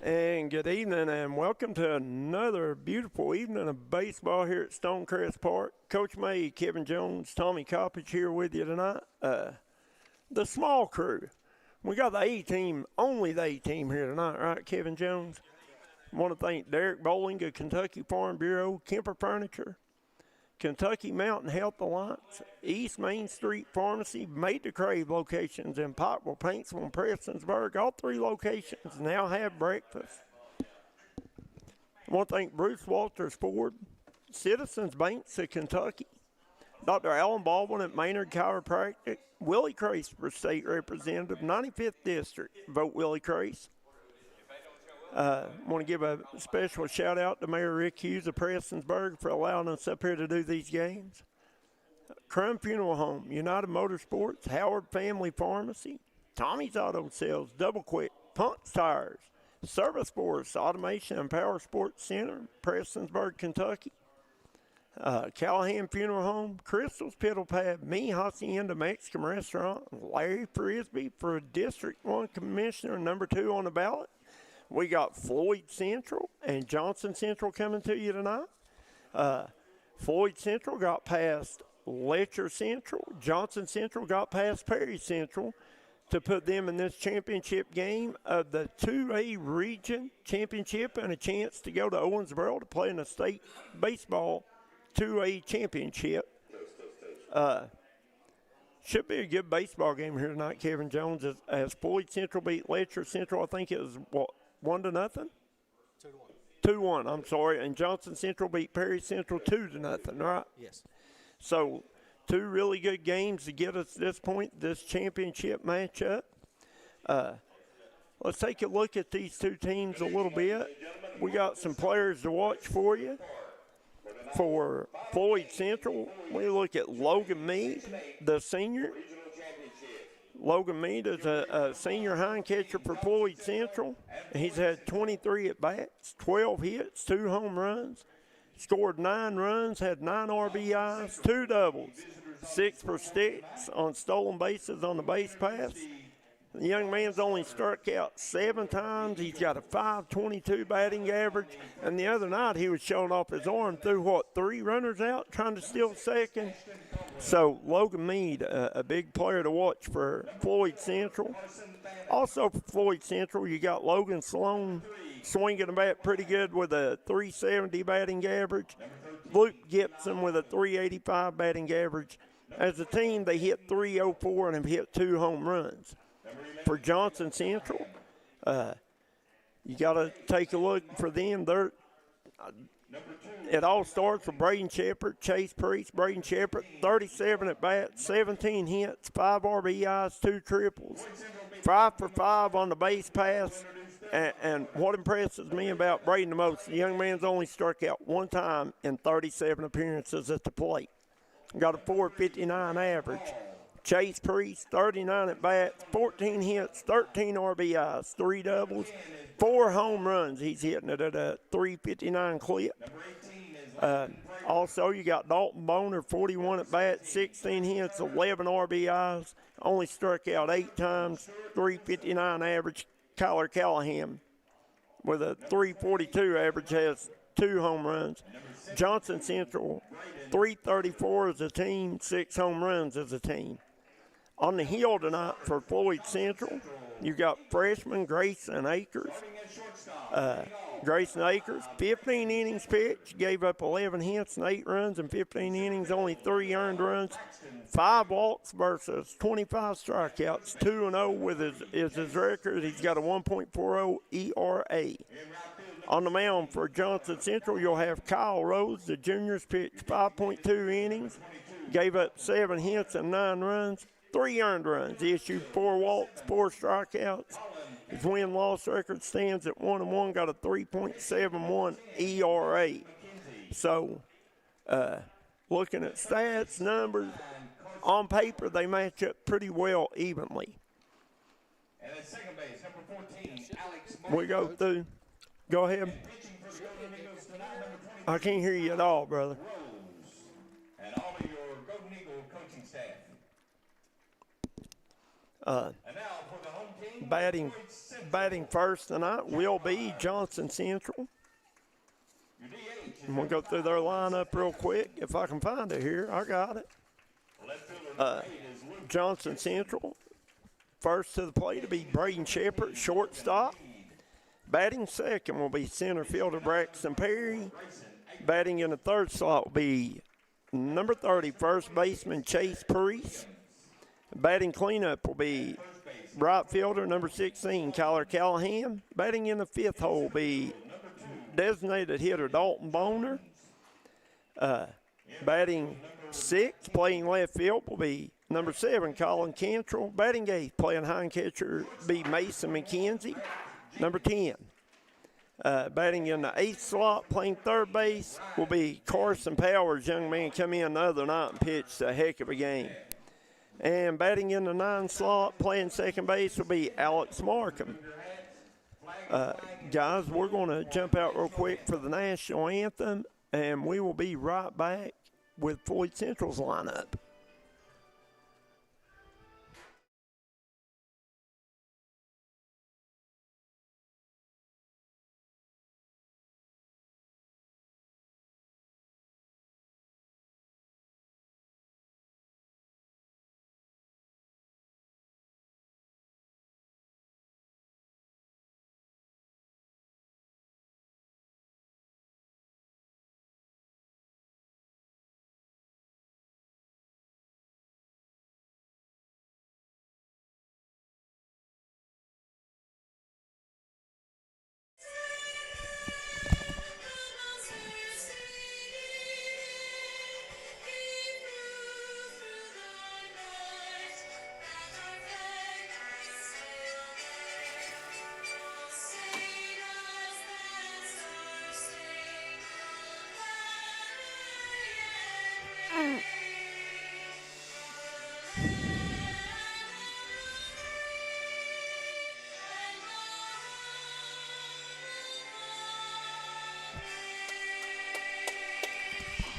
And good evening, and welcome to another beautiful evening of baseball here at Stonecrest Park. Coach May, Kevin Jones, Tommy Coppage here with you tonight. The small crew. We got the A-team, only the A-team here tonight, right, Kevin Jones? I want to thank Derek Bowling of Kentucky Farm Bureau, Kemper Furniture, Kentucky Mountain Health Alliance, East Main Street Pharmacy, Made to Crave locations in Pikeville, Paintsville, and Prestonsburg. All three locations now have breakfast. I want to thank Bruce Walters Ford, Citizens Banks of Kentucky, Dr. Alan Baldwin at Maynard Chiropractic, Willie Crace for State Representative, 95th District. Vote Willie Crace. I want to give a special shout out to Mayor Rick Hughes of Prestonsburg for allowing us up here to do these games. Crum Funeral Home, United Motorsports, Howard Family Pharmacy, Tommy's Auto Sales, Double Quick, Punks Tires, Service Force Automation and Power Sports Center, Prestonsburg, Kentucky. Callahan Funeral Home, Crystal's Piddle Pad, Me Hacienda Mexican Restaurant, Larry Frisbee for District 1 Commissioner, number 2 on the ballot. We got Floyd Central and Johnson Central coming to you tonight. Floyd Central got past Letcher Central. Johnson Central got past Perry Central to put them in this championship game of the 2A Region Championship and a chance to go to Owensboro to play in a state baseball 2A championship. Should be a good baseball game here tonight, Kevin Jones. As Floyd Central beat Letcher Central, I think it was, 1-0? 2-1, I'm sorry. And Johnson Central beat Perry Central 2-0, right? Yes. So, two really good games to get us to this point, this championship matchup. Let's take a look at these two teams a little bit. We got some players to watch for you. For Floyd Central, we look at Logan Meade, the senior. Logan Meade is a senior hind catcher for Floyd Central. He's had 23 at-bats, 12 hits, 2 home runs, scored 9 runs, had 9 RBIs, 2 doubles, 6 for sticks on stolen bases on the base pass. The young man's only struck out 7 times. He's got a .522 batting average. And the other night he was showing off his arm through, 3 runners out trying to steal second. So Logan Meade, a big player to watch for Floyd Central. Also for Floyd Central, you got Logan Sloan swinging the bat pretty good with a .370 batting average. Luke Gibson with a .385 batting average. As a team, they hit .304 and have hit 2 home runs. For Johnson Central, you got to take a look for them. It all starts with Braden Shepard, Chase Priest. Braden Shepard, 37 at-bats, 17 hits, 5 RBIs, 2 triples, 5 for 5 on the base pass. And what impresses me about Braden the most, the young man's only struck out 1 time in 37 appearances at the plate. Got a .459 average. Chase Priest, 39 at-bats, 14 hits, 13 RBIs, 3 doubles, 4 home runs. He's hitting it at a .359 clip. Also, you got Dalton Boner, 41 at-bats, 16 hits, 11 RBIs, only struck out 8 times, .359 average. Kyler Callahan with a .342 average has 2 home runs. Johnson Central, .334 as a team, 6 home runs as a team. On the hill tonight for Floyd Central, you got freshman Grayson Akers. Grayson Akers, 15 innings pitched, gave up 11 hits and 8 runs in 15 innings, only 3 earned runs, 5 walks versus 25 strikeouts, 2-0 with his record. He's got a 1.40 ERA. On the mound for Johnson Central, you'll have Kyle Rose, the juniors, pitched 5.2 innings, gave up 7 hits and 9 runs. 3 earned runs. He issued 4 walks, 4 strikeouts. His win-loss record stands at 1-1, got a 3.71 ERA. So, looking at stats, numbers, on paper, they match up pretty well evenly. We go through. Go ahead. I can't hear you at all, brother. batting first tonight will be Johnson Central. And we'll go through their lineup real quick. If I can find it here, I got it. Johnson Central, first to the plate will be Braden Shepard, shortstop. Batting second will be center fielder Braxton Perry. Batting in the third slot will be number 30, first baseman Chase Priest. Batting cleanup will be right fielder number 16, Kyler Callahan. Batting in the fifth hole will be designated hitter Dalton Boner. Batting sixth, playing left field, will be number 7, Colin Cantrell. Batting eighth, playing hind catcher, be Mason McKenzie, number 10. Batting in the eighth slot, playing third base, will be Carson Powers. Young man come in the other night and pitched a heck of a game. And batting in the ninth slot, playing second base, will be Alex Markham. Guys, we're going to jump out real quick for the national anthem, and we will be right back with Floyd Central's lineup.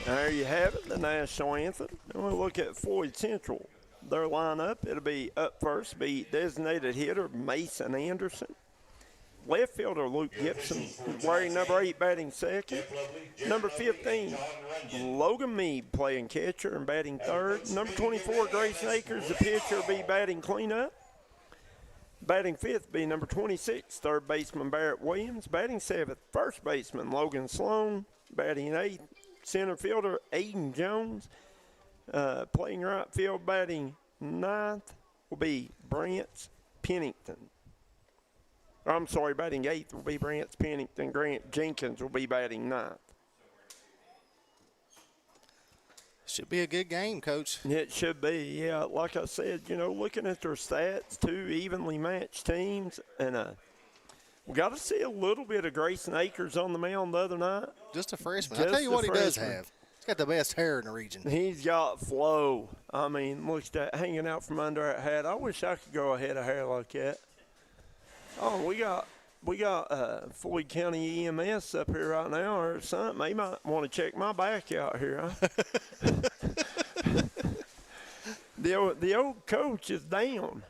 There you have it, the national anthem. And we'll look at Floyd Central. Their lineup, it'll be up first, be designated hitter Mason Anderson. Left fielder Luke Gibson, wearing number 8, batting second. Number 15, Logan Meade, playing catcher and batting third. Number 24, Grayson Akers, the pitcher, will be batting cleanup. Batting fifth be number 26, third baseman Barrett Williams. Batting seventh, first baseman Logan Sloan. Batting eighth, center fielder Aiden Jones. Playing right field, batting ninth will be Brant Pennington. I'm sorry, batting eighth will be Brant Pennington. Grant Jenkins will be batting ninth. Should be a good game, Coach. It should be, yeah. Like I said, you know, looking at their stats, 2 evenly matched teams, and we got to see a little bit of Grayson Akers on the mound the other night. Just a freshman. I'll tell you what he does have. He's got the best hair in the region. He's got flow. I mean, look at that hanging out from under that hat. I wish I could grow a head of hair like that. Oh, we got Floyd County EMS up here right now or something. They might want to check my back out here. Huh? The old coach is down.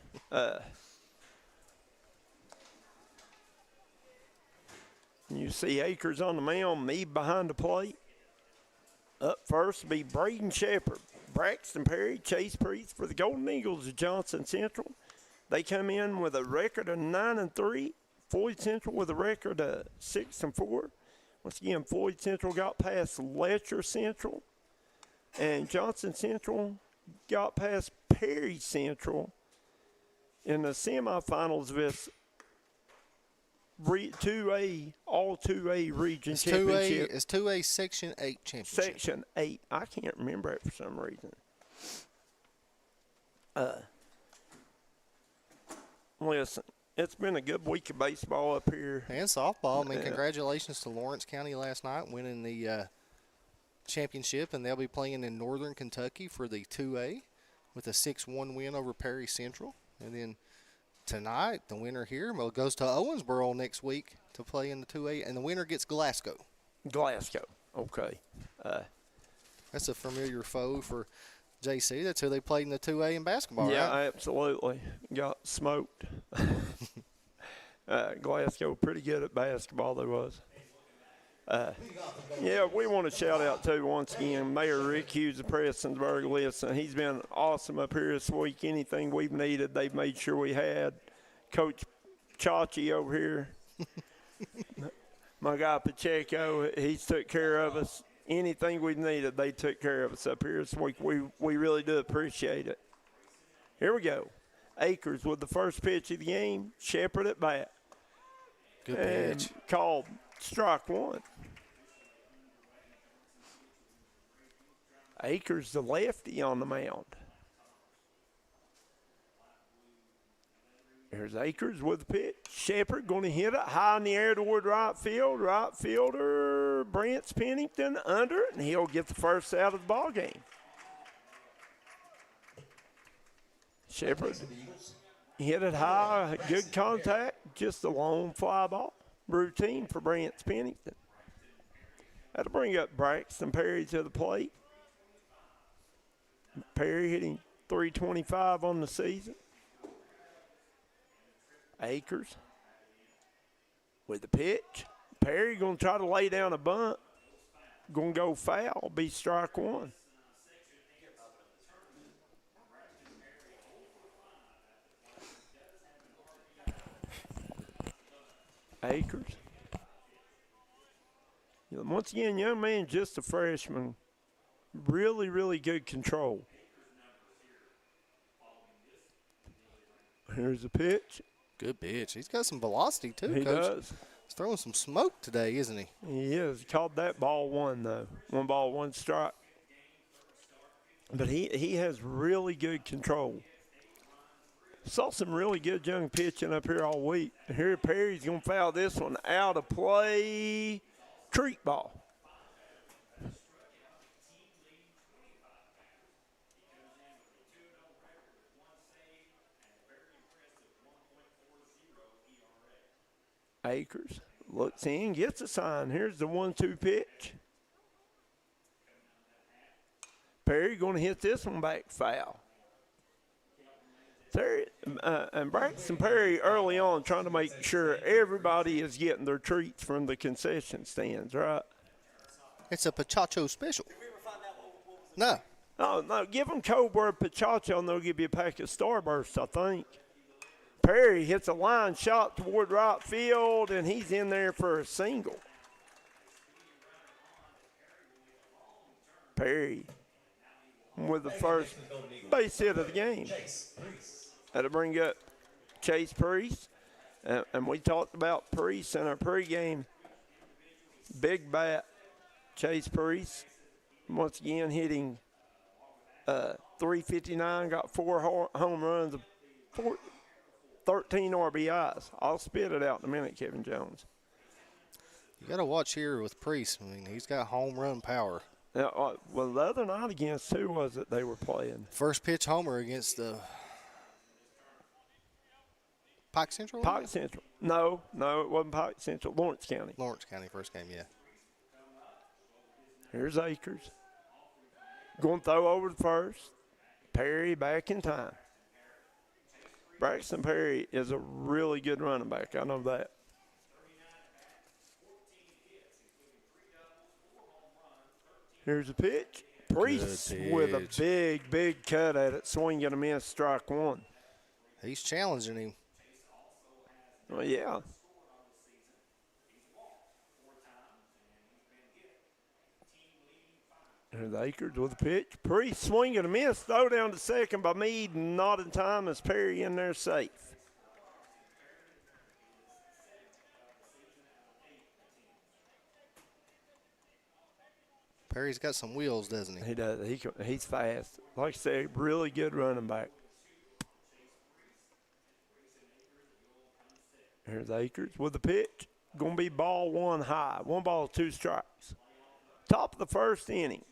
You see Akers on the mound, me behind the plate. Up first will be Braden Shepard, Braxton Perry, Chase Priest for the Golden Eagles of Johnson Central. They come in with a record of 9-3. Floyd Central with a record of 6-4. Once again, Floyd Central got past Letcher Central, and Johnson Central got past Perry Central in the semifinals of this 2A, all 2A region championship. It's 2A Section 8 championship. Section 8. I can't remember it for some reason. Listen, it's been a good week of baseball up here. And softball. I mean, congratulations to Lawrence County last night winning the championship, and they'll be playing in Northern Kentucky for the 2A with a 6-1 win over Perry Central. And then tonight, the winner here goes to Owensboro next week to play in the 2A, and the winner gets Glasgow. Glasgow, okay. That's a familiar foe for JC. That's who they played in the 2A in basketball, yeah, right? absolutely. Got smoked. Glasgow pretty good at basketball, they was. Yeah, we want to shout out to, once again, Mayor Rick Hughes of Prestonsburg. Listen, he's been awesome up here this week. Anything we've needed, they've made sure we had. Coach Chachi over here, my guy Pacheco, he's took care of us. Anything we've needed, they took care of us up here this week. We really do appreciate it. Here we go. Akers with the first pitch of the game. Shepard at bat. Good pitch. Called strike one. Akers the lefty on the mound. There's Akers with the pitch. Shepard going to hit it high in the air toward right field. Right fielder Brent Pennington under it, and he'll get the first out of the ball game. Shepard hit it high, good contact, just a long fly ball. Routine for Brent Pennington. That'll bring up Braxton Perry to the plate. Perry hitting .325 on the season. Akers with the pitch. Perry going to try to lay down a bunt. Going to go foul, be strike one. Akers. Once again, young man, just a freshman. Really, really good control. Here's the pitch. Good pitch. He's got some velocity, too, He Coach. does. He's throwing some smoke today, isn't he? He is. He called that ball one, though. 1 ball, 1 strike. But he has really good control. Saw some really good young pitching up here all week. Here Perry's going to foul this one out of play. Treat ball. Akers looks in, gets a sign. Here's the 1-2 pitch. Perry going to hit this one back foul. And Braxton Perry early on trying to make sure everybody is getting their treats from the concession stands, right? It's a Pachacho special. No. Oh, no, give them Cobra Pachacho and they'll give you a pack of Starbursts, I think. Perry hits a line shot toward right field, and he's in there for a single. Perry with the first base hit of the game. That'll bring up Chase Priest. And we talked about Priest in our pregame. Big bat, Chase Priest. Once again, hitting .359, got 4 home runs, 13 RBIs. I'll spit it out in a minute, Kevin Jones. You got to watch here with Priest. I mean, he's got home run power. Now, well, the other night against who was it they were playing? First pitch homer against the Pike Central? Pike Central. No, it wasn't Pike Central. Lawrence County. Lawrence County first game, yeah. Here's Akers. Going to throw over the first. Perry back in time. Braxton Perry is a really good running back. I know that. Here's a pitch. Priest with a big cut at it. Swing and a miss, strike one. He's challenging him. Well, yeah. There's Akers with a pitch. Priest swing and a miss. Throw down to second by Meade. Not in time as Perry in there safe. Perry's got some wheels, doesn't he? He does. He's fast. Like I said, really good running back. Here's Akers with the pitch. Going to be ball one high. 1 ball, 2 strikes. Top of the first inning.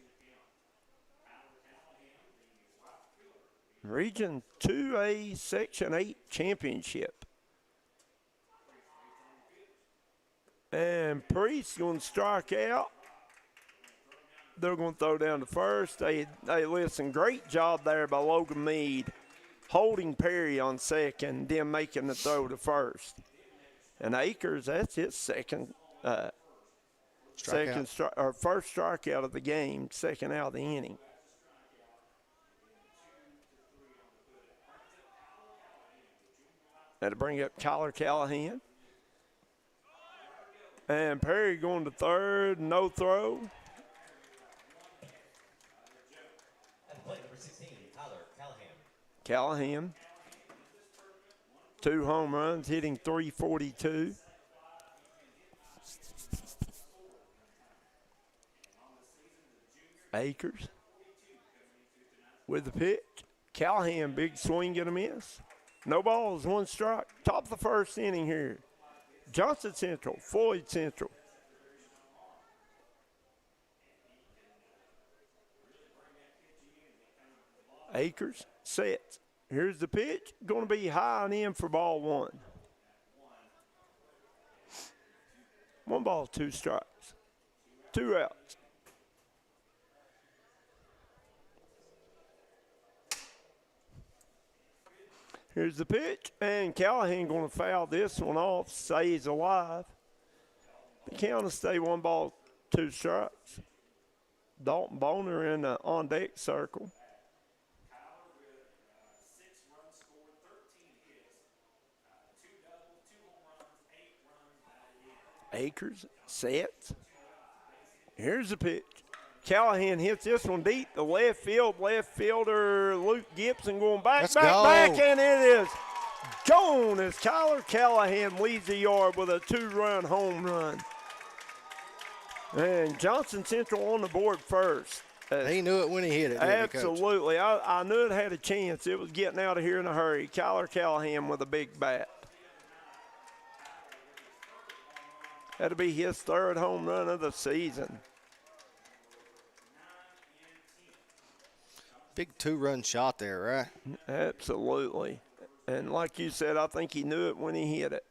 Region 2A Section 8 Championship. And Priest going to strike out. They're going to throw down to first. Hey, listen, great job there by Logan Meade holding Perry on second, then making the throw to first. And Akers, that's his first strikeout of the game, second out of the inning. That'll bring up Kyler Callahan. And Perry going to third, no throw. And play number 16, Kyler Callahan. Callahan. 2 home runs, hitting .342. Akers with the pitch. Callahan, big swing and a miss. No balls, 1 strike. Top of the first inning here. Johnson Central, Floyd Central. Akers sets. Here's the pitch. Going to be high and in for ball 1. 1 ball, 2 strikes. 2 outs. Here's the pitch, and Callahan going to foul this one off, stays alive. The count will stay 1 ball, 2 strikes. Dalton Boner in the on-deck circle. Akers sets. Here's the pitch. Callahan hits this one deep to left field. Left fielder Luke Gibson going back, and it is gone as Kyler Callahan leads the yard with a 2-run home run. And Johnson Central on the board first. He knew it when he hit it. Absolutely. I knew it had a chance. It was getting out of here in a hurry. Kyler Callahan with a big bat. That'll be his 3rd home run of the season. Big 2-run shot there, right? Absolutely. And like you said, I think he knew it when he hit it.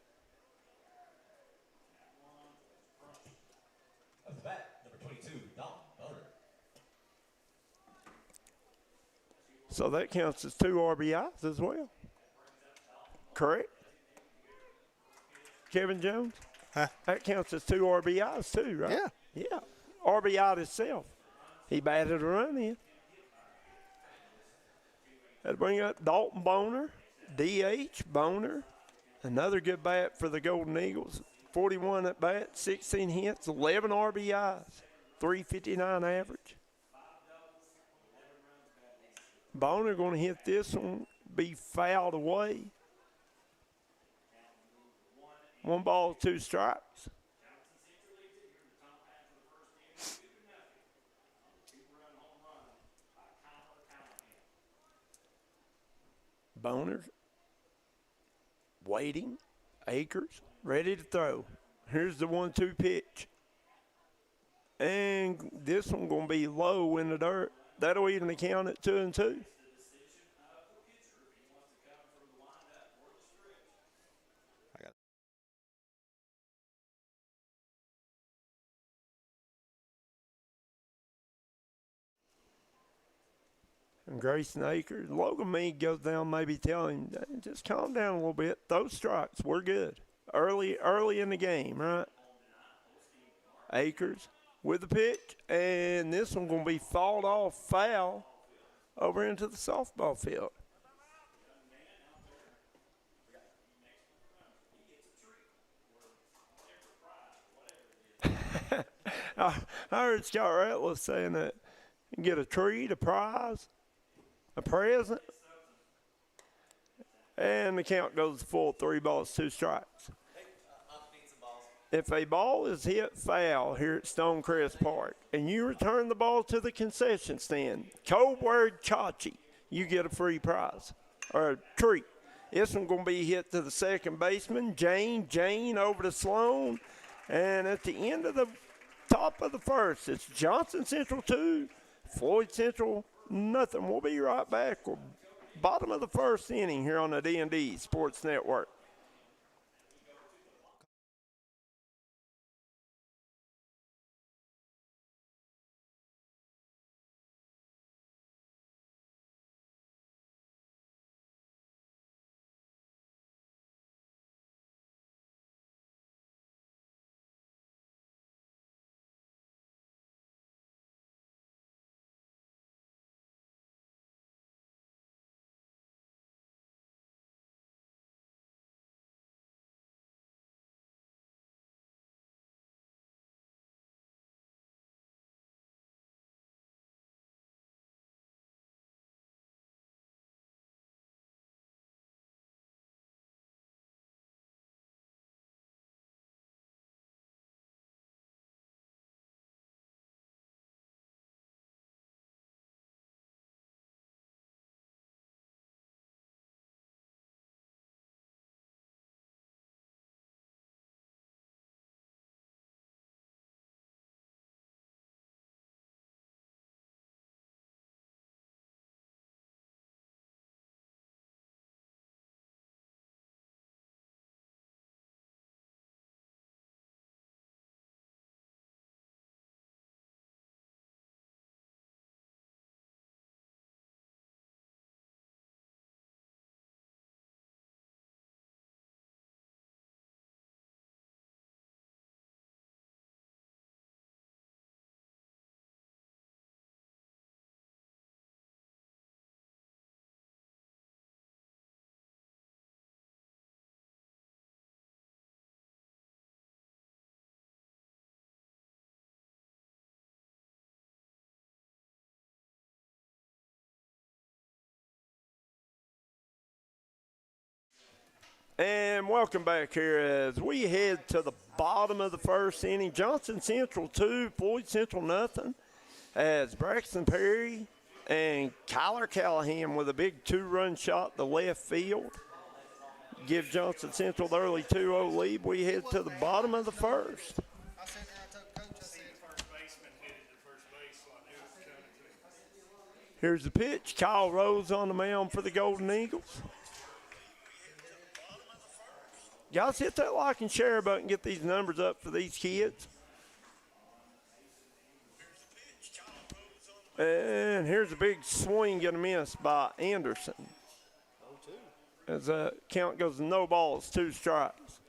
Of the bat, number 22, Dalton Boner. So that counts as 2 RBIs as well. Correct? Kevin Jones? Huh? That counts as 2 RBIs too, right? Yeah. Yeah. RBI itself. He batted a run in. That'll bring up Dalton Boner, DH Boner. Another good bat for the Golden Eagles. 41 at bat, 16 hits, 11 RBIs, 359 average. Boner going to hit this one, be fouled away. 1 ball, 2 strikes. Boner waiting. Akers ready to throw. Here's the 1-2 pitch. And this one going to be low in the dirt. That'll even account at 2-2. And Grayson Akers, Logan Meade goes down, maybe tell him, just calm down a little bit. Those strikes, we're good. Early in the game, right? Akers with the pitch, and this one going to be fouled off, foul, over into the softball field. I heard Scott Ratliff saying that you can get a treat, a prize, a present, and the count goes full, 3 balls, 2 strikes. If a ball is hit foul here at Stonecrest Park and you return the ball to the concession stand, code word Chachi, you get a free prize or a treat. This one going to be hit to the second baseman, Jane over to Sloan, and at the end of the top of the first, it's Johnson Central 2, Floyd Central nothing. We'll be right back. We're bottom of the first inning here on the D&D Sports Network. And welcome back here as we head to the bottom of the first inning. Johnson Central 2, Floyd Central nothing. As Braxton Perry and Kyler Callahan with a big 2-run shot to left field give Johnson Central the early 2-0 lead. We head to the bottom of the first. Here's the pitch. Kyle Rose on the mound for the Golden Eagles. Guys, hit that like and share button, get these numbers up for these kids. And here's a big swing and a miss by Anderson. As the count goes to no balls, 2 strikes.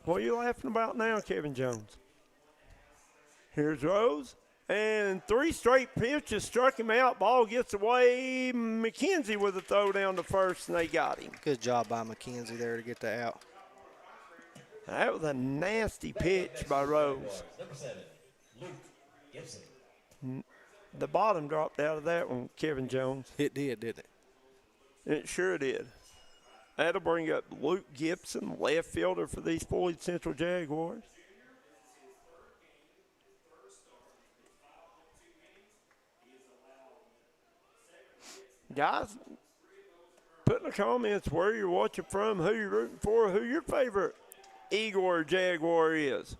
What are you laughing about now, Kevin Jones? Here's Rose. And 3 straight pitches struck him out. Ball gets away. McKenzie with a throw down to first, and they got him. Good job by McKenzie there to get that out. That was a nasty pitch by Rose. Number 7, Luke Gibson. The bottom dropped out of that one, Kevin Jones. It did, didn't it? It sure did. That'll bring up Luke Gibson, left fielder for these Floyd Central Jaguars. Guys, put in the comments where you're watching from, who you're rooting for, who your favorite Eagle or Jaguar is.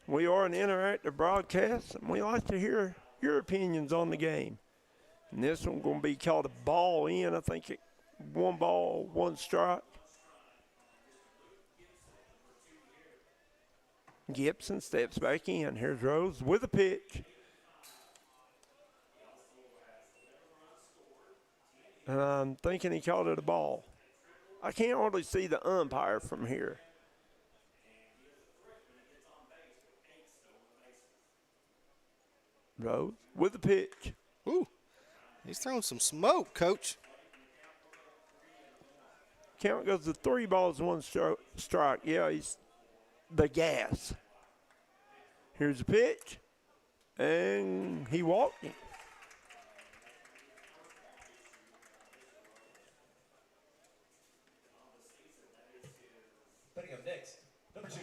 We are an interactive broadcast, and we like to hear your opinions on the game. And this one's going to be called a ball in. I think 1 ball, 1 strike. Gibson steps back in. Here's Rose with a pitch. And I'm thinking he called it a ball. I can't hardly see the umpire from here. Rose with the pitch. Ooh, he's throwing some smoke, Coach. Count goes to 3 balls, 1 strike. Yeah, he's the gas. Here's the pitch. And he walked him. Putting up next, number 2,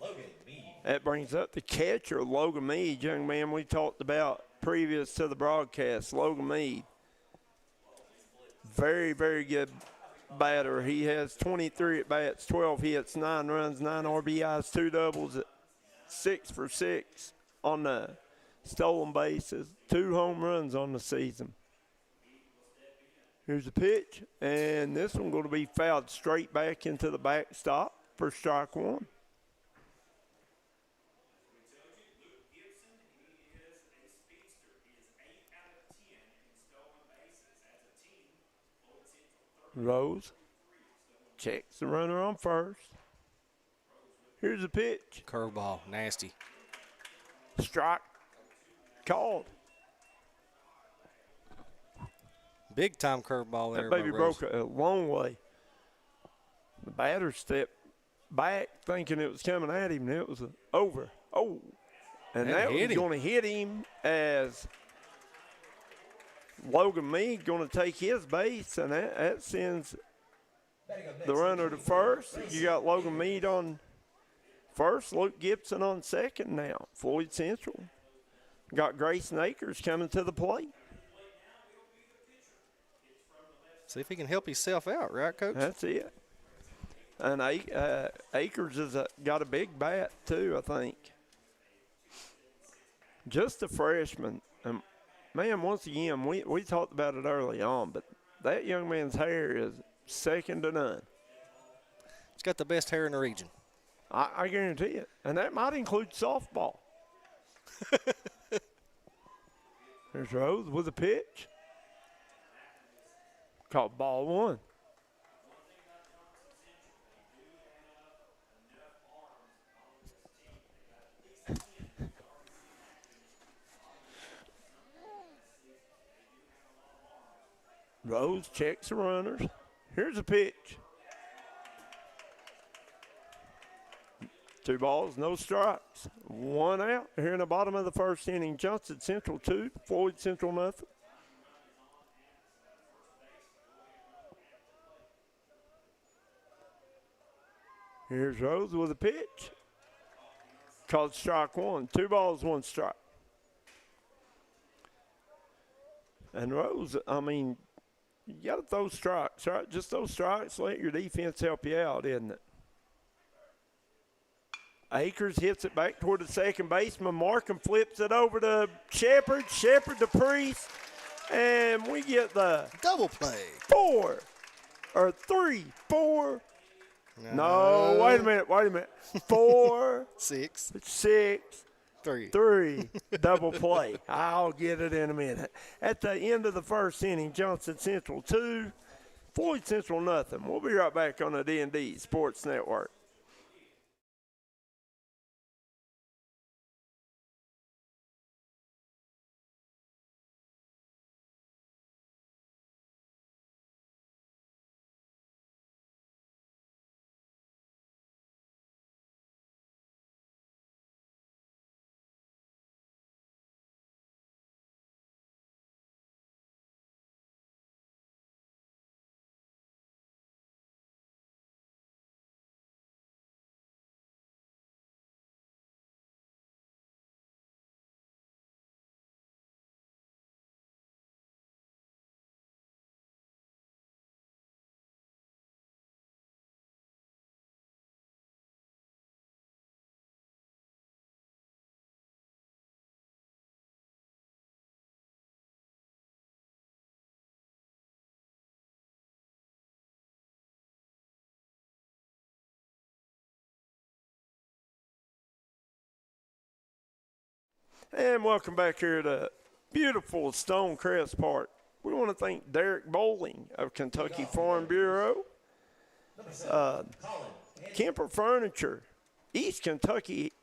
Logan Mead. That brings up the catcher, Logan Mead, young man we talked about previous to the broadcast. Logan Mead, very, very good batter. He has 23 at-bats, 12 hits, 9 runs, 9 RBIs, 2 doubles, 6 for 6 on the stolen bases, 2 home runs on the season. Here's the pitch, and this one going to be fouled straight back into the backstop for strike 1. Rose checks the runner on first. Here's the pitch. Curveball, nasty. Strike called. Big time curveball there. That baby by Rose. broke a long way. The batter stepped back thinking it was coming at him, and it was over. Oh, and that was going to hit him as Logan Mead going to take his base, and that sends the runner to first. You got Logan Mead on first, Luke Gibson on second now. Floyd Central got Grayson Akers coming to the plate. See if he can help himself out, right, Coach? That's it. And Akers has got a big bat, too, I think. Just a freshman. Man, once again, we talked about it early on, but that young man's hair is second to none. He's got the best hair in the region. I guarantee it. And that might include softball. There's Rose with a pitch. Called ball 1. Rose checks the runners. Here's a pitch. 2 balls, no strikes. 1 out here in the bottom of the first inning. Johnson Central 2, Floyd Central nothing. Here's Rose with a pitch. Called strike one. 2 balls, 1 strike. And Rose, I mean, you got to throw strikes, right? Just those strikes, let your defense help you out, isn't it? Akers hits it back toward the second baseman. Markham flips it over to Shepard. Shepard to Priest. And we get the double play. 4 or 3, 4. No, wait a minute. 4, 6, 3. Double play. I'll get it in a minute. At the end of the first inning, Johnson Central 2, Floyd Central nothing. We'll be right back on the D&D Sports Network. And welcome back here to beautiful Stonecrest Park. We want to thank Derek Bowling of Kentucky Farm Bureau, Kemper Furniture, East Kentucky,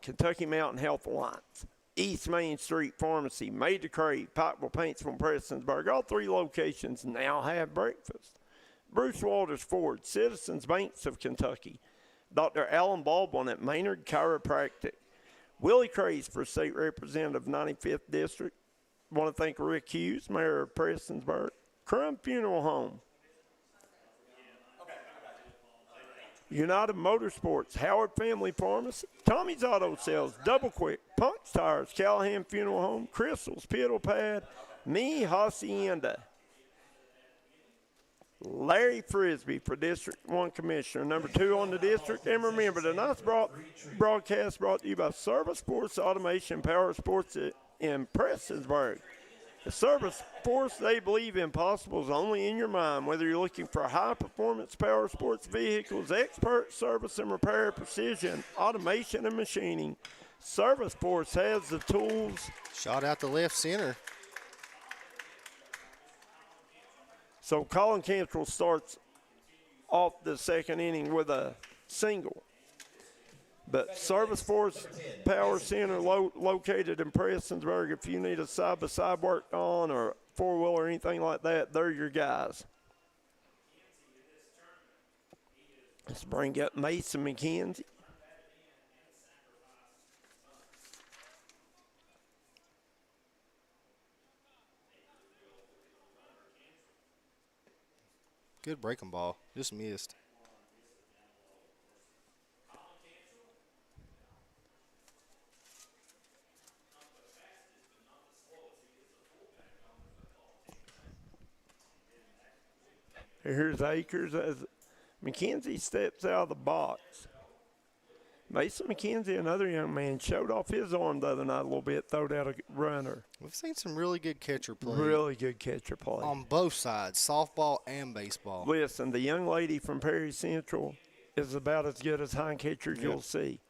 Kentucky Mountain Health Alliance, East Main Street Pharmacy, Major Crave, Pikeville Paints from Prestonsburg. All 3 locations now have breakfast. Bruce Walters Ford, Citizens Banks of Kentucky, Dr. Alan Baldwin at Maynard Chiropractic, Willie Craze for State Representative 95th District. Want to thank Rick Hughes, Mayor of Prestonsburg, Crum Funeral Home, United Motorsports, Howard Family Pharmacy, Tommy's Auto Sales, Double Quick, Punch Tires, Callahan Funeral Home, Crystal's Piddle Pad, Mi Hacienda, Larry Frisbee for District 1 Commissioner, number 2 on the district. And remember, tonight's broadcast brought to you by Service Sports Automation Power Sports in Prestonsburg. The Service Force, they believe impossible is only in your mind. Whether you're looking for high-performance power sports vehicles, expert service and repair, precision, automation, and machining, Service Force has the tools. Shot out to left center. So Colin Cantrell starts off the second inning with a single. But Service Force Power Center located in Prestonsburg, if you need a side-by-side worked on or four-wheel or anything like that, they're your guys. Let's bring up Mason McKenzie. Good breaking ball. Just missed. Here's Akers as McKenzie steps out of the box. Mason McKenzie, another young man, showed off his arm the other night a little bit, throwed out a runner. We've seen some really good catcher play. Really good catcher play. On both sides, softball and baseball. Listen, the young lady from Perry Central is about as good as hind catchers you'll see.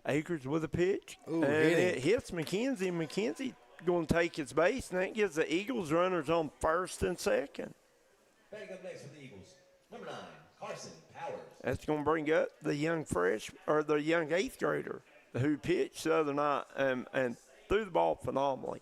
Akers with a pitch. Ooh, and it hits McKenzie. McKenzie going to take his base, and that gives the Eagles runners on first and second. Batting up next for the Eagles, number 9, Carson Powers. That's going to bring up the young the young 8th grader who pitched the other night and threw the ball phenomenally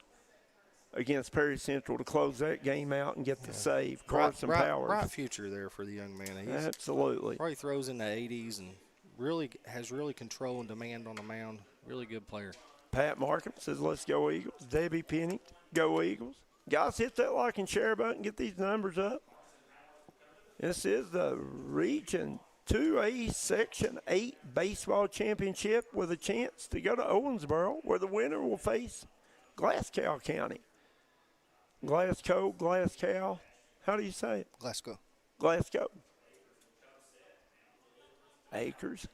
against Perry Central to close that game out and get the save. Carson Powers. Bright future there for the young man. He's absolutely. Probably throws in the 80s and really has control and demand on the mound. Really good player. Pat Markham says, let's go Eagles. Debbie Penny, go Eagles. Guys, hit that like and share button. Get these numbers up. This is the Region 2A Section 8 Baseball Championship with a chance to go to Owensboro, where the winner will face Glasgow County. Glasgow. How do you say it? Glasgow. Akers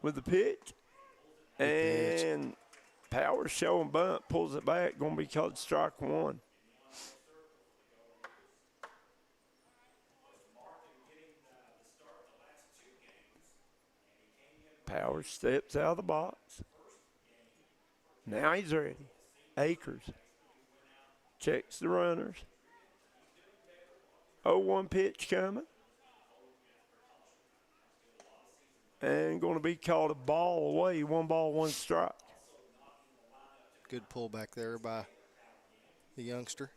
with the pitch. And Powers showing bunt, pulls it back, going to be called strike one. Powers steps out of the box. Now he's ready. Akers checks the runners. 0-1 pitch coming. And going to be called a ball away. 1 ball, 1 strike. Good pull back there by the youngster.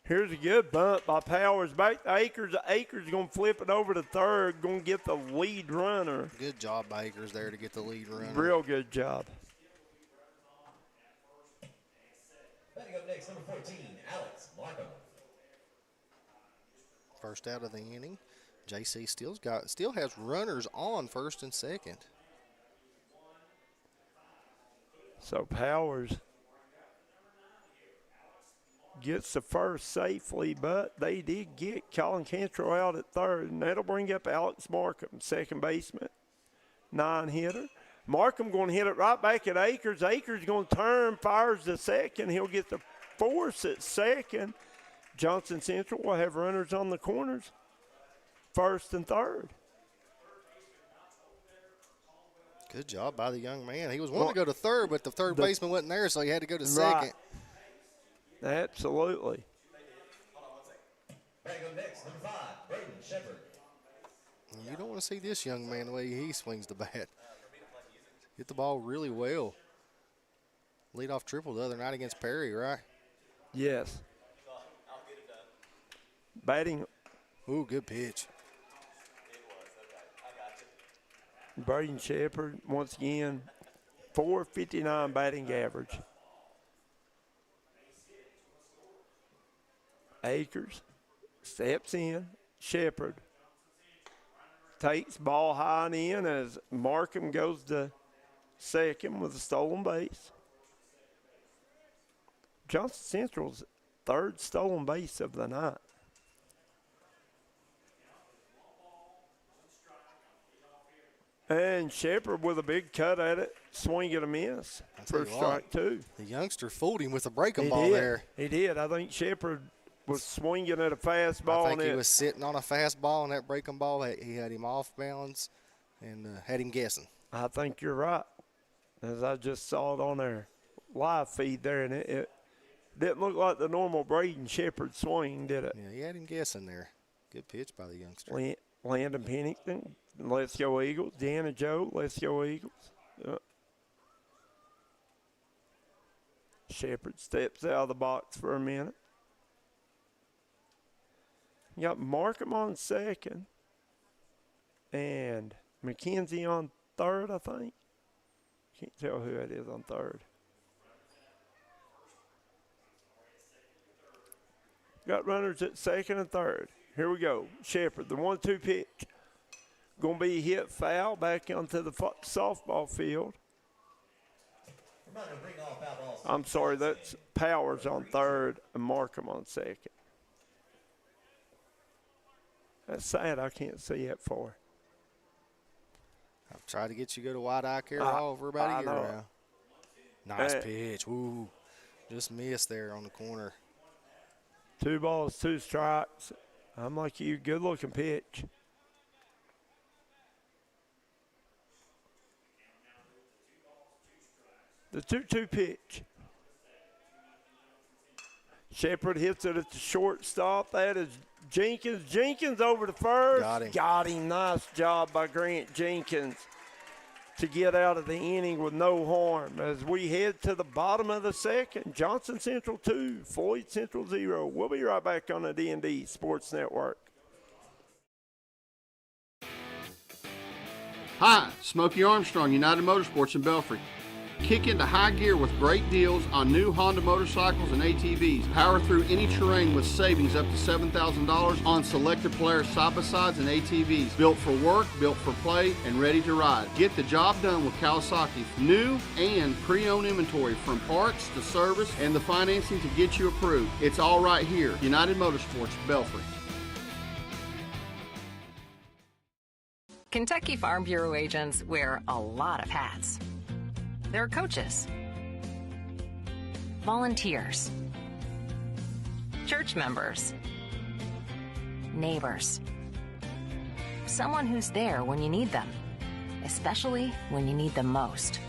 Here's a good bunt by Powers. Back to Akers. Akers going to flip it over to third. Going to get the lead runner. Good job by Akers there to get the lead runner. Real good job. Batting up next, number 14, Alex Markham. First out of the inning. JC still has runners on first and second. So Powers gets the first safely, but they did get Colin Cantrell out at third, and that'll bring up Alex Markham, second baseman, 9-hitter. Markham going to hit it right back at Akers. Akers going to turn, fires to second. He'll get the force at second. Johnson Central will have runners on the corners, first and third. Good job by the young man. He was wanting to go to third, but the third baseman wasn't there, so he had to go to second. Absolutely. Batting up next, number 5, Braden Shepard. You don't want to see this young man the way he swings the bat. Hit the ball really well. Leadoff triple the other night against Perry, right? Yes. Batting. Ooh, good pitch. Braden Shepard, once again, .459 batting average. Akers steps in. Shepard takes ball high and in as Markham goes to second with a stolen base. Johnson Central's third stolen base of the night. And Shepard with a big cut at it, swing and a miss for strike 2. The youngster fooled him with a breaking ball there. He did. I think Shepard was swinging at a fastball. I think he was sitting on a fastball, and that breaking ball, he had him off balance and had him guessing. I think you're right, as I just saw it on their live feed there, and it didn't look like the normal Braden Shepard swing, did it? Yeah, he had him guessing there. Good pitch by the youngster. Landon Pennington, let's go Eagles. Deanna Joe, let's go Eagles. Shepard steps out of the box for a minute. You got Markham on second and McKenzie on third, I think. Can't tell who it is on third. Got runners at second and third. Here we go. Shepard, the 1-2 pitch. Going to be hit foul back onto the softball field. I'm sorry, that's Powers on third and Markham on second. That's sad I can't see it for. I've tried to get you to go to wide-eye care ball for about a year now. Nice pitch. Ooh, just missed there on the corner. 2 balls, 2 strikes. I'm like you, good-looking pitch. The 2-2 pitch. Shepard hits it at the shortstop. That is Jenkins. Jenkins over to first. Got him. Nice job by Grant Jenkins to get out of the inning with no harm. As we head to the bottom of the second, Johnson Central 2, Floyd Central 0. We'll be right back on the D&D Sports Network. Hi, Smokey Armstrong, United Motorsports in Belfry. Kick into high gear with great deals on new Honda motorcycles and ATVs. Power through any terrain with savings up to $7,000 on selected Polaris side-by-sides and ATVs. Built for work, built for play, and ready to ride. Get the job done with Kawasaki. New and pre-owned inventory from parts to service and the financing to get you approved. It's all right here. United Motorsports, Belfry. Kentucky Farm Bureau agents wear a lot of hats. They're coaches, volunteers, church members, neighbors, someone who's there when you need them, especially when you need them most.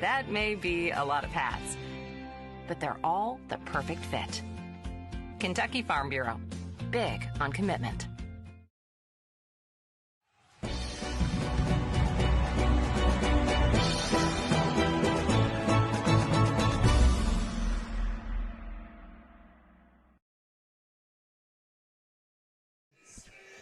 That may be a lot of hats, but they're all the perfect fit. Kentucky Farm Bureau, big on commitment.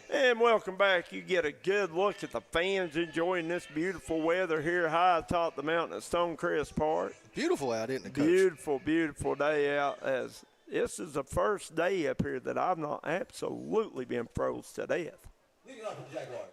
And welcome back. You get a good look at the fans enjoying this beautiful weather here high atop the mountain at Stonecrest Park. Beautiful out, isn't it, Coach? Beautiful, beautiful day out. As this is the first day up here that I've not absolutely been froze to death. Leading off for the Jaguars.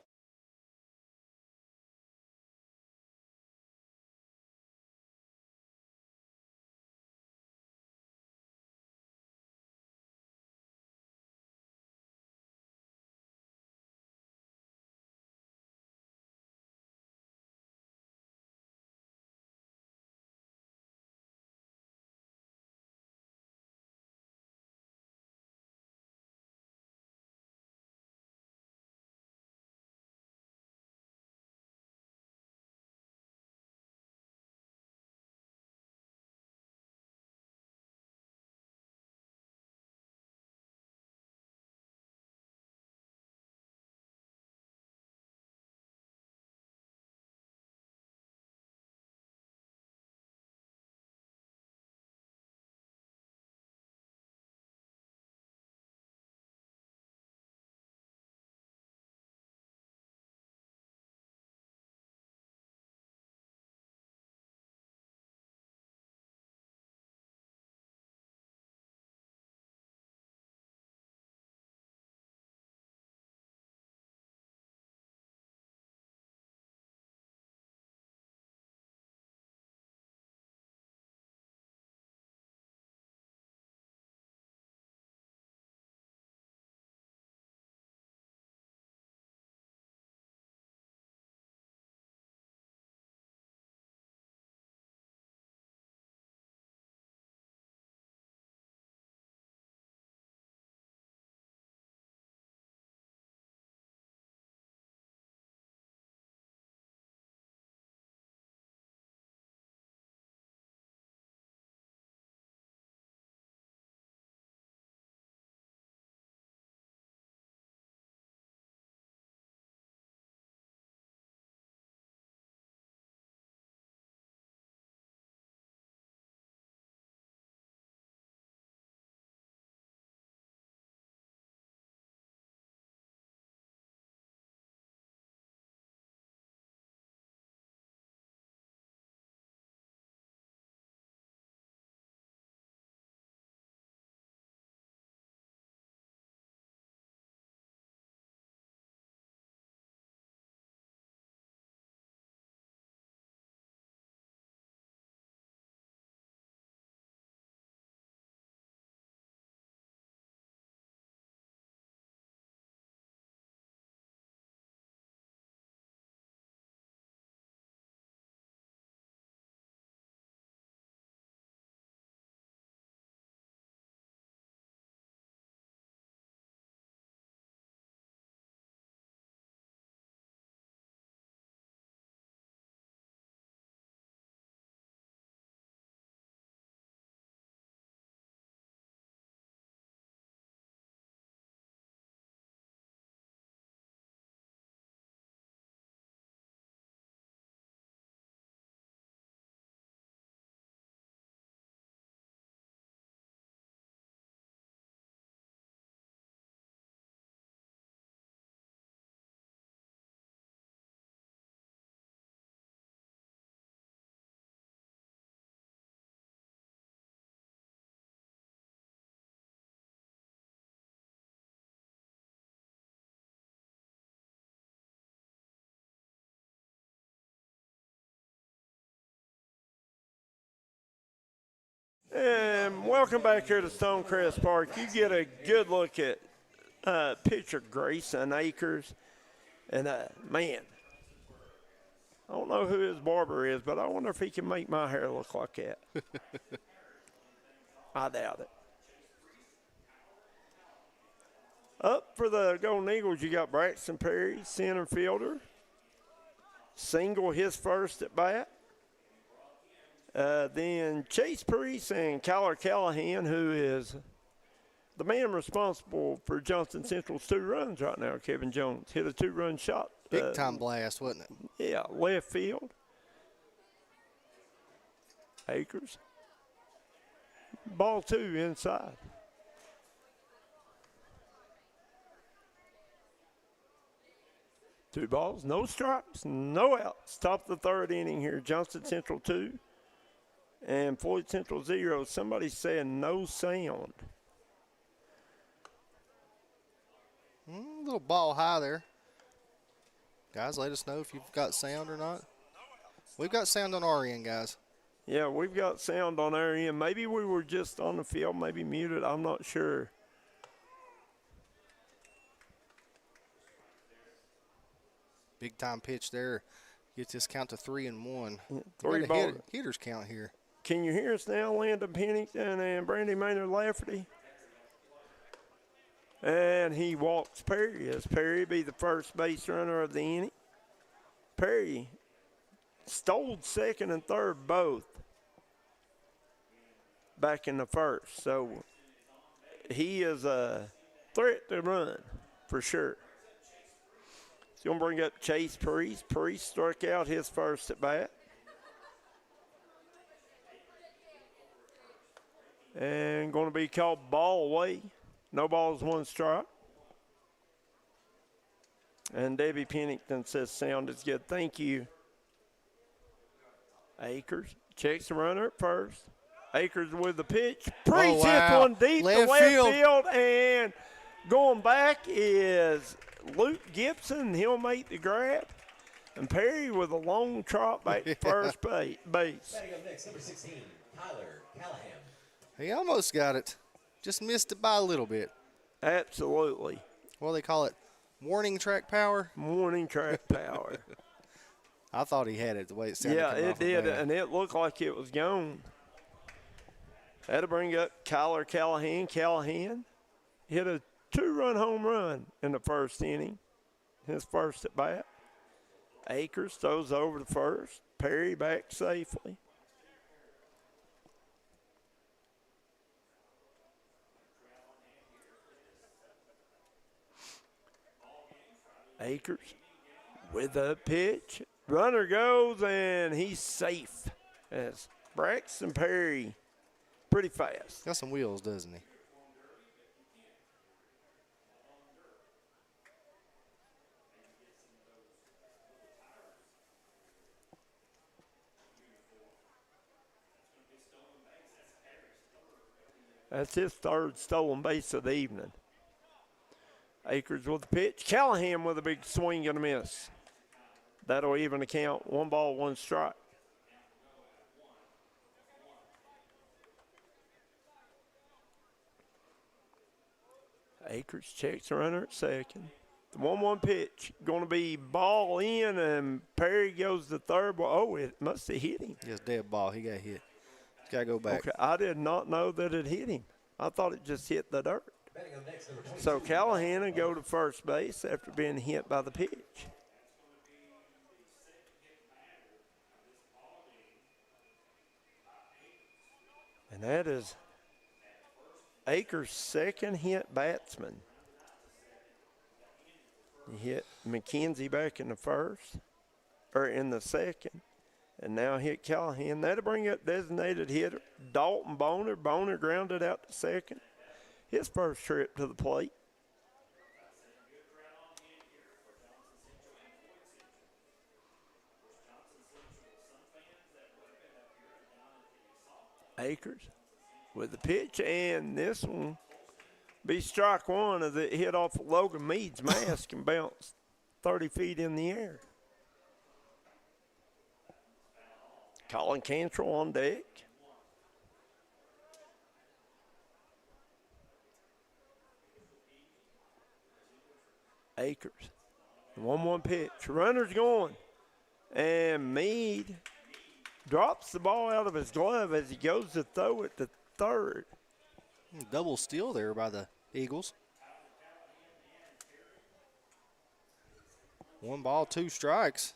And welcome back here to Stonecrest Park. You get a good look at picture Grayson Akers. And, man, I don't know who his barber is, but I wonder if he can make my hair look like that. I doubt it. Up for the Golden Eagles, you got Braxton Perry, center fielder. Single his first at bat. Then Chase Priest and Kyler Callahan, who is the man responsible for Johnson Central's 2 runs right now. Kevin Jones hit a 2-run shot. Big time blast, wasn't it? Yeah, left field. Akers. Ball 2 inside. Two balls, no strikes, no outs. Top of the 3rd inning here. Johnson Central 2 and Floyd Central 0. Somebody saying no sound. Little ball high there. Guys, let us know if you've got sound or not. We've got sound on our end, guys. Yeah, we've got sound on our end. Maybe we were just on the field, maybe muted. I'm not sure. Big time pitch there. Gets this count to 3-1. Three ball. Hitters count here. Can you hear us now, Landon Pennington and Brandy Maynard Lafferty? And he walks Perry as Perry be the first base runner of the inning. Perry stole 2nd and 3rd both back in the 1st. So he is a threat to run for sure. He's going to bring up Chase Priest. Priest struck out his first at bat. And going to be called ball away. No balls, 1 strike. And Debbie Pennington says sound is good. Thank you. Akers checks the runner at first. Akers with the pitch. Priest hits one deep to left field. And going back is Luke Gibson. He'll make the grab. And Perry with a long trot back to first base. Batting up next, number 16, Tyler Callahan. He almost got it. Just missed it by a little bit. Absolutely. What do they call it? Warning track power? Warning track power. I thought he had it the way it sounded. Yeah, it did, and it looked like it was gone. That'll bring up Kyler Callahan. Callahan hit a 2-run home run in the 1st inning, his first at bat. Akers throws over to first. Perry back safely. Akers with a pitch. Runner goes, and he's safe. As Braxton Perry, pretty fast. Got some wheels, doesn't he? That's his 3rd stolen base of the evening. Akers with the pitch. Callahan with a big swing and a miss. That'll even the count. 1 ball, 1 strike. Akers checks the runner at 2nd. The 1-1 pitch going to be ball in, and Perry goes to 3rd. Oh, it must have hit him. Yes, dead ball. He got hit. He's got to go back. Okay, I did not know that it hit him. I thought it just hit the dirt. So Callahan will go to first base after being hit by the pitch. And that is Akers' 2nd hit batsman. He hit McKenzie back in the 1st, or in the 2nd, and now hit Callahan. That'll bring up designated hitter Dalton Boner. Boner grounded out to 2nd. His first trip to the plate. Akers with the pitch, and this one be strike 1 as it hit off of Logan Mead's mask and bounced 30 feet in the air. Colin Cantrell on deck. Akers. 1-1 pitch. Runner's going. And Meade drops the ball out of his glove as he goes to throw it to third. Double steal there by the Eagles. 1 ball, 2 strikes.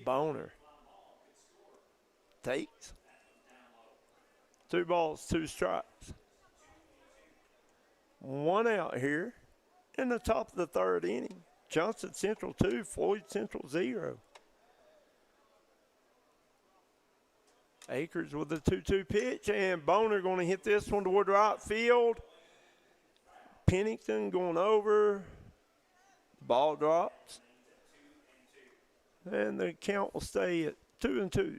Boner takes. 2 balls, 2 strikes. 1 out here in the top of the 3rd inning. Johnson Central 2, Floyd Central 0. Akers with the 2-2 pitch, and Boner going to hit this one toward right field. Pennington going over. Ball drops. And the count will stay at 2-2.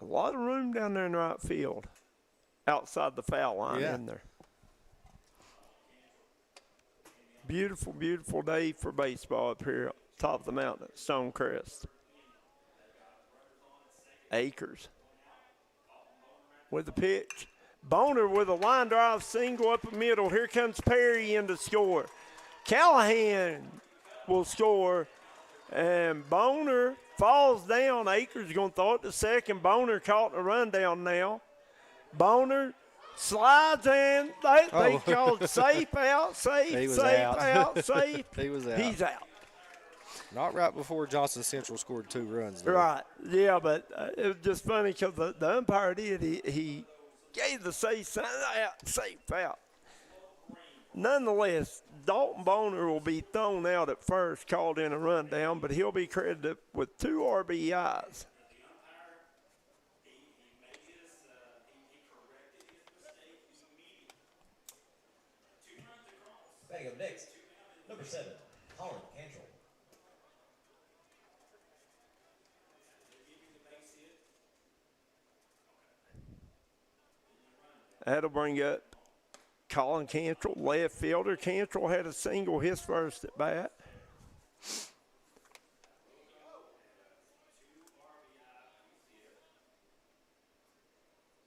A lot of room down there in right field. Outside the foul line in there. Beautiful, beautiful day for baseball up here top of the mountain at Stonecrest. Akers with the pitch. Boner with a line drive single up the middle. Here comes Perry in to score. Callahan will score. And Boner falls down. Akers going to throw it to second. Boner caught the run down now. Boner slides in. They called safe out, safe out, safe. He was out. He's out. Not right before Johnson Central scored 2 runs, though. Right. Yeah, but it was just funny because the umpire did. He gave the safe out. Nonetheless, Dalton Boner will be thrown out at first, called in a rundown, but he'll be credited with 2 RBIs. Batting up next, number 7, Colin Cantrell. That'll bring up Colin Cantrell, left fielder. Cantrell had a single his first at bat.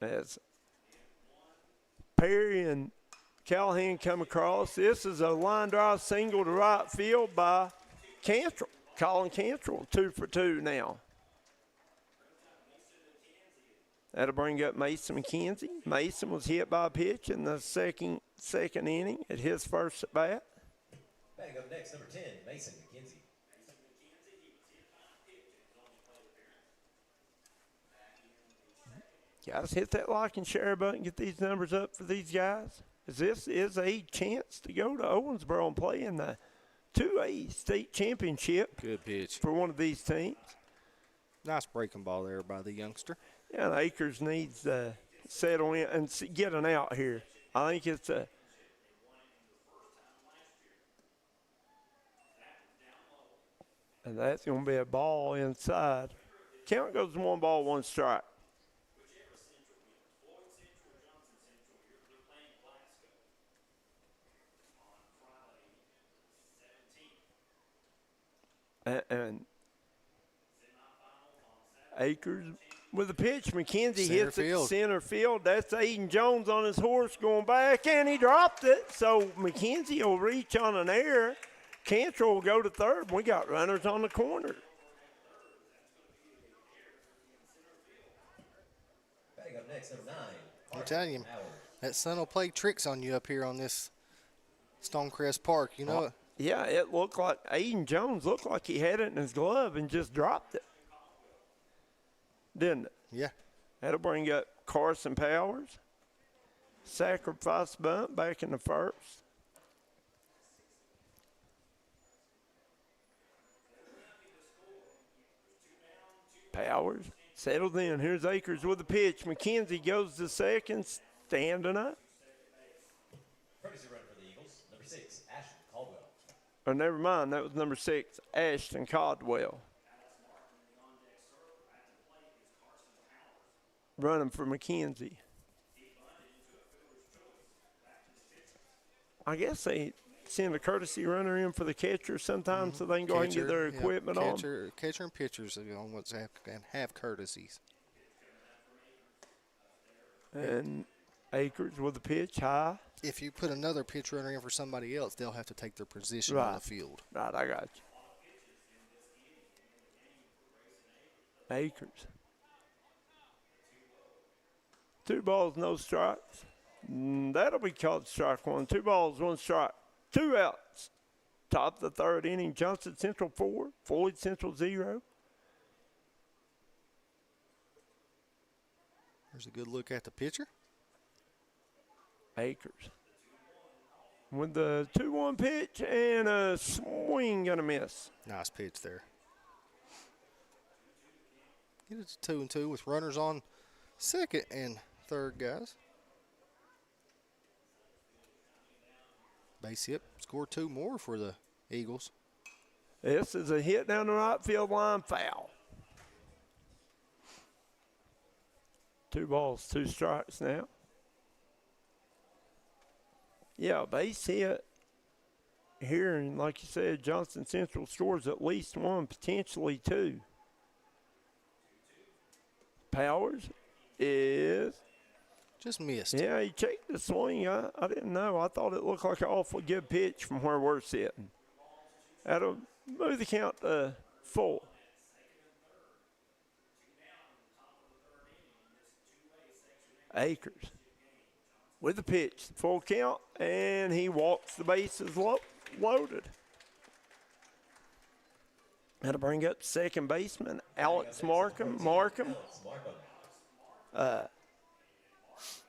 As Perry and Callahan come across, this is a line drive single to right field by Cantrell. Colin Cantrell, 2 for 2 now. That'll bring up Mason McKenzie. Mason was hit by a pitch in the second inning at his first at bat. Batting up next, number 10, Mason McKenzie. Guys, hit that like and share button. Get these numbers up for these guys. As this is a chance to go to Owensboro and play in the 2A state championship. Good pitch for one of these teams. Nice breaking ball there by the youngster. Yeah, and Akers needs to settle in and get an out here. I think it's a – and that's going to be a ball inside. Count goes 1 ball, 1 strike. And Akers with the pitch. McKenzie hits it center field. That's Aiden Jones on his horse going back, and he dropped it. So McKenzie will reach on an error. Cantrell will go to third. We got runners on the corner. Batting up next, number 9. I'm telling you, that sun will play tricks on you up here on this Stonecrest Park. You know it. Yeah, it looked like Aiden Jones looked like he had it in his glove and just dropped it. Didn't it? Yeah. That'll bring up Carson Powers. Sacrifice bunt back in the first. Powers settled in. Here's Akers with the pitch. McKenzie goes to second, standing up. Courtesy run for the Eagles, number 6, Ashton Caldwell. Oh, never mind. That was number 6, Ashton Caldwell. Running for McKenzie. I guess they send a courtesy runner in for the catcher sometimes so they can go ahead and get their equipment on. Catcher and pitchers are on what's have courtesies. And Akers with the pitch high. If you put another pitch runner in for somebody else, they'll have to take their position on the field. Right, I got you. Akers. 2 balls, no strikes. That'll be called strike one. 2 balls, 1 strike. 2 outs. Top of the 3rd inning. Johnson Central 4. Floyd Central 0. There's a good look at the pitcher. Akers. With the 2-1 pitch and a swing and a miss. Nice pitch there. Get it to 2-2 with runners on 2nd and 3rd, guys. Base hit, score 2 more for the Eagles. This is a hit down the right field line, foul. 2 balls, 2 strikes now. Yeah, base hit here, and like you said, Johnson Central scores at least 1, potentially 2. Powers is just missed. Yeah, he checked the swing. I didn't know. I thought it looked like an awful good pitch from where we're sitting. That'll move the count to 4. Akers with the pitch, full count, and he walks the bases loaded. That'll bring up second baseman Alex Markham.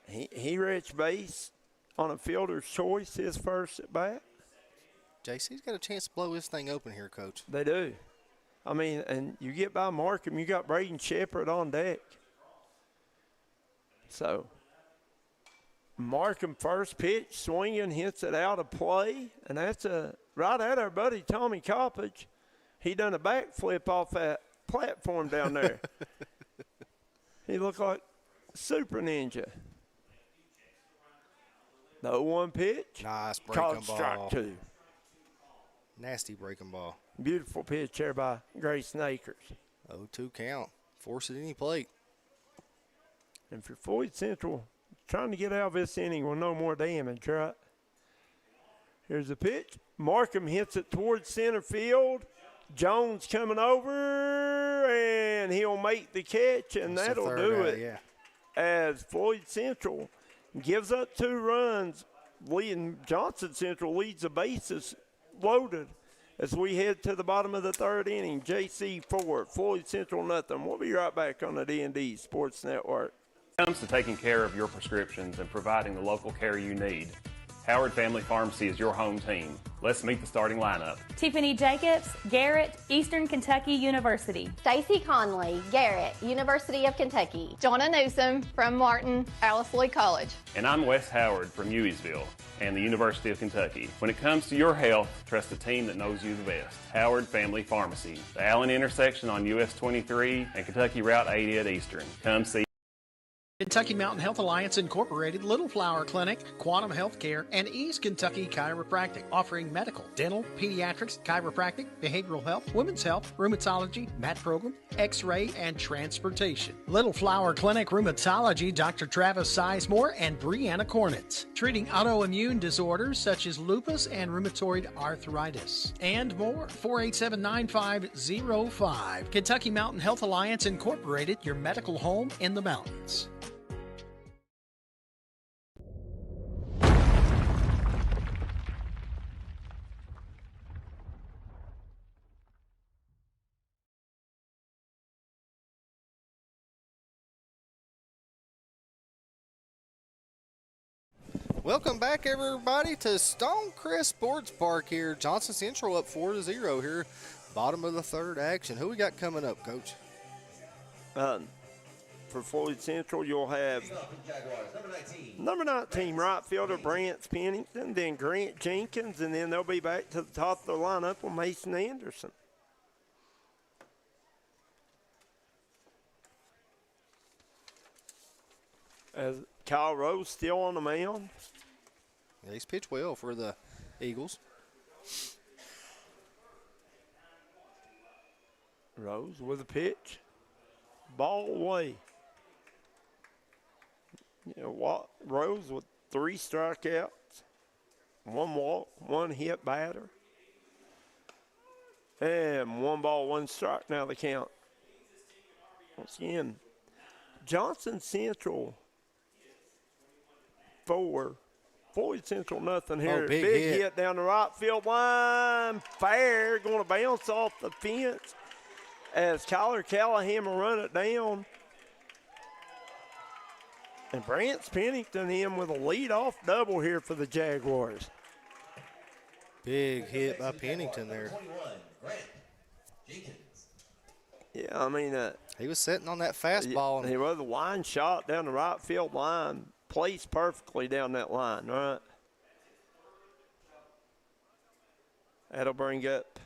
He reached base on a fielder's choice, his first at bat. JC's got a chance to blow this thing open here, Coach. They do. I mean, and you get by Markham, you got Braden Shepard on deck. So, Markham first pitch, swinging, hits it out of play, and that's right at our buddy Tommy Coppage. He done a backflip off that platform down there. He looked like Super Ninja. The 0-1 pitch. Nice breaking ball. Strike 2. Nasty breaking ball. Beautiful pitch there by Grayson Akers. 0-2 count. Force it any plate. And for Floyd Central, trying to get out of this inning with no more damage, right? Here's the pitch. Markham hits it towards center field. Jones coming over, and he'll make the catch, and that'll do it. Yeah. As Floyd Central gives up 2 runs, leading Johnson Central leads the bases loaded as we head to the bottom of the 3rd inning. JC 4, Floyd Central nothing. We'll be right back on the D&D Sports Network. When it comes to taking care of your prescriptions and providing the local care you need, Howard Family Pharmacy is your home team. Let's meet the starting lineup. Tiffany Jacobs, Garrett, Eastern Kentucky University. Stacy Conley, Garrett, University of Kentucky. Jonna Newsom from Martin, Alice Lloyd College. And I'm Wes Howard from Hueysville and the University of Kentucky. When it comes to your health, trust a team that knows you the best. Howard Family Pharmacy, the Allen intersection on US 23 and Kentucky Route 80 at Eastern. Come see Kentucky Mountain Health Alliance Incorporated, Little Flower Clinic, Quantum Healthcare, and East Kentucky Chiropractic, offering medical, dental, pediatrics, chiropractic, behavioral health, women's health, rheumatology, mat program, x-ray, and transportation. Little Flower Clinic Rheumatology, Dr. Travis Sizemore and Brianna Cornitz, treating autoimmune disorders such as lupus and rheumatoid arthritis, and more. 487-9505. Kentucky Mountain Health Alliance Incorporated, your medical home in the mountains. Welcome back, everybody, to Stonecrest Sports Park here. Johnson Central up 4-0 here. Bottom of the 3rd action. Who we got coming up, Coach? For Floyd Central, you'll have number 19, right fielder Brant Pennington, then Grant Jenkins, and then they'll be back to the top of the lineup with Mason Anderson. As Kyle Rose still on the mound. Yeah, he's pitched well for the Eagles. Rose with a pitch. Ball away. You know, Rose with 3 strikeouts, 1 walk, 1 hit batter, and 1 ball, 1 strike. Now the count. Once again, Johnson Central 4, Floyd Central nothing here. Oh, big hit down the right field line. Fair, going to bounce off the fence as Kyler Callahan will run it down. And Brant Pennington in with a leadoff double here for the Jaguars. Big hit by Pennington there. 21, Grant Jenkins. Yeah, I mean, he was sitting on that fastball. He was a line shot down the right field line, placed perfectly down that line, right? That'll bring up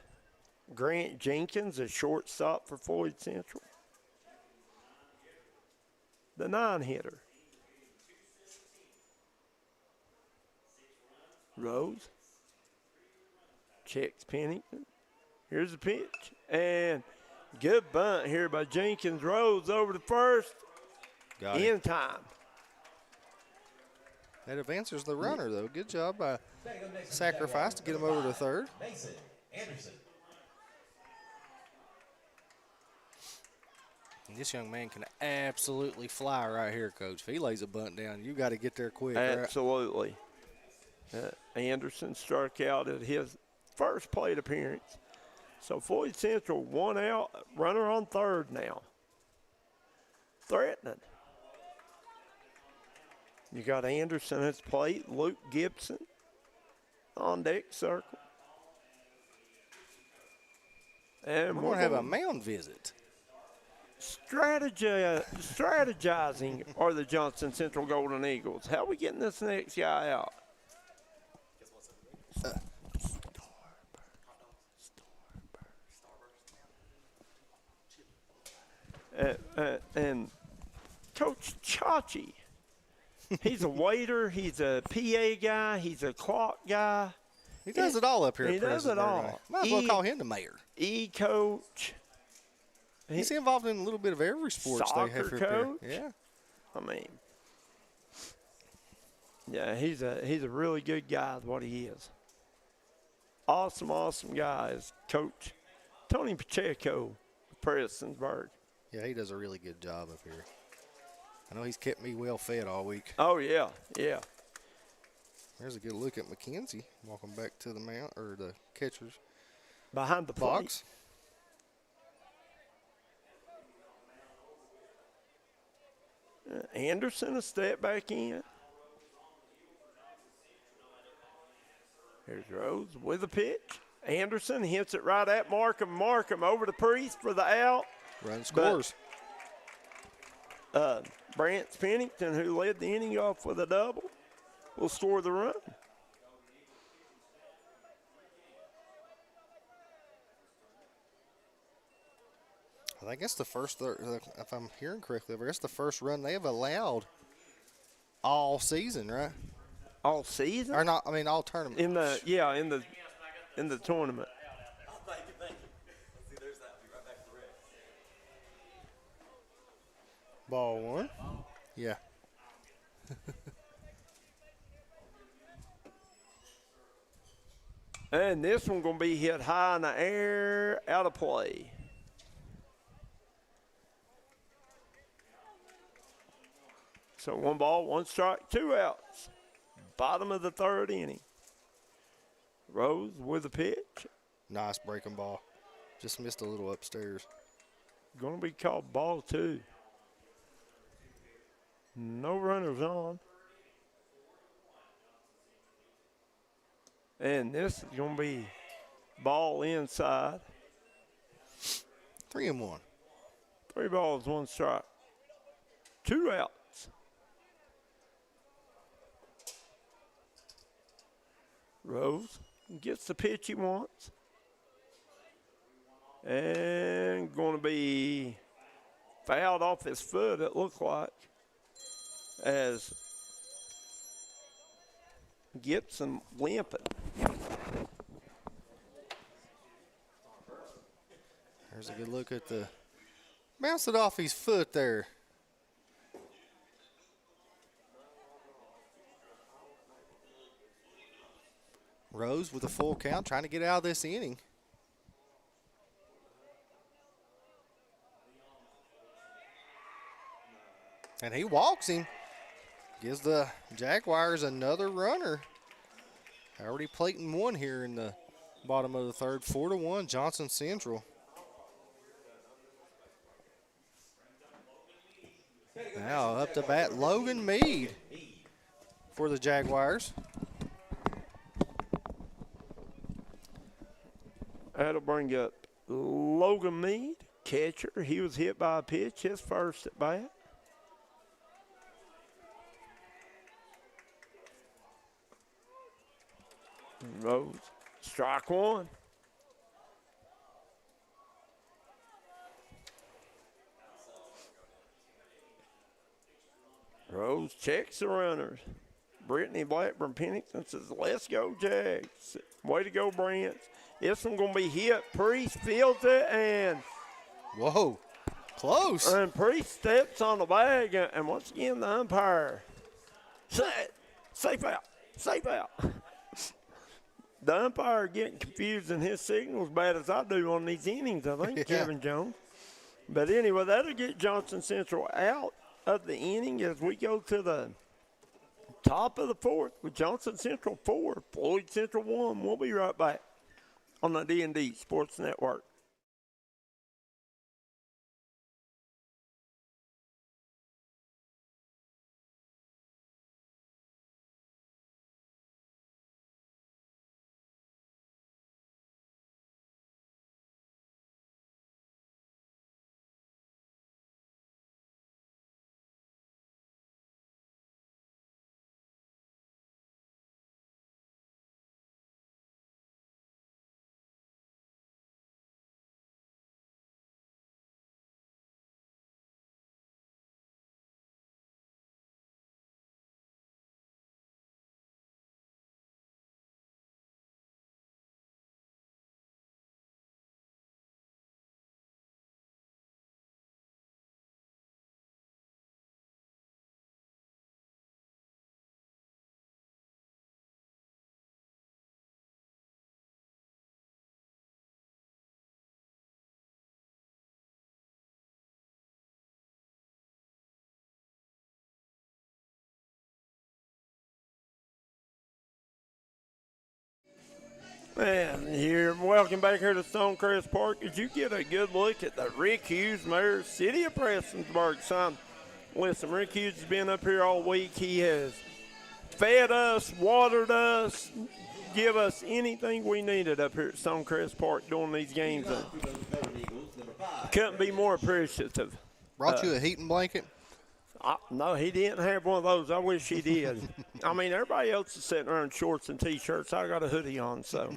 Grant Jenkins, a shortstop for Floyd Central. The 9-hitter. Rose. Checks Pennington. Here's the pitch. And good bunt here by Jenkins. Rose over to first. Got in it. time. That advances the runner, though. Good job by Sacrifice to get him over to third. Mason Anderson. And this young man can absolutely fly right here, Coach. If he lays a bunt down, you got to get there quick. Absolutely. Anderson struck out at his first plate appearance. So Floyd Central 1 out, runner on third now. Threatening. You got Anderson at his plate, Luke Gibson on deck circle. And we're going to have a mound visit. Strategizing are the Johnson Central Golden Eagles. How are we getting this next guy out? And Coach Chachi, he's a waiter, he's a PA guy, he's a clock guy. He does it all up here. He does it all. Might as well call him the mayor. Coach. He's involved in a little bit of every sports they have Soccer here. coach. Yeah. I mean, yeah, he's a really good guy, is what he is. Awesome guy is Coach Tony Pacheco of Prestonsburg. Yeah, he does a really good job up here. I know he's kept me well fed all week. Oh, yeah. There's a good look at McKenzie walking back to the mount or the catcher's behind the box. Anderson a step back in. Here's Rose with a pitch. Anderson hits it right at Markham. Markham over to Priest for the out. Run scores. Brant Pennington, who led the inning off with a double, will score the run. I guess the first, if I'm hearing correctly, I guess the first run they have allowed all season, right? All season? Or not? I mean, all tournament. In the tournament. Thank you. See, there's that. I'll be right back to the red. Ball 1. Yeah. And this one going to be hit high in the air, out of play. So 1 ball, 1 strike, 2 outs. Bottom of the third inning. Rose with a pitch. Nice breaking ball. Just missed a little upstairs. Going to be called ball 2. No runners on. And this is going to be ball inside. 3-1. 3 balls, 1 strike. 2 outs. Rose gets the pitch he wants. And going to be fouled off his foot, it looked like, as Gibson limping. There's a good look at the bounce it off his foot there. Rose with a full count, trying to get out of this inning. And he walks him. Gives the Jaguars another runner. Already plating one here in the bottom of the third. 4-1, Johnson Central. Now up to bat, Logan Mead for the Jaguars. That'll bring up Logan Mead, catcher. He was hit by a pitch, his first at bat. Rose, strike one. Rose checks the runners. Brittany Blackburn Pennington says, let's go, Jags. Way to go, Brent. This one going to be hit. Priest fields it, and whoa, close. And Priest steps on the bag, and once again, the umpire said, safe out, safe out. The umpire getting confused in his signals bad as I do on these innings, I think, Yeah. Kevin Jones. But anyway, that'll get Johnson Central out of the inning as we go to the top of the fourth with Johnson Central 4, Floyd Central 1. We'll be right back on the D&D Sports Network. And here, welcome back here to Stonecrest Park as you get a good look at the Rick Hughes Mayor, City of Prestonsburg sign. Listen, Rick Hughes has been up here all week. He has fed us, watered us, give us anything we needed up here at Stonecrest Park during these games. Couldn't be more appreciative. Brought you a heating blanket? No, he didn't have one of those. I wish he did. I mean, everybody else is sitting around in shorts and T-shirts. I got a hoodie on, so.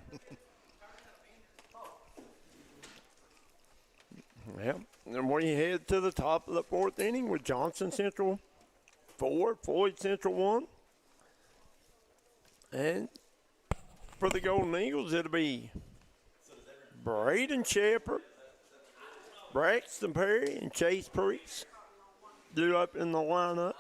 Yep. And we head to the top of the fourth inning with Johnson Central 4, Floyd Central 1. And for the Golden Eagles, it'll be Braden Shepard, Braxton Perry, and Chase Priest due up in the lineup.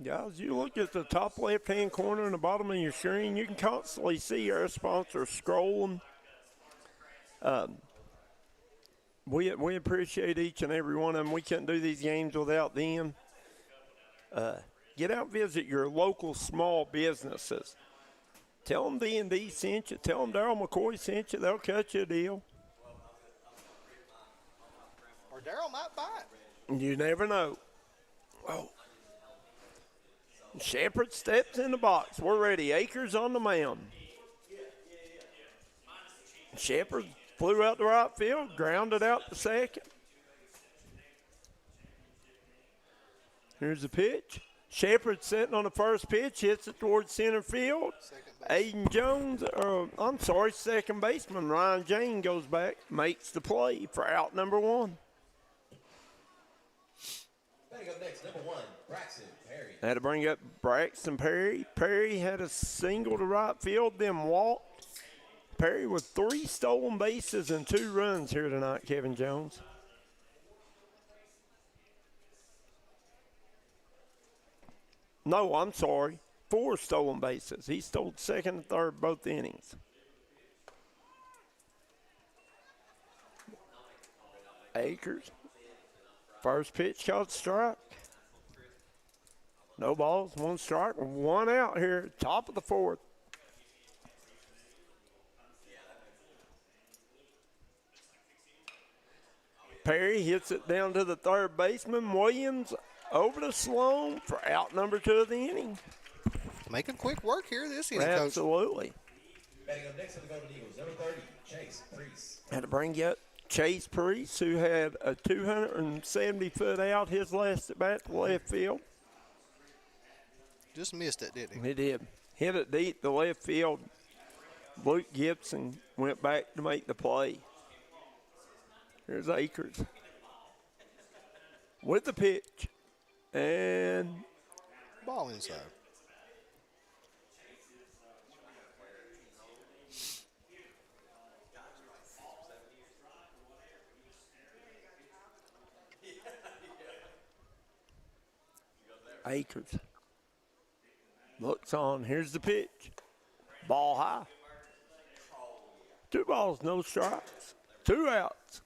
Guys, you look at the top left-hand corner and the bottom of your screen, you can constantly see our sponsors scrolling. We appreciate each and every one of them. We couldn't do these games without them. Get out and visit your local small businesses. Tell them D&D sent you. Tell them Darryl McCoy sent you. They'll cut you a deal. Or Darryl might buy it. You never know. Oh. Shepard steps in the box. We're ready. Akers on the mound. Shepard flew out the right field, grounded out to second. Here's the pitch. Shepard sitting on the first pitch, hits it towards center field. Aiden Jones, second baseman Ryan Jane goes back, makes the play for out number one. Batting up next, number 1, Braxton Perry. Had to bring up Braxton Perry. Perry had a single to right field, then walked. Perry with 3 stolen bases and 2 runs here tonight, Kevin Jones. No, I'm sorry. 4 stolen bases. He stole second and third both innings. Akers. First pitch called strike. No balls, 1 strike, 1 out here, top of the 4th. Perry hits it down to the third baseman. Williams over to Sloan for out number 2 of the inning. Making quick work here this inning, Coach. Absolutely. Batting up next for the Golden Eagles, number 30, Chase Priest. Had to bring up Chase Priest, who had a 270-foot out his last at bat to left field. Just missed it, didn't he? He did. Hit it deep to left field. Luke Gibson went back to make the play. Here's Akers with the pitch. And ball inside. Akers looks on. Here's the pitch. Ball high. 2 balls, no strikes. 2 outs.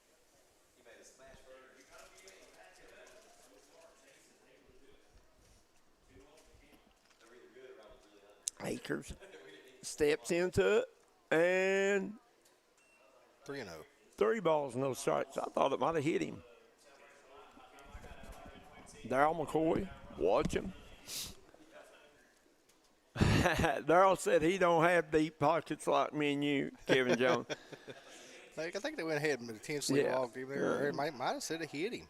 Akers steps into it, and 3-0. 3 balls, no strikes. I thought it might have hit him. Darryl McCoy, watch him. Darryl said he don't have deep pockets like me and you, Kevin Jones. I think they went ahead and intentionally walked him there. It might have said it hit him.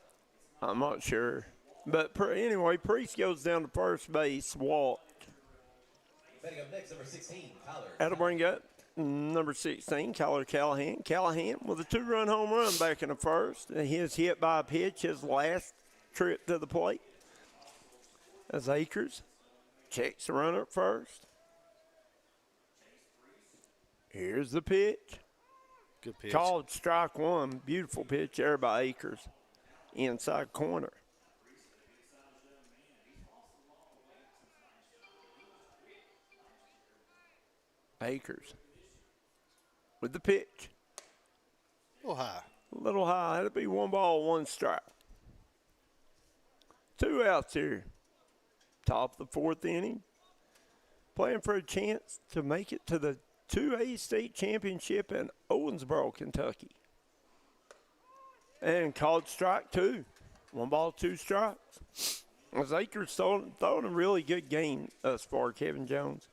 I'm not sure. But anyway, Priest goes down to first base, walked. Batting up next, number 16, Tyler. That'll bring up number 16, Kyler Callahan. Callahan with a 2-run home run back in the first. And his hit by a pitch, his last trip to the plate. As Akers checks the runner at first. Here's the pitch. Good pitch. Called strike 1. Beautiful pitch there by Akers. Inside corner. Akers with the pitch. A little high. A little high. That'll be 1 ball, 1 strike. 2 outs here. Top of the 4th inning. Playing for a chance to make it to the 2A state championship in Owensboro, Kentucky. And called strike 2. 1 ball, 2 strikes. As Akers throwing a really good game thus far, Kevin Jones.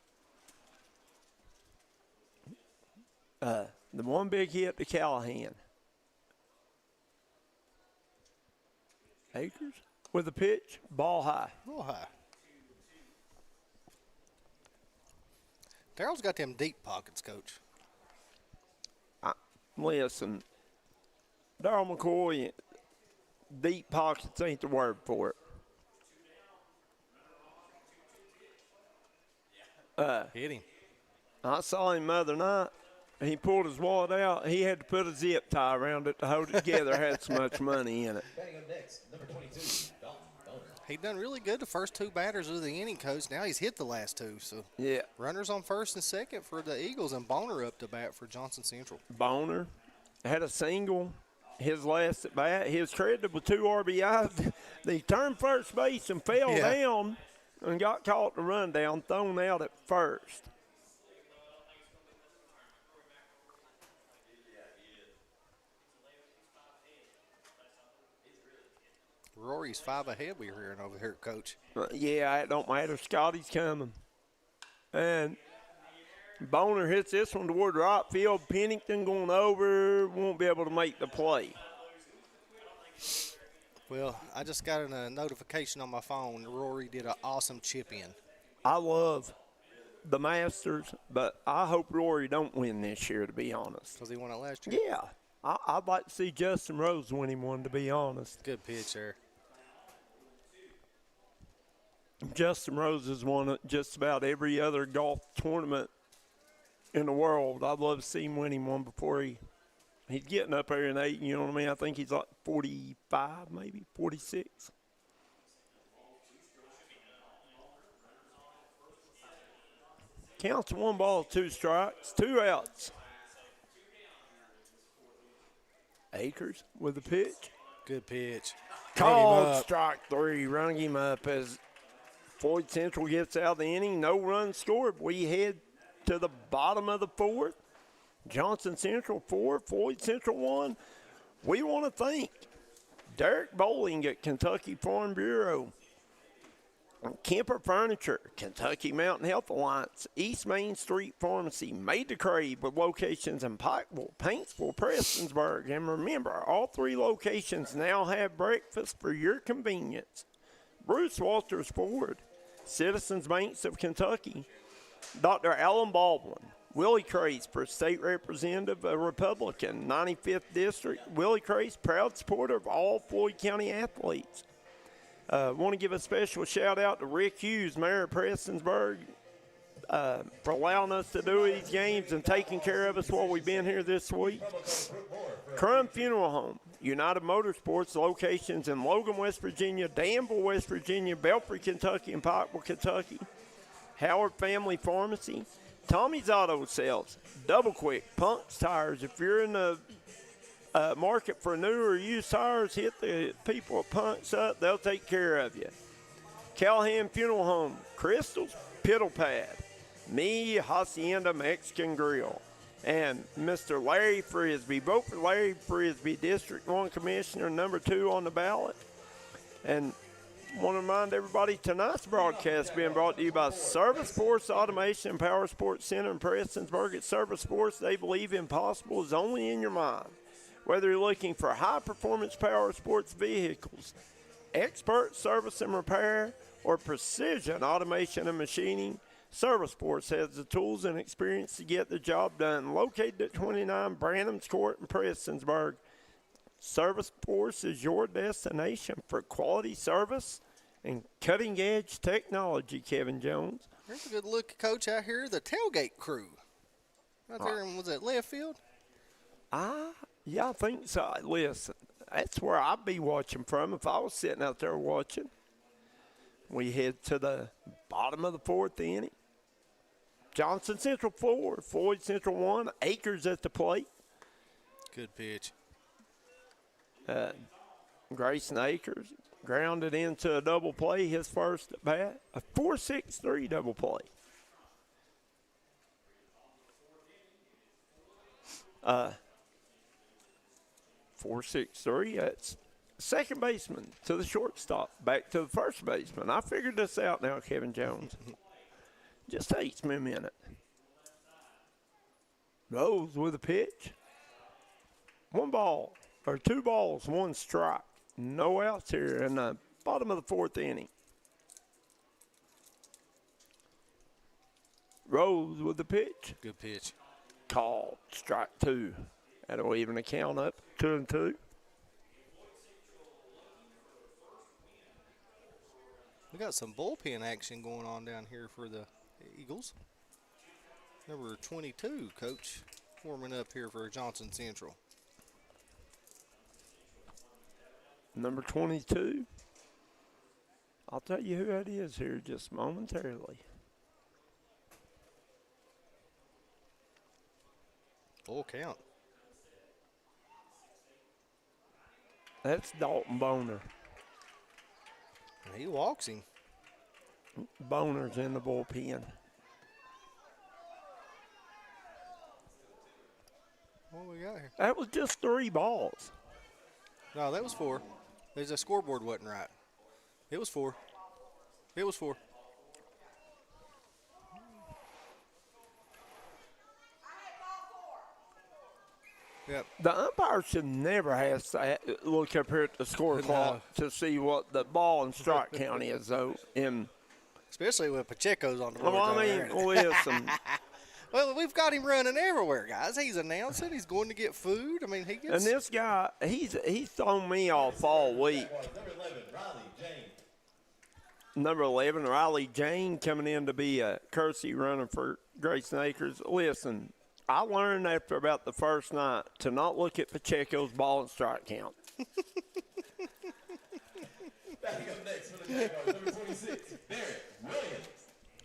The 1 big hit to Callahan. Akers with the pitch, ball high. A little high. Darryl's got them deep pockets, Coach. Listen, Darryl McCoy, deep pockets ain't the word for it. Hit him. I saw him the other night. He pulled his wallet out. He had to put a zip tie around it to hold it together. Had so much money in it. Batting up next, number 22, Dalton Boner. He done really good the first 2 batters of the inning, Coach. Now he's hit the last 2. So Yeah. runners on first and second for the Eagles, and Boner up to bat for Johnson Central. Boner had a single his last at bat. He was credited with 2 RBIs. He turned first base and fell down and got caught the run down, thrown out at first. Rory's 5 ahead we're hearing over here, Coach. Yeah, it don't matter. Scotty's coming. And Boner hits this one toward right field. Pennington going over. Won't be able to make the play. Well, I just got a notification on my phone. Rory did an awesome chip in. I love the Masters, but I hope Rory don't win this year, to be honest. Because he won it last year? Yeah. I'd like to see Justin Rose win him one, to be honest. Good pitch there. Justin Rose has won just about every other golf tournament in the world. I'd love to see him winning one before he's getting up there in age, you know what I mean? I think he's like 45, maybe 46. Counts 1 ball, 2 strikes, 2 outs. Akers with the pitch. Good pitch. Called strike 3, rung him up as Floyd Central gets out of the inning. No runs scored. We head to the bottom of the 4th. Johnson Central 4, Floyd Central 1. We want to thank Derek Bowling at Kentucky Farm Bureau, Kemper Furniture, Kentucky Mountain Health Alliance, East Main Street Pharmacy, Made to Crave with locations in Pikeville, Paintsville, Prestonsburg. And remember, all 3 locations now have breakfast for your convenience. Bruce Walters Ford, Citizens Banks of Kentucky, Dr. Alan Baldwin, Willie Craze for State Representative, a Republican, 95th District. Willie Craze, proud supporter of all Floyd County athletes. Want to give a special shout-out to Rick Hughes, Mayor of Prestonsburg, for allowing us to do these games and taking care of us while we've been here this week. Crum Funeral Home, United Motorsports, locations in Logan, West Virginia, Danville, West Virginia, Belfry, Kentucky, and Pikeville, Kentucky. Howard Family Pharmacy, Tommy's Auto Sales, Double Quick, Punks Tires. If you're in the market for new or used tires, hit the people at Punks up. They'll take care of you. Callahan Funeral Home, Crystal's Piddle Pad, Me Hacienda Mexican Grill, and Mr. Larry Frisbee. Vote for Larry Frisbee, District 1 Commissioner, number 2 on the ballot. And want to remind everybody, tonight's broadcast being brought to you by Service Force Automation and Power Sports Center in Prestonsburg. At Service Force, they believe impossible is only in your mind. Whether you're looking for high-performance power sports vehicles, expert service and repair, or precision automation and machining, Service Force has the tools and experience to get the job done. Located at 29 Branham's Court in Prestonsburg, Service Force is your destination for quality service and cutting-edge technology, Kevin Jones. There's a good look, Coach, out here. The tailgate crew. Out there, was it left field? Yeah, I think so. Listen, that's where I'd be watching from if I was sitting out there watching. We head to the bottom of the 4th inning. Johnson Central 4, Floyd Central 1, Akers at the plate. Good pitch. Grayson Akers grounded into a double play, his first at bat. A 4-6-3 double play. 4-6-3, that's second baseman to the shortstop, back to the first baseman. I figured this out now, Kevin Jones. Just takes me a minute. Rose with a pitch. 2 balls, 1 strike. No outs here in the bottom of the 4th inning. Rose with the pitch. Good pitch. Called strike 2. That'll even the count up 2-2. We got some bullpen action going on down here for the Eagles. Number 22, Coach, warming up here for Johnson Central. Number 22. I'll tell you who that is here just momentarily. Full count. That's Dalton Boner. He walks him. Boner's in the bullpen. What we got here? That was just 3 balls. No, that was 4. There's a scoreboard wasn't right. It was 4. It was 4. Yep. The umpire should never have to look up here at the score clock to see what the ball and strike count is, though. Especially when Pacheco's on the board. Well, I mean, listen. Well, we've got him running everywhere, guys. He's announcing. He's going to get food. I mean, he gets. And this guy, he's thrown me off all week. Number 11, Riley Jane, coming in to be a Kersey runner for Grayson Acres. Listen, I learned after about the first night to not look at Pacheco's ball and strike count. Backing up next for the Jaguars, number 26, Darryl Williams.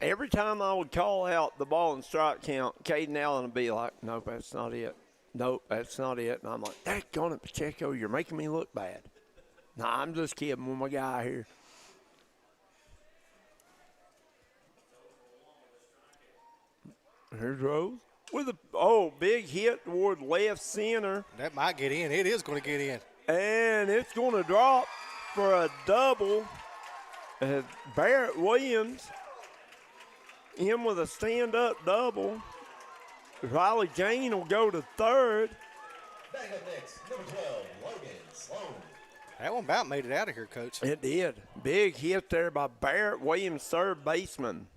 Every time I would call out the ball and strike count, Caden Allen would be like, nope, that's not it. Nope, that's not it. And I'm like, daggone it, Pacheco, you're making me look bad. Nah, I'm just kidding with my guy here. Here's Rose with a big hit toward left center. That might get in. It is going to get in. And it's going to drop for a double. Barrett Williams in with a stand-up double. Riley Jane will go to third. Back up next, number 12, Logan Sloan. That one about made it out of here, Coach. It did. Big hit there by Barrett Williams, third baseman.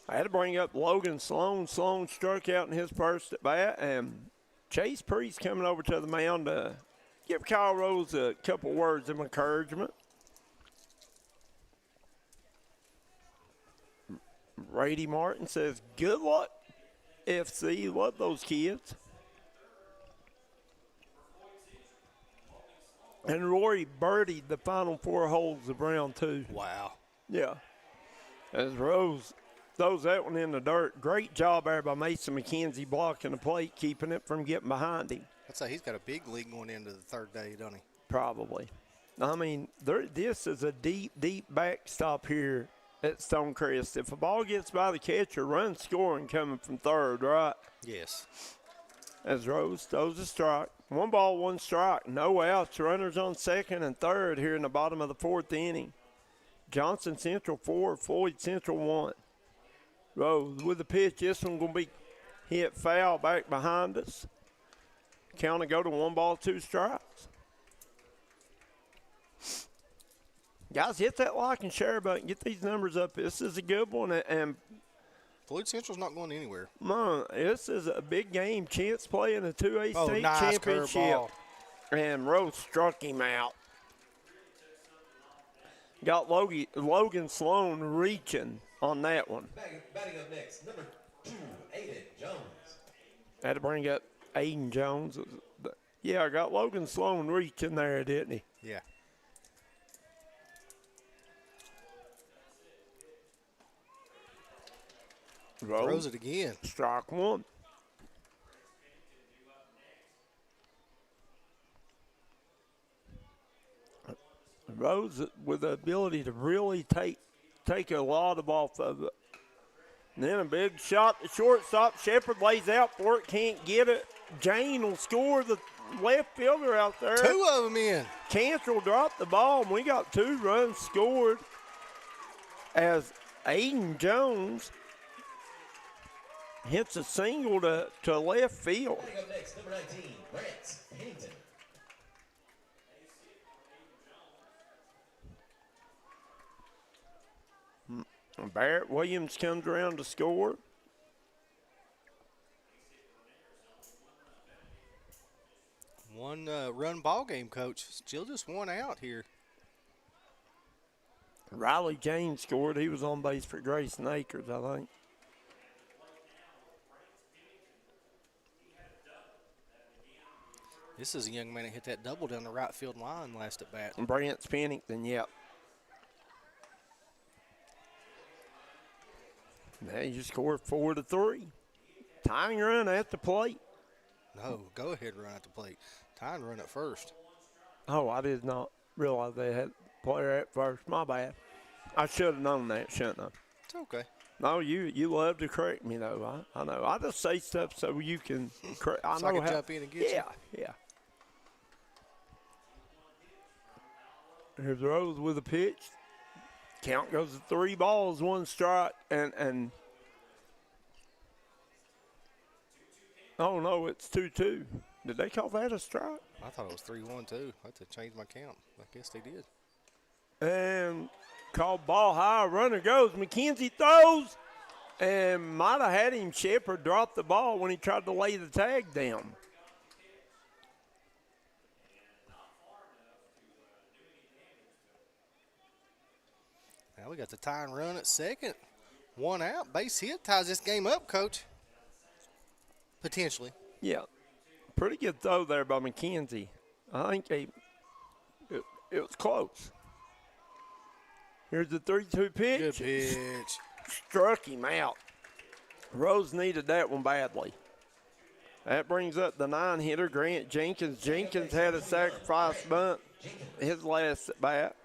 I had to bring up Logan Sloan. Sloan struck out in his first at bat, and Chase Priest coming over to the mound to give Kyle Rose a couple words of encouragement. Brady Martin says, good luck, FC. Love those kids. And Rory birdied the final 4 holes of round 2. Wow. Yeah. As Rose throws that one in the dirt. Great job there by Mason McKenzie blocking the plate, keeping it from getting behind him. I'd say he's got a big lead going into the third day, don't he? Probably. I mean, this is a deep, deep backstop here at Stonecrest. If a ball gets by the catcher, run scoring coming from third, right? Yes. As Rose throws a strike. 1 ball, 1 strike. No outs. Runners on second and third here in the bottom of the 4th inning. Johnson Central 4, Floyd Central 1. Rose with the pitch. This one going to be hit foul back behind us. Count to go to 1 ball, 2 strikes. Guys, hit that like and share button. Get these numbers up. This is a good one. And Floyd Central's not going anywhere. Man, this is a big game. Chance playing a 2A state nice championship. curveball. And Rose struck him out. Got Logan Sloan reaching on that one. Batting up next, number 2, Aiden Jones. Had to bring up Aiden Jones. Yeah, I got Logan Sloan reaching there, didn't he? Yeah. Throws it again. Strike 1. Rose with the ability to really take a lot of off of it. And then a big shot to shortstop. Shepard lays out for it, can't get it. Jane will score, the left fielder out there. 2 of them in. Cantrell dropped the ball, and we got 2 runs scored as Aiden Jones hits a single to left field. Batting up next, number 19, Grant Pennington. Barrett Williams comes around to score. One run ball game, Coach. Still just 1 out here. Riley James scored. He was on base for Grayson Acres, I think. This is a young man that hit that double down the right field line last at bat. Brant Pennington, yep. Now you scored 4-3. Tying run at the plate. No, go ahead run at the plate. Tying run at first. Oh, I did not realize they had the player at first. My bad. I should have known that, shouldn't I? It's okay. No, you love to correct me, though. I know. I just say stuff so you can correct. So I can jump in and get you. Yeah. Here's Rose with a pitch. Count goes to 3 balls, 1 strike, and oh no, it's 2-2. Did they call that a strike? I thought it was 3-1 too. I had to change my count. I guess they did. And called ball high. Runner goes. McKenzie throws, and might have had him Shepard drop the ball when he tried to lay the tag down. Now we got the tie and run at second. 1 out, base hit, ties this game up, Coach. Potentially. Yeah, pretty good throw there by McKenzie. I think it was close. Here's the 3-2 pitch. Good pitch. Struck him out. Rose needed that one badly. That brings up the 9-hitter, Grant Jenkins. Jenkins had a sacrifice bunt his last at bat.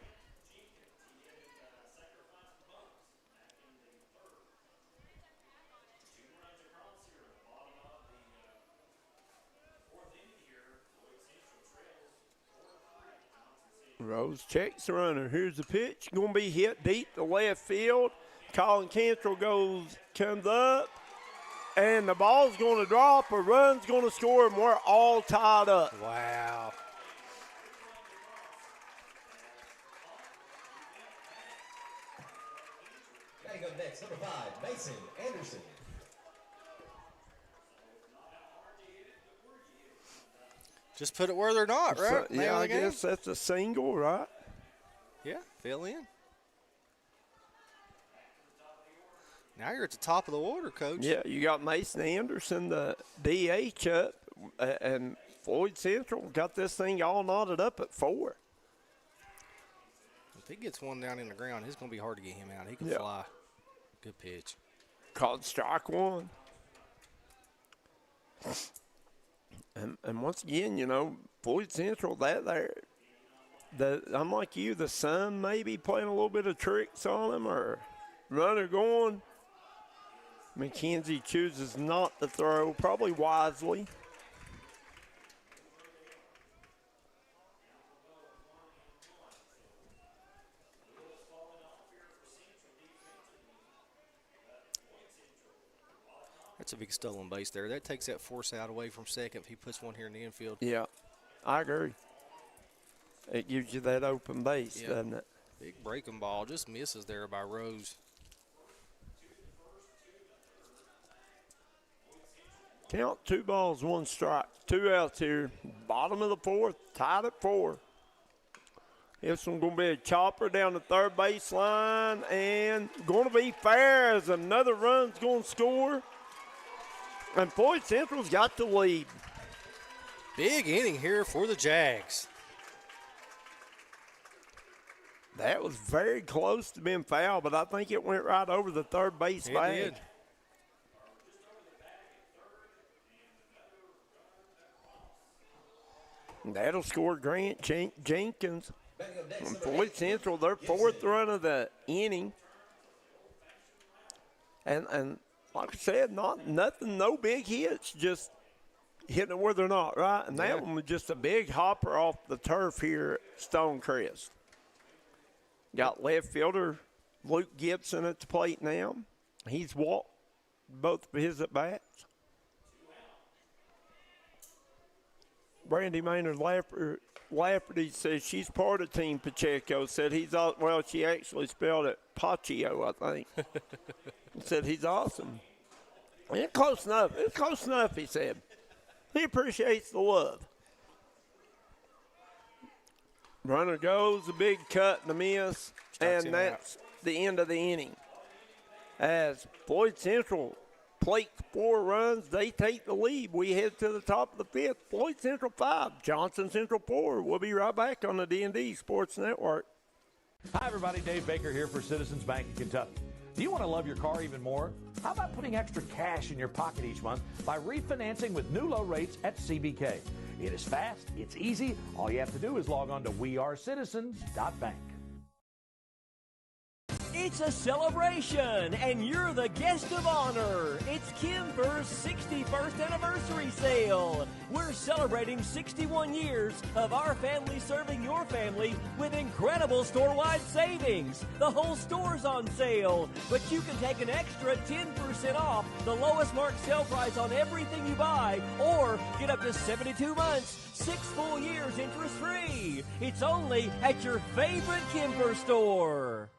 Rose checks the runner. Here's the pitch. Going to be hit deep to left field. Colin Cantrell comes up, and the ball's going to drop. A run's going to score, and we're all tied up. Wow. Batting up next, number 5, Mason Anderson. Just put it where they're not, right? So, yeah, I guess that's a single, right? Yeah, fill in. Now you're at the top of the order, Coach. Yeah, you got Mason Anderson, the DH up, and Floyd Central got this thing all knotted up at 4. If he gets one down in the ground, it's going to be hard to get him out. He can Yeah. fly. Good pitch. Called strike 1. And once again, Floyd Central, I'm like you, the sun may be playing a little bit of tricks on him, or runner going. McKenzie chooses not to throw, probably wisely. That's a big stolen base there. That takes that force out away from second if he puts one here in the infield. Yeah, I agree. It gives you that open base, Yeah. doesn't it? Big breaking ball. Just misses there by Rose. Count 2 balls, 1 strike. 2 outs here. Bottom of the 4th, tied at 4. This one's going to be a chopper down the third baseline, and going to be fair as another run's going to score. And Floyd Central's got the lead. Big inning here for the Jags. That was very close to being foul, but I think it went right over the third base bag. It did. That'll score Grant Jenkins. And Floyd Central, their 4th run of the inning. And like I said, no big hits, just hitting it where they're not, right? And that one was just a big hopper off the turf here at Stonecrest. Got left fielder Luke Gibson at the plate now. He's walked both of his at-bats. Brandy Maynard Lafferty says she's part of Team Pacheco. Said she actually spelled it Paccio, I think. Said he's awesome. It's close enough. It's close enough, he said. He appreciates the love. Runner goes, a big cut and a miss, and that's the end of the inning. As Floyd Central plate 4 runs, they take the lead. We head to the top of the 5th. Floyd Central 5, Johnson Central 4. We'll be right back on the D&D Sports Network. Hi, everybody. Dave Baker here for Citizens Bank of Kentucky. Do you want to love your car even more? How about putting extra cash in your pocket each month by refinancing with new low rates at CBK? It is fast, it's easy. All you have to do is log on to wearecitizens.bank. It's a celebration, and you're the guest of honor. It's Kimber's 61st anniversary sale. We're celebrating 61 years of our family serving your family with incredible store-wide savings. The whole store's on sale, but you can take an extra 10% off the lowest marked sale price on everything you buy, or get up to 72 months, 6 full years interest-free. It's only at your favorite Kimber store.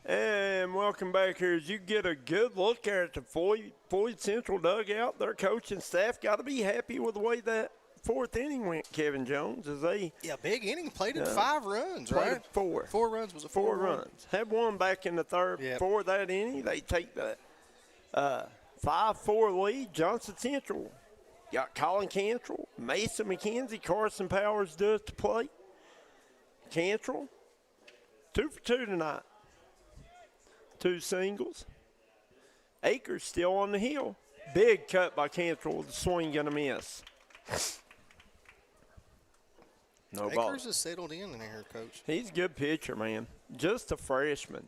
And welcome back here. As you get a good look at the Floyd Central dugout, their coaching staff got to be happy with the way that fourth inning went, Kevin Jones, as they big inning, played it 5 runs, played right? 4. 4 runs was a 4 runs. Had one back in the third. For that inning, they take the 5-4 lead. Johnson Central got Colin Cantrell, Mason McKenzie, Carson Powers does to play. Cantrell, 2 for 2 tonight. 2 singles. Akers still on the hill. Big cut by Cantrell with the swing and a miss. No ball. Akers has settled in there, Coach. He's a good pitcher, man. Just a freshman.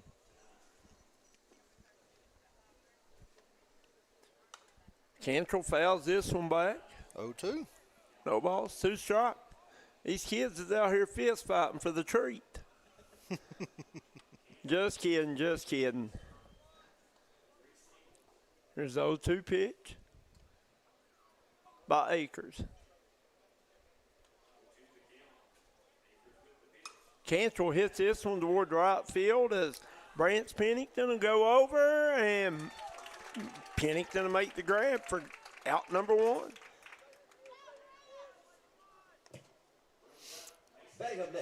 Cantrell fouls this one back. 0-2. No balls, 2 strikes. These kids is out here fist fighting for the treat. Just kidding, just kidding. Here's the 0-2 pitch by Akers. Cantrell hits this one toward right field as Brant Pennington will go over, and Pennington will make the grab for out number 1.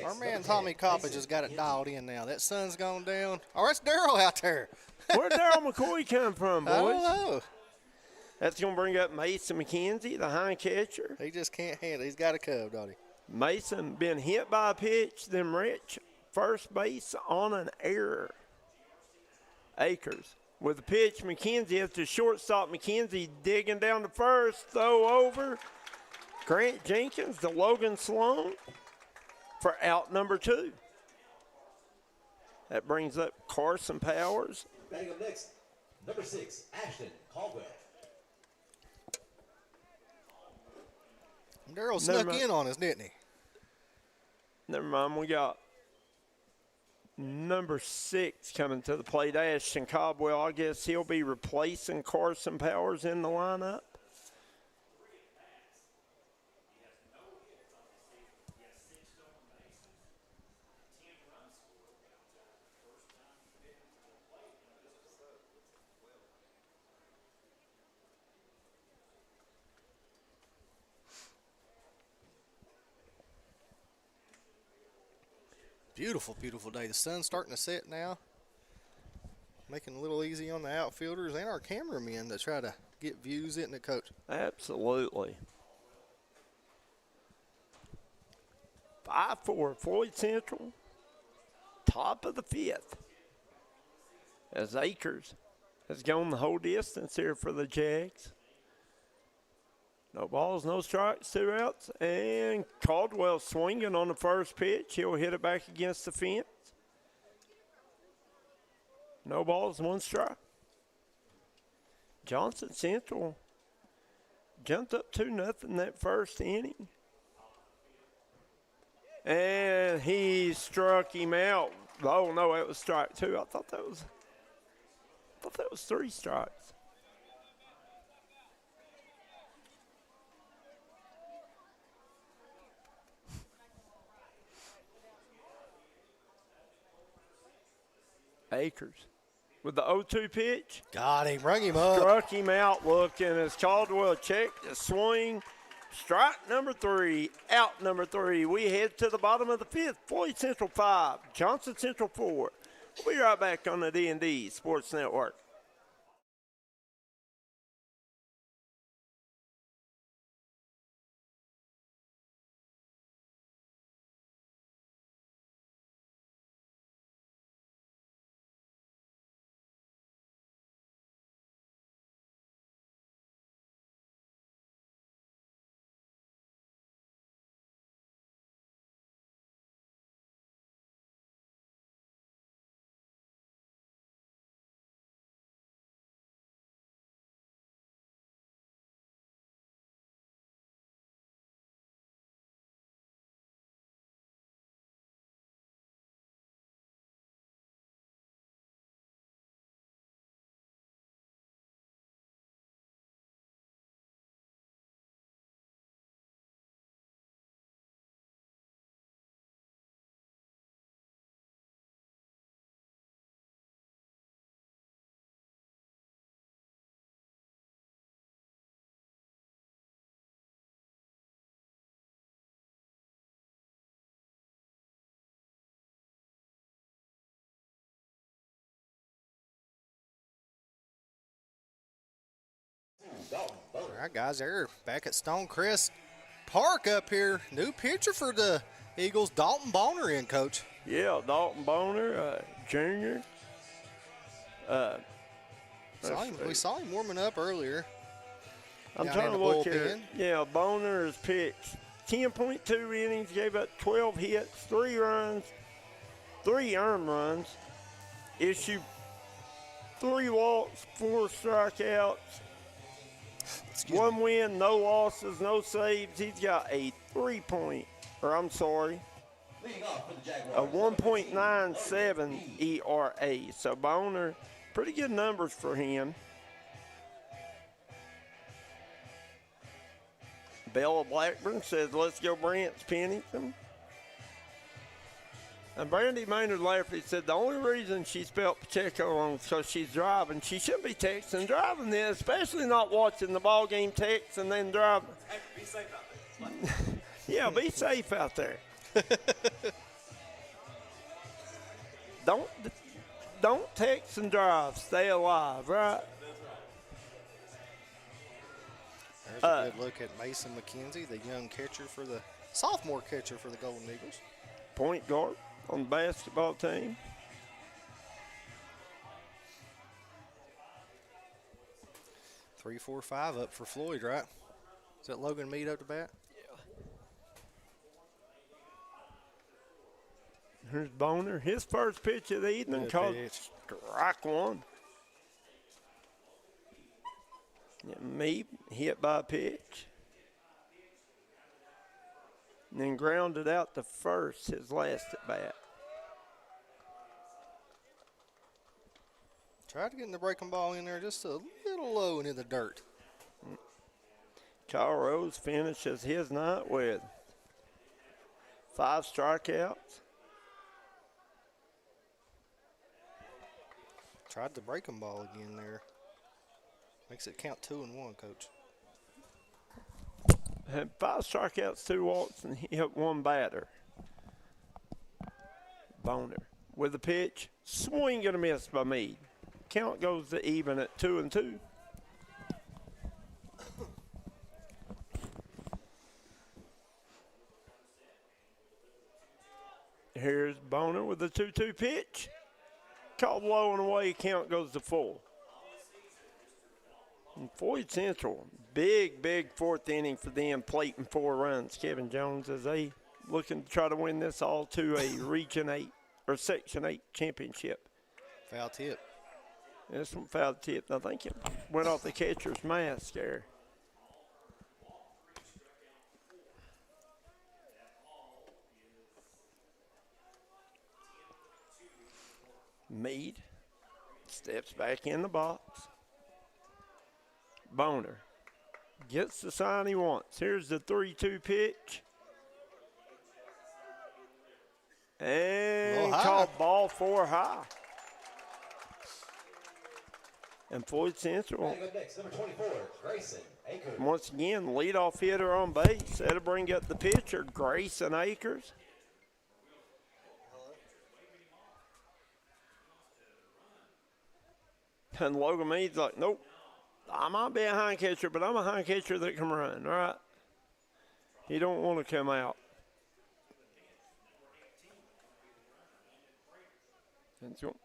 Our man Tommy Coppage has got it dialed in now. That sun's gone down. Oh, that's Darryl out there. Where'd Darryl McCoy come from, boys? I don't know. That's going to bring up Mason McKenzie, the hind catcher. He just can't handle it. He's got a cub, don't he? Mason been hit by a pitch, then Rich first base on an error. Akers with the pitch. McKenzie has to shortstop. McKenzie digging down to first. Throw over. Grant Jenkins to Logan Sloan for out number 2. That brings up Carson Powers. Batting up next, number 6, Ashton Caldwell. Darryl snuck in on us, didn't he? Never mind, we got number 6 coming to the plate, Ashton Caldwell. I guess he'll be replacing Carson Powers in the lineup. Beautiful, beautiful day. The sun's starting to set now. Making it a little easy on the outfielders and our cameramen to try to get views, isn't it, Coach? Absolutely. 5-4, Floyd Central. Top of the 5th. As Akers has gone the whole distance here for the Jags. No balls, no strikes, 2 outs. And Caldwell swinging on the first pitch. He'll hit it back against the fence. No balls, 1 strike. Johnson Central jumped up 2-0 that first inning. And he struck him out. Oh, no, that was strike 2. I thought that was 3 strikes. Akers with the 0-2 pitch. Got him. Rung him up. Struck him out looking as Caldwell checked the swing. Strike number 3, out number 3. We head to the bottom of the 5th. Floyd Central 5, Johnson Central 4. We'll be right back on the D&D Sports Network. All right, guys, they're back at Stonecrest Park up here. New pitcher for the Eagles, Dalton Bonner in, Coach. Yeah, Dalton Bonner, junior. We saw him warming up earlier. I'm down trying in to the look bullpen. here. Yeah, Bonner has pitched 10.2 innings, gave up 12 hits, 3 runs, 3 earned runs, issued 3 walks, 4 strikeouts, 1 win, no losses, no saves. He's got a 1.97 ERA. So Bonner, pretty good numbers for him. Bella Blackburn says, let's go Brant's Pennington. And Brandy Maynard Lafferty said the only reason she spelled Pacheco wrong is because she's driving. She shouldn't be texting driving then, especially not watching the ball game text and then driving. Hey, be safe out there. Yeah, be safe out there. Don't text and drive. Stay alive, right? There's a good look at Mason McKenzie, the young catcher for the sophomore catcher for the Golden Eagles. Point guard on the basketball team. Three, 4, 5 up for Floyd, right? Is that Logan Mead up to bat? Here's Bonner. His first pitch of the evening Good called pitch. strike one. Yeah, Mead hit by a pitch. And then grounded out to first, his last at bat. Tried to get the breaking ball in there just a little low and in the dirt. Kyle Rose finishes his night with 5 strikeouts. Tried the breaking ball again there. Makes it count 2-1, Coach. Had 5 strikeouts, 2 walks, and he hit 1 batter. Bonner with the pitch, swing and a miss by Meade. Count goes to even at 2-2. Here's Bonner with the 2-2 pitch. Called low and away, count goes to full. And Floyd Central, big 4th inning for them, plating 4 runs. Kevin Jones as they looking to try to win this all to a Region 8 or Section 8 championship. Foul tip. This one foul tip. I think it went off the catcher's mask there. Meade steps back in the box. Bonner gets the sign he wants. Here's the 3-2 pitch. And called ball 4 high. And Floyd Central, Next, number 24, Grayson Akers. once again, leadoff hitter on base. That'll bring up the pitcher, Grayson Akers. And Logan Meade's like, nope, I might be a hind catcher, but I'm a hind catcher that can run, right? He don't want to come out. And so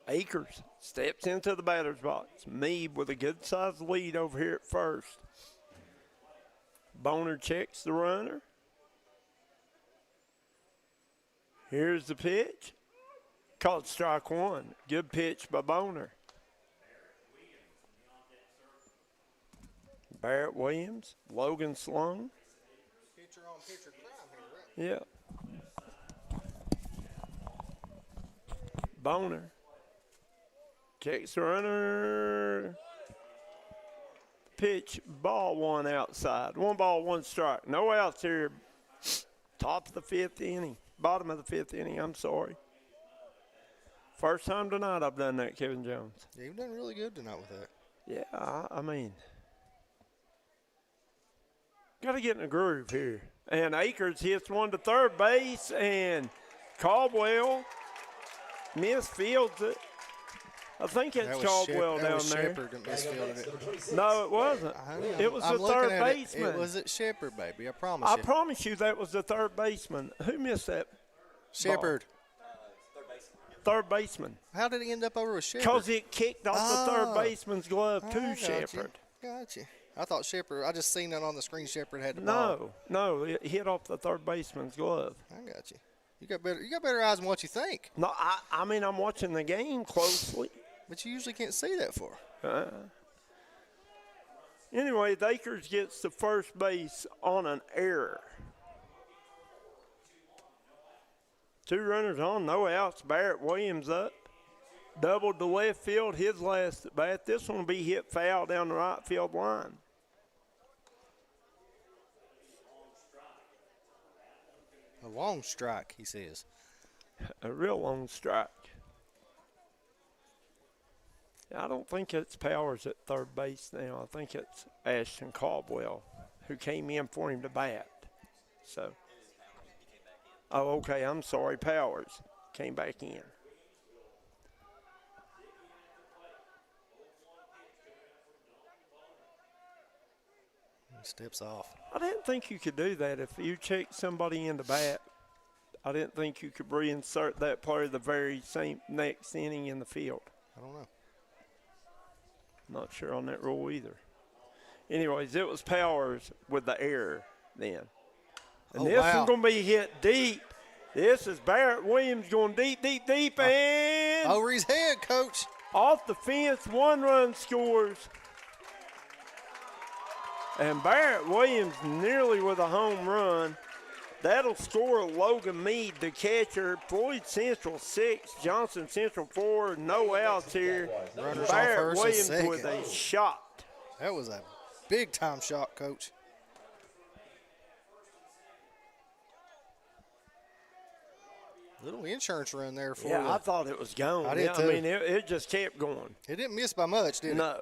Akers steps into the batter's box. Meade with a good-sized lead over here at first. Bonner checks the runner. Here's the pitch. Called strike 1. Good pitch by Bonner. Barrett Williams, Logan Sloan. Pitcher on pitcher crime here, right? Yeah. Bonner checks the runner. Pitch, ball 1 outside. 1 ball, 1 strike. No outs here. Top of the 5th inning. Bottom of the 5th inning, I'm sorry. First time tonight I've done that, Kevin Jones. Yeah, you've done really good tonight with that. Yeah, I mean, got to get in a groove here. And Akers hits one to third base, and Caldwell misfields it. I think it's That was Caldwell that down was there. Shepard that misfielded it. No, it wasn't. It was I'm the looking third at baseman. It was at Shepard, baby. I promise I you. promise you that was the third baseman. Who missed that? Shepard. Third baseman. How did he end up over with Shepard? Because it kicked off the third baseman's glove to Shepard. Gotcha. I thought Shepard. I just seen that on the screen. Shepard had the ball. No, it hit off the third baseman's glove. I got you. You got better eyes than what you think. No, I mean I'm watching the game closely. But you usually can't see that far. Anyway, Akers gets to first base on an error. 2 runners on, no outs. Barrett Williams up. Doubled to left field, his last at bat. This one will be hit foul down the right field line. A long strike, he says. A real long strike. I don't think it's Powers at third base now. I think it's Ashton Caldwell who came in for him to bat. So, oh, okay, I'm sorry. Powers came back in. Steps off. I didn't think you could do that if you checked somebody in the bat. I didn't think you could reinsert that player the very same next inning in the field. I don't know. Not sure on that rule either. Anyways, it was Powers with the error then. And this one's going to be hit deep. This is Barrett Williams going deep, and over his head, Coach. Off the fence, 1 run scores. And Barrett Williams nearly with a home run. That'll score Logan Mead, the catcher. Floyd Central 6, Johnson Central 4. No outs here. Runners Barrett on first Williams and with second. a shot. That was a big-time shot, Coach. Little insurance run there for you. Yeah, I thought it was gone. I did too. I mean, it just kept going. It didn't miss by much, did it? No.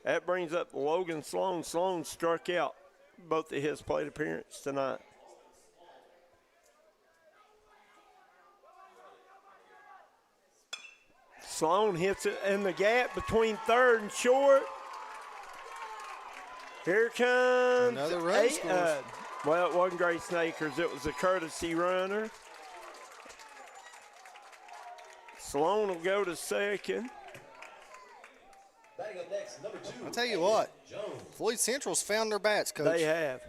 That brings up Logan Sloan. Sloan struck out both of his plate appearances tonight. Sloan hits it in the gap between third and short. Here comes another run scores. Well, it wasn't Grayson Akers. It was a courtesy runner. Sloan will go to second. Batting up next, number 2. I'll tell you what, Floyd Central's found their bats, Coach. They have.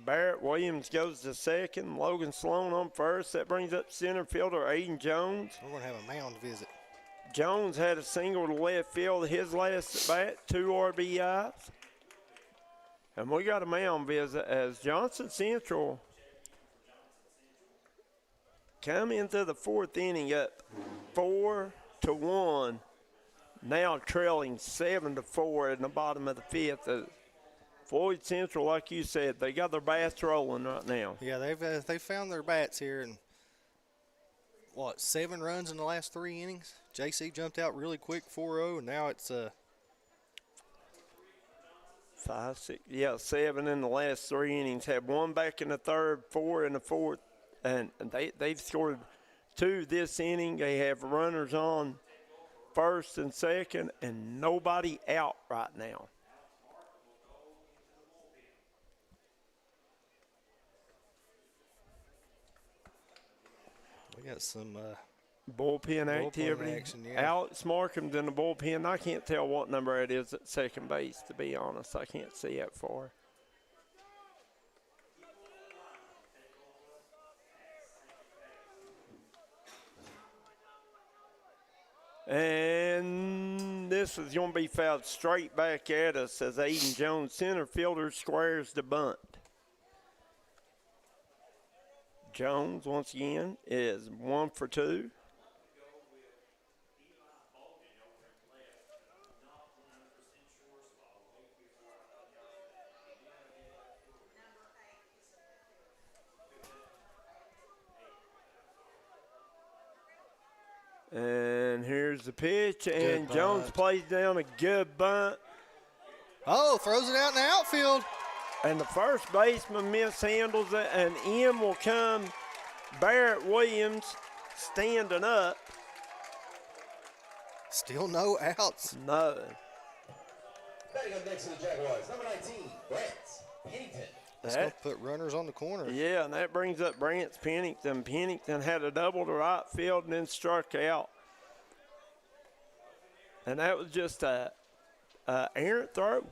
Barrett Williams goes to second. Logan Sloan on first. That brings up center fielder Aiden Jones. We're going to have a mound visit. Jones had a single to left field his last at bat, 2 RBIs. And we got a mound visit as Johnson Central come into the 4th inning up 4-1. Now trailing 7-4 in the bottom of the 5th. Floyd Central, like you said, they got their bats rolling right now. Yeah, they've found their bats here, and 7 runs in the last 3 innings. JC jumped out really quick, 4-0, and now it's 5, 6, 7 in the last 3 innings. Had 1 back in the 3rd, 4 in the 4th, and they've scored 2 this inning. They have runners on first and second, and nobody out right now. We got some bullpen activity. Action, yeah. Alex Markham's in the bullpen. I can't tell what number it is at second base, to be honest. I can't see that far. And this is going to be fouled straight back at us as Aiden Jones, center fielder, squares the bunt. Jones, once again, is 1 for 2. And here's the pitch, and Jones plays down a good bunt. Oh, throws it out in the outfield. And the first baseman mishandles it, and in will come Barrett Williams standing up. Still no outs. No. Batting up next to the Jaguars, number 19, Brent Pennington. That's going to put runners on the corner. Yeah, and that brings up Brant Pennington. Pennington had a double to right field and then struck out. And that was just a errant throw.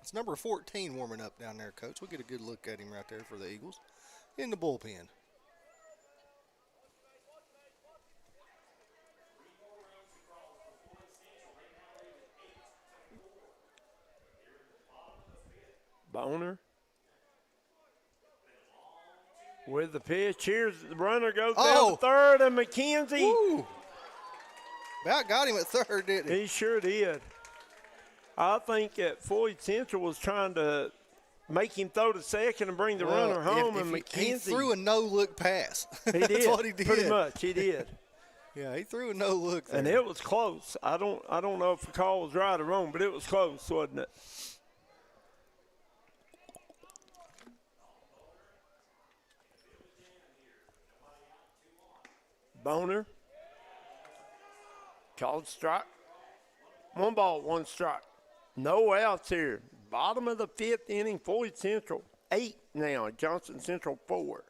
It's number 14 warming up down there, Coach. We'll get a good look at him right there for the Eagles in the bullpen. Boner with the pitch. Here's the runner goes down to third, and McKenzie. Woo. About got him at third, didn't he? He sure did. I think that Floyd Central was trying to make him throw to second and bring the runner home, and McKenzie. He threw a no-look pass. He did. That's what he did. Pretty much, he did. Yeah, he threw a no-look there. And it was close. I don't know if the call was right or wrong, but it was close, wasn't it? Boner. Called strike. 1 ball, 1 strike. No outs here. Bottom of the 5th inning, Floyd Central 8 now. Johnson Central 4.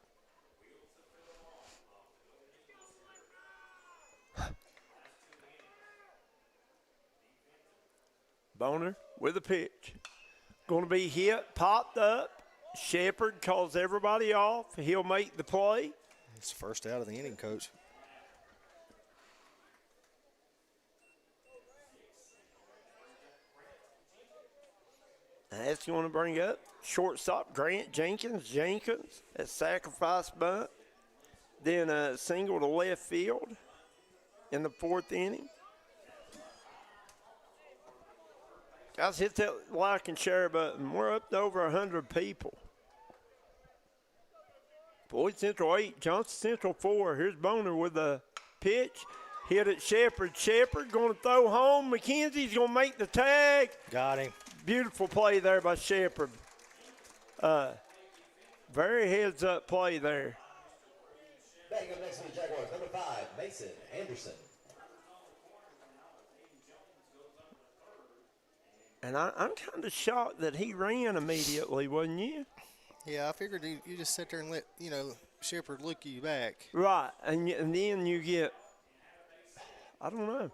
Boner with a pitch. Going to be hit, popped up. Shepard calls everybody off. He'll make the play. It's the first out of the inning, Coach. That's going to bring up shortstop Grant Jenkins. Jenkins, a sacrifice bunt. Then a single to left field in the 4th inning. Guys, hit that like and share button. We're up to over 100 people. Floyd Central 8, Johnson Central 4. Here's Boner with a pitch. Hit it Shepard. Shepard going to throw home. McKenzie's going to make the tag. Got him. Beautiful play there by Shepard. Very heads-up play there. Batting up next to the Jaguars, number 5, Mason Anderson. And I'm kind of shocked that he ran immediately, wasn't you? Yeah, I figured you just sit there and let, Shepard look you back. Right, and then you get, I don't know.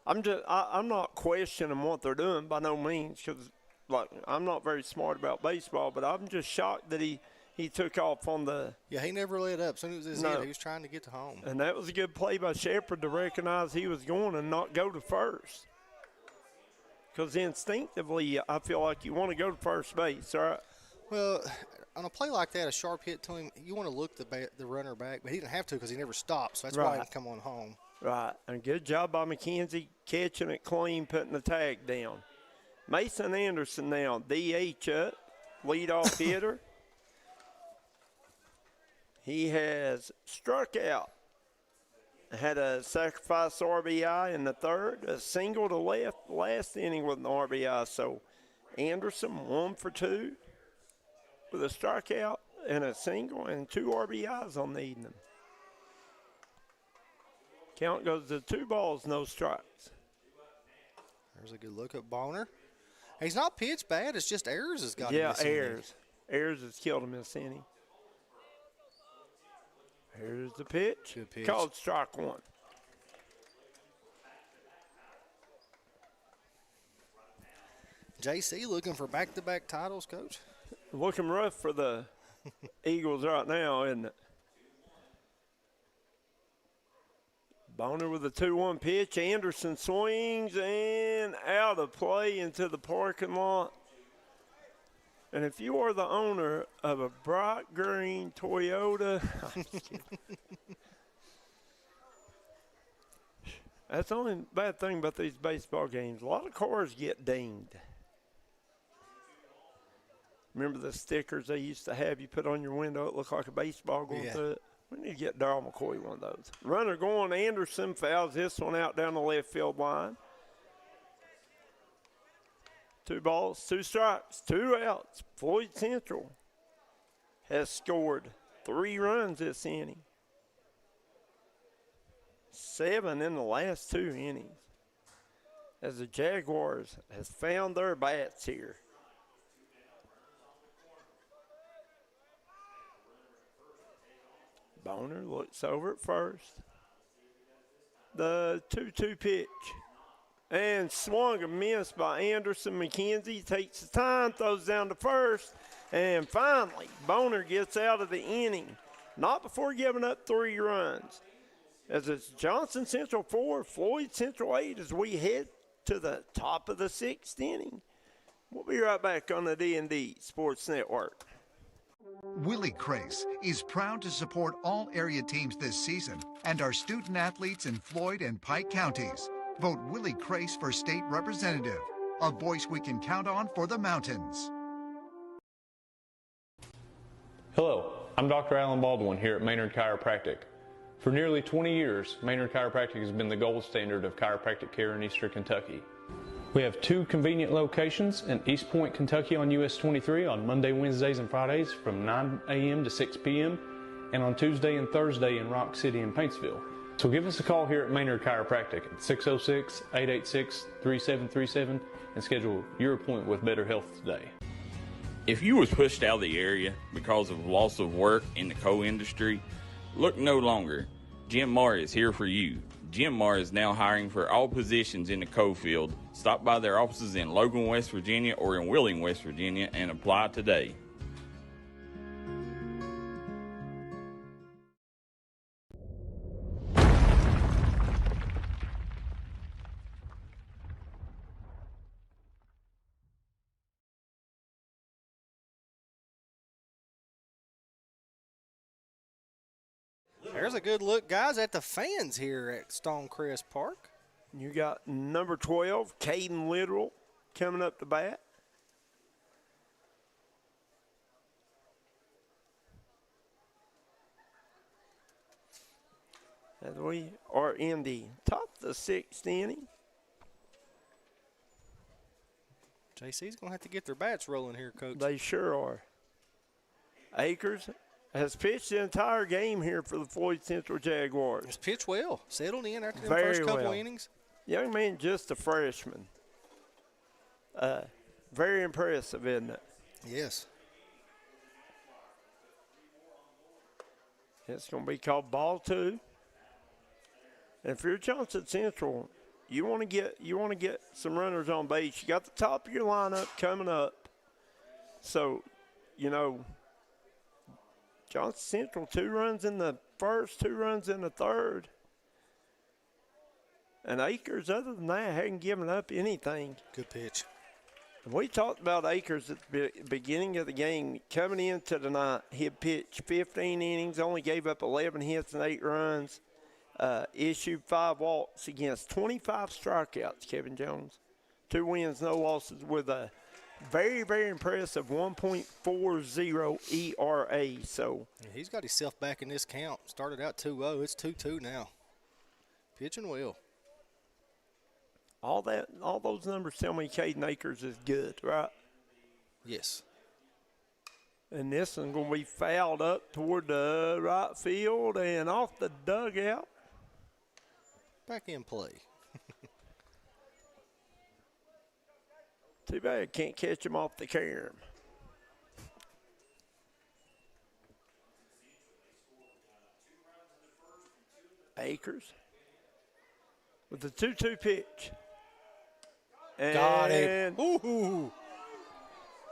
I'm not questioning what they're doing by no means, because I'm not very smart about baseball, but I'm just shocked that he took off on the. Yeah, he never let up. As soon as it was his hit, he was trying to get to home. And that was a good play by Shepard to recognize he was going and not go to first. Because instinctively, I feel like you want to go to first base, all right? Well, on a play like that, a sharp hit to him, you want to look the runner back, but he didn't have to because he never stopped, so that's why he can come on home. Right, and good job by McKenzie catching it clean, putting the tag down. Mason Anderson now, DH up, leadoff hitter. He has struck out. Had a sacrifice RBI in the 3rd, a single to left last inning with an RBI. So Anderson 1 for 2 with a strikeout and a single and 2 RBIs on the evening. Count goes to 2 balls, no strikes. There's a good look at Boner. He's not pitched bad. It's just errors has got him this inning. Errors has killed him this inning. Here's the pitch. Good pitch. Called strike 1. JC looking for back-to-back titles, Coach? Looking rough for the Eagles right now, isn't it? Boner with a 2-1 pitch. Anderson swings and out of play into the parking lot. And if you are the owner of a bright green Toyota, that's the only bad thing about these baseball games. A lot of cars get dinged. Remember the stickers they used to have you put on your window? It looked like a baseball going through it. We need to get Darryl McCoy one of those. Runner going, Anderson fouls this one out down the left field line. 2 balls, 2 strikes, 2 outs. Floyd Central has scored 3 runs this inning. 7 in the last 2 innings. As the Jaguars has found their bats here. Boner looks over at first. The 2-2 pitch. And swung and missed by Anderson. McKenzie takes the time, throws down to first. And finally, Boner gets out of the inning. Not before giving up 3 runs. As it's Johnson Central 4, Floyd Central 8 as we head to the top of the 6th inning. We'll be right back on the D&D Sports Network. Willie Crace is proud to support all area teams this season and our student athletes in Floyd and Pike counties. Vote Willie Crace for state representative, a voice we can count on for the mountains. Hello, I'm Dr. Alan Baldwin here at Maynard Chiropractic. For nearly 20 years, Maynard Chiropractic has been the gold standard of chiropractic care in Eastern Kentucky. We have 2 convenient locations in East Point, Kentucky on US 23 on Monday, Wednesdays, and Fridays from 9 a.m. to 6 p.m. and on Tuesday and Thursday in Rock City and Paintsville. So give us a call here at Maynard Chiropractic at 606-886-3737 and schedule your appointment with Better Health today. If you was pushed out of the area because of loss of work in the coal industry, look no longer. Jim Marr is here for you. Jim Marr is now hiring for all positions in the coal field. Stop by their offices in Logan, West Virginia or in Wheeling, West Virginia and apply today. There's a good look, guys, at the fans here at Stonecrest Park. You got number 12, Caden Littrell, coming up to bat. As we are in the top of the 6th inning. JC's going to have to get their bats rolling here, Coach. They sure are. Akers has pitched the entire game here for the Floyd Central Jaguars. He's pitched well. Settled in after the Very first couple well. innings. Young man, just a freshman. Very impressive, isn't it? Yes. It's going to be called ball 2. And if you're Johnson Central, you want to get some runners on base. You got the top of your lineup coming up. So, you know, Johnson Central, 2 runs in the first, 2 runs in the third. And Akers, other than that, hadn't given up anything. Good pitch. We talked about Akers at the beginning of the game. Coming into tonight, he had pitched 15 innings, only gave up 11 hits and 8 runs, issued 5 walks against 25 strikeouts, Kevin Jones. 2 wins, no losses, with a very, very impressive 1.40 ERA. So yeah, he's got himself back in this count. Started out 2-0. It's 2-2 now. Pitching well. All those numbers tell me Caden Akers is good, right? Yes. And this one's going to be fouled up toward the right field and off the dugout. Back in play. Too bad can't catch him off the carom. Akers with the 2-2 pitch. And got him. Ooh.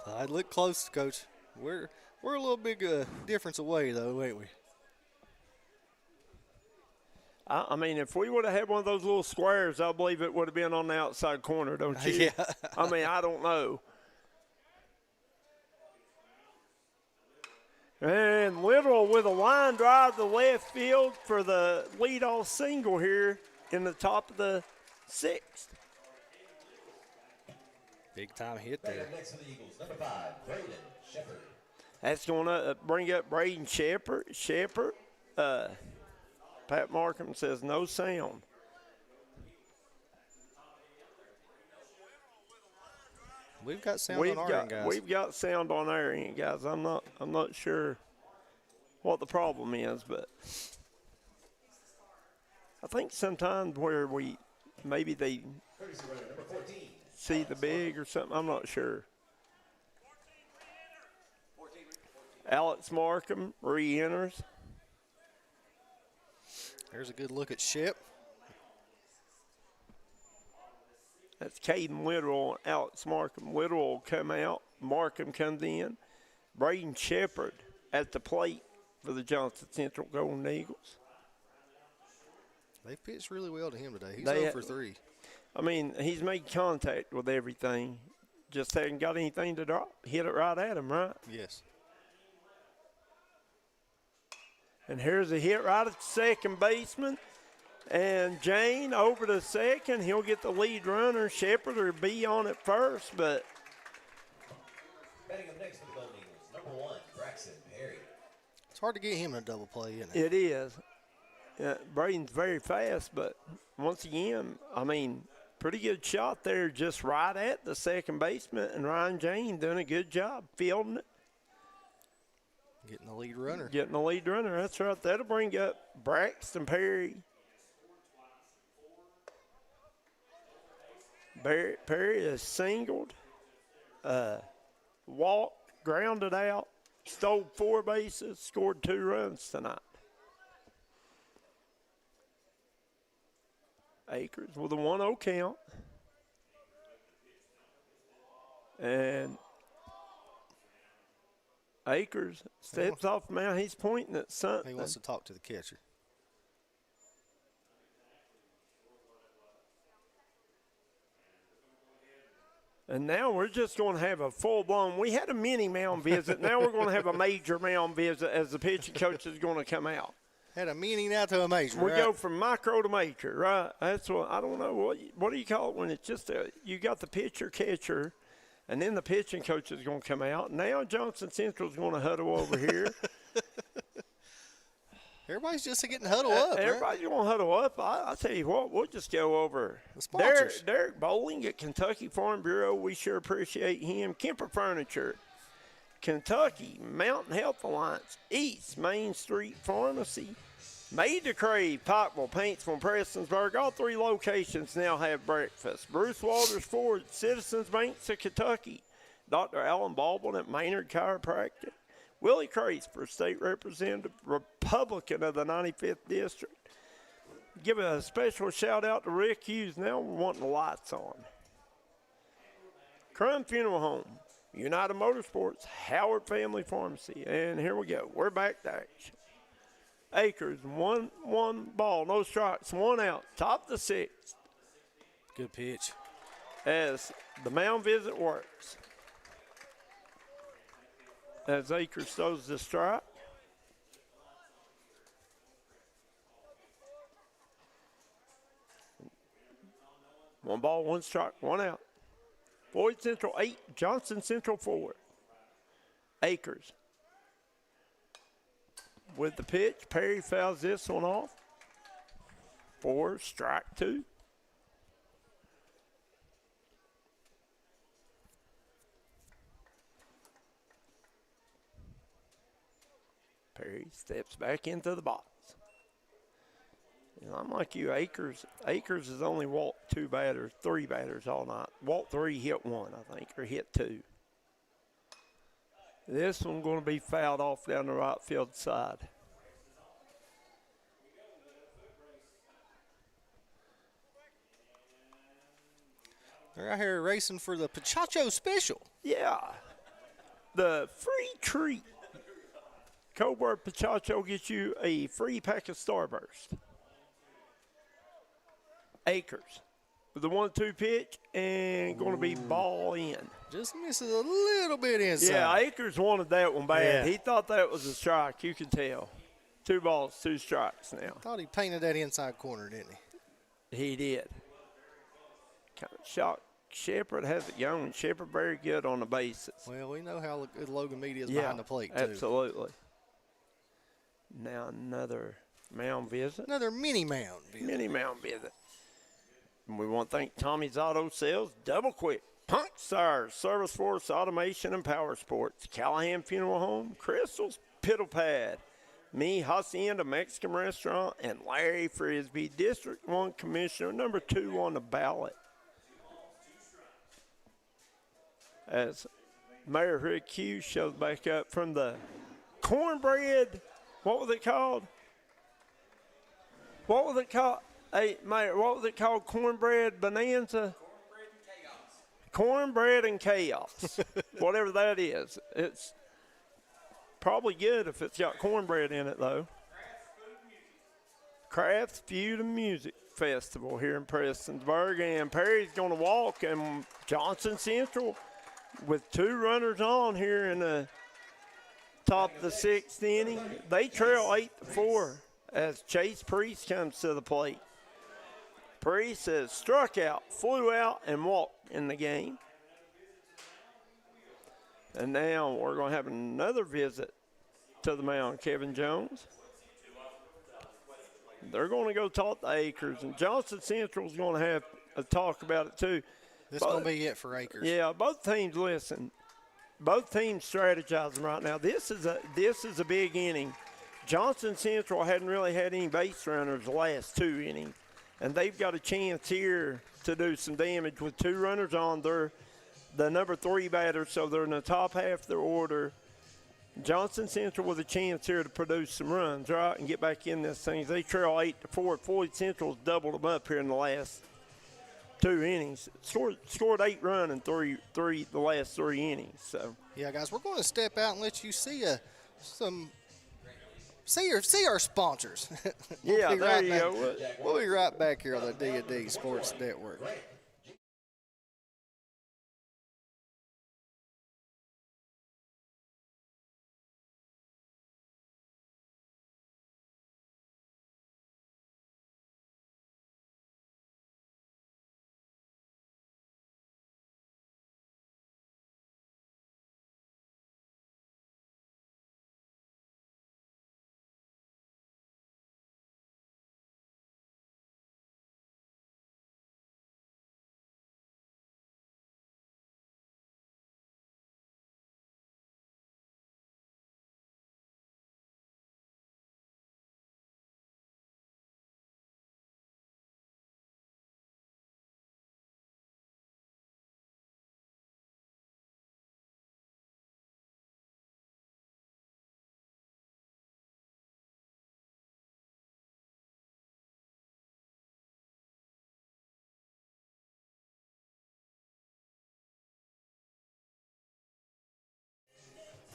I'd look close, Coach. We're a little big difference away, though, ain't we? I mean, if we would have had one of those little squares, I believe it would have been on the outside corner, don't you? Yeah. I mean, I don't know. And Littrell with a line drive to left field for the leadoff single here in the top of the 6th. Big time hit there. Next for the Eagles, number 5, Braden Shepard. That's going to bring up Braden Shepard. Pat Markham says no sound. We've got sound on our end, guys. We've got sound on our end, guys. I'm not sure what the problem is, but I think sometimes where maybe they see the big or something. I'm not sure. Alex Markham re-enters. There's a good look at Shep. That's Caden Whittle and Alex Markham. Whittle will come out. Markham comes in. Braden Shepard at the plate for the Johnson Central Golden Eagles. They pitched really well to him today. He's 0 for 3. I mean, he's made contact with everything. Just hadn't got anything to drop. Hit it right at him, right? Yes. And here's a hit right at the second baseman. And Jane over to second. He'll get the lead runner. Shepard will be on it first, but. Batting up next for the Golden Eagles, number 1, Braxton Perry. It's hard to get him in a double play, isn't it? It is. Braden's very fast, but once again, I mean, pretty good shot there just right at the second baseman. And Ryan Jane doing a good job fielding it. Getting the lead runner. Getting the lead runner, that's right. That'll bring up Braxton Perry. Perry is singled, walked, grounded out, stole 4 bases, scored 2 runs tonight. Akers with a 1-0 count. And Akers steps off the mound. He's pointing at something. He wants to talk to the catcher. And now we're just going to have a full-blown. We had a mini mound visit. Now we're going to have a major mound visit as the pitching coach is going to come out. Had a mini now to a major. We go from micro to major, right? That's what I don't know. What do you call it when it's just you got the pitcher catcher, and then the pitching coach is going to come out. Now Johnson Central is going to huddle over here. Everybody's just getting huddled up. Everybody's going to huddle up. I tell you what, we'll just go over. The sponsors. Derek Bowling at Kentucky Farm Bureau. We sure appreciate him. Kemper Furniture. Kentucky Mountain Health Alliance. East Main Street Pharmacy. Made to Crave, Pikeville, Paintsville, Prestonsburg. All 3 locations now have breakfast. Bruce Walters Ford, Citizens Banks of Kentucky. Dr. Alan Baldwin at Maynard Chiropractic. Willie Crace for State Representative, Republican of the 95th District. Give a special shout out to Rick Hughes. Now we're wanting the lights on. Crum Funeral Home, United Motorsports, Howard Family Pharmacy. And here we go. We're back to action. Akers, 1 ball, no strikes, 1 out, top of the 6th. Good pitch. As the mound visit works. As Akers throws the strike. One ball, 1 strike, 1 out. Floyd Central 8, Johnson Central 4. Akers. With the pitch, Perry fouls this one off. 4, strike 2. Perry steps back into the box. And I'm like you, Akers has only walked 3 batters all night. Walked 3, hit 1, I think, or hit 2. This one going to be fouled off down the right field side. They're out here racing for the Pachacho Special. Yeah. The free treat. Coburg Pachacho gets you a free pack of Starburst. Akers with the 1-2 pitch and going to be ball in. Just misses a little bit inside. Yeah, Akers wanted that one bad. Yeah. He thought that was a strike. You could tell. 2 balls, 2 strikes now. Thought he painted that inside corner, didn't he? He did. Kind of shocked. Shepard has it going. Shepard very good on the bases. Well, we know how good Logan Mead is behind the plate, too. Absolutely. Now another mound visit. Another mini mound visit. Mini mound visit. And we want to thank Tommy's Auto Sales, Double Quick, Punk Tires, Service Force Automation and Power Sports, Callahan Funeral Home, Crystal's Piddle Pad, Me Hacienda Mexican Restaurant, and Larry Frisbee, District 1 Commissioner, number 2 on the ballot. As Mayor Rick Hughes shows back up from the cornbread, what was it called? What was it called? Hey, Mayor, what was it called? Cornbread Bonanza? Cornbread and chaos. Whatever that is. It's probably good if it's got cornbread in it, though. Crafts, Food, and Music Festival here in Prestonsburg. And Perry's going to walk, and Johnson Central with 2 runners on here in the top of the 6th inning. They trail 8-4 as Chase Priest comes to the plate. Priest has struck out, flew out, and walked in the game. And now we're going to have another visit to the mound, Kevin Jones. They're going to go talk to Akers, and Johnson Central's going to have a talk about it too. This is going to be it for Akers. Yeah, both teams listen. Both teams strategizing right now. This is a big inning. Johnson Central hadn't really had any base runners the last 2 innings, and they've got a chance here to do some damage with 2 runners on. They're the number 3 batter, so they're in the top half of their order. Johnson Central with a chance here to produce some runs, right, and get back in this thing. They trail 8-4. Floyd Central's doubled them up here in the last 2 innings. Scored 8 runs in the last 3 innings. So yeah, guys, we're going to step out and let you see see our sponsors. Yeah, there you go. We'll be right back here on the D&D Sports Network.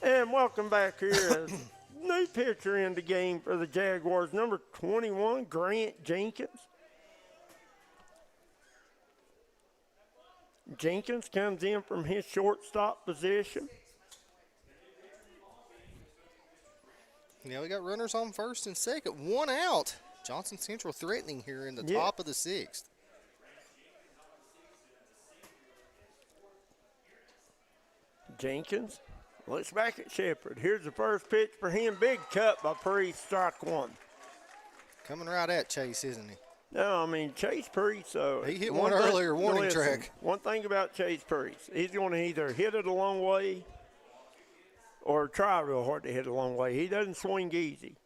And welcome back here. New pitcher in the game for the Jaguars, number 21, Grant Jenkins. Jenkins comes in from his shortstop position. Yeah, we got runners on first and second. 1 out. Johnson Central threatening here in the top of the 6th. Jenkins looks back at Shepard. Here's the first pitch for him. Big cut by Priest, strike 1. Coming right at Chase, isn't he? No, I mean, Chase Priest. He hit one earlier, warning track. One thing about Chase Priest, he's going to either hit it a long way or try real hard to hit it a long way. He doesn't swing easy.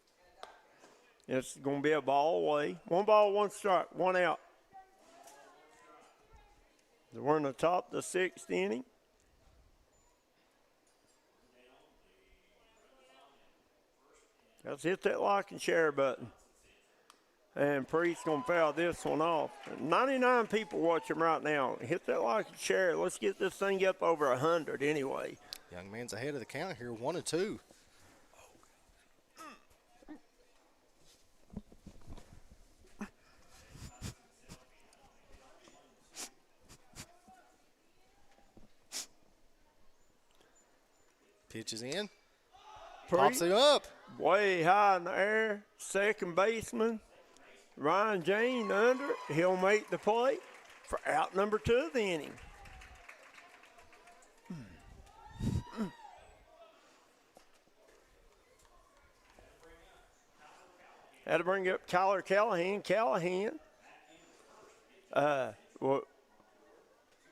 It's going to be a ball away. 1 ball, 1 strike, 1 out. We're in the top of the 6th inning. Let's hit that like and share button. And Priest's going to foul this one off. 99 people watching right now. Hit that like and share. Let's get this thing up over 100 anyway. Young man's ahead of the count here, 1-2. Pitches in. Pops it up. Way high in the air. Second baseman, Ryan Jane under it. He'll make the play for out number 2 of the inning. Had to bring up Kyler Callahan. Callahan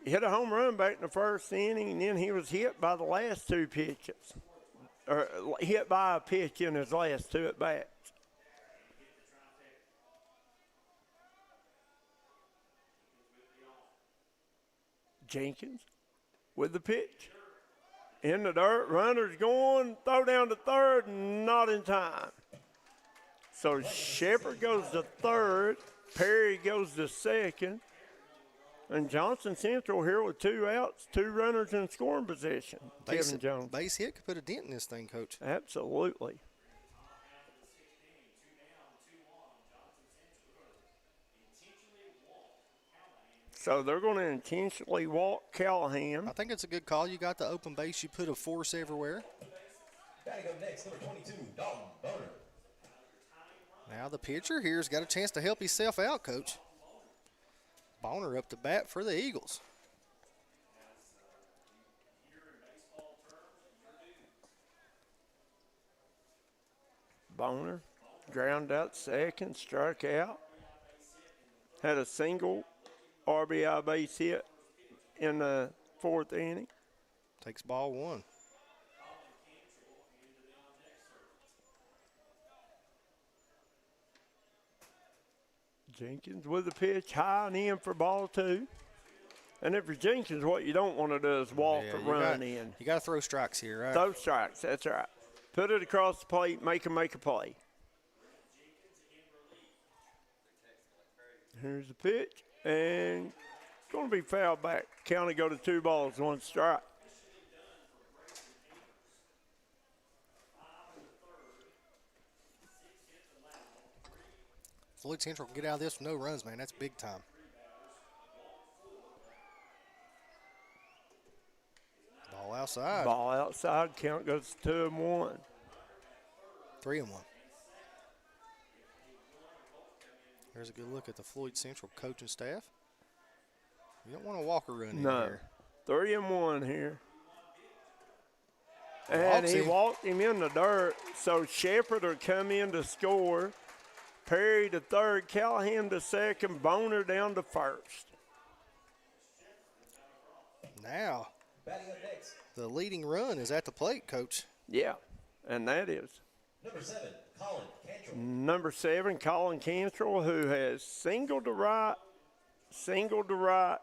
hit a home run back in the first inning, and then he was hit by the last two pitches. Or hit by a pitch in his last two at-bats. Jenkins with the pitch. In the dirt, runner's going, throw down to third, not in time. So Shepard goes to third, Perry goes to second, and Johnson Central here with 2 outs, 2 runners in scoring position. Kevin Jones. Base hit could put a dent in this thing, Coach. Absolutely. So they're going to intentionally walk Callahan. I think it's a good call. You got the open base. You put a force everywhere. Batting up next, number 22, Dalton Boner. Now the pitcher here's got a chance to help himself out, Coach. Boner up to bat for the Eagles. Boner ground out second, struck out. Had a single RBI base hit in the 4th inning. Takes ball 1. Jenkins with the pitch, high and in for ball 2. And if you're Jenkins, what you don't want to do is walk or run in. You got to throw strikes here, right? Throw strikes, that's right. Put it across the plate, make a play. Here's the pitch, and it's going to be fouled back. County go to 2 balls, 1 strike. Floyd Central can get out of this with no runs, man. That's big time. Ball outside. Ball outside. Count goes to 2-1. 3-1. Here's a good look at the Floyd Central coaching staff. You don't want to walk or run in here. 3-1 here. And he walked him in the dirt, so Shepard will come in to score. Perry to third, Callahan to second, Boner down to first. Now, the leading run is at the plate, Coach. Yeah, and that is Number 7, Colin Cantrell. Number 7, Colin Cantrell, who has singled to right,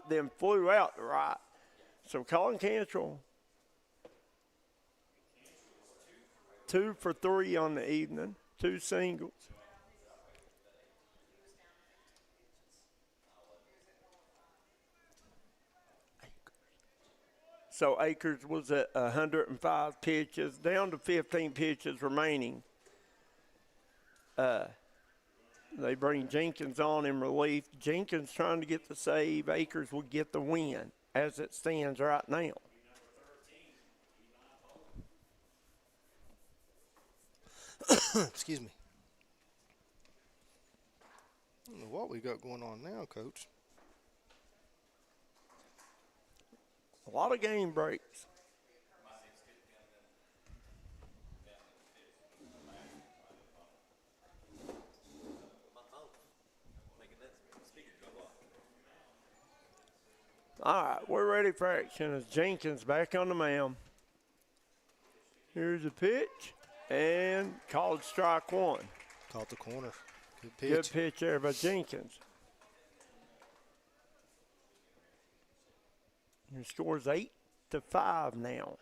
then flew out to right. So Colin Cantrell, 2 for 3 on the evening, 2 singles. So Akers was at 105 pitches, down to 15 pitches remaining. They bring Jenkins on in relief. Jenkins trying to get the save. Akers will get the win as it stands right now. Excuse me. I don't know what we got going on now, Coach. A lot of game breaks. All right, we're ready for action as Jenkins back on the mound. Here's a pitch, and called strike 1. Caught the corner. Good pitch. Good pitch there by Jenkins. Your score's 8-5 now.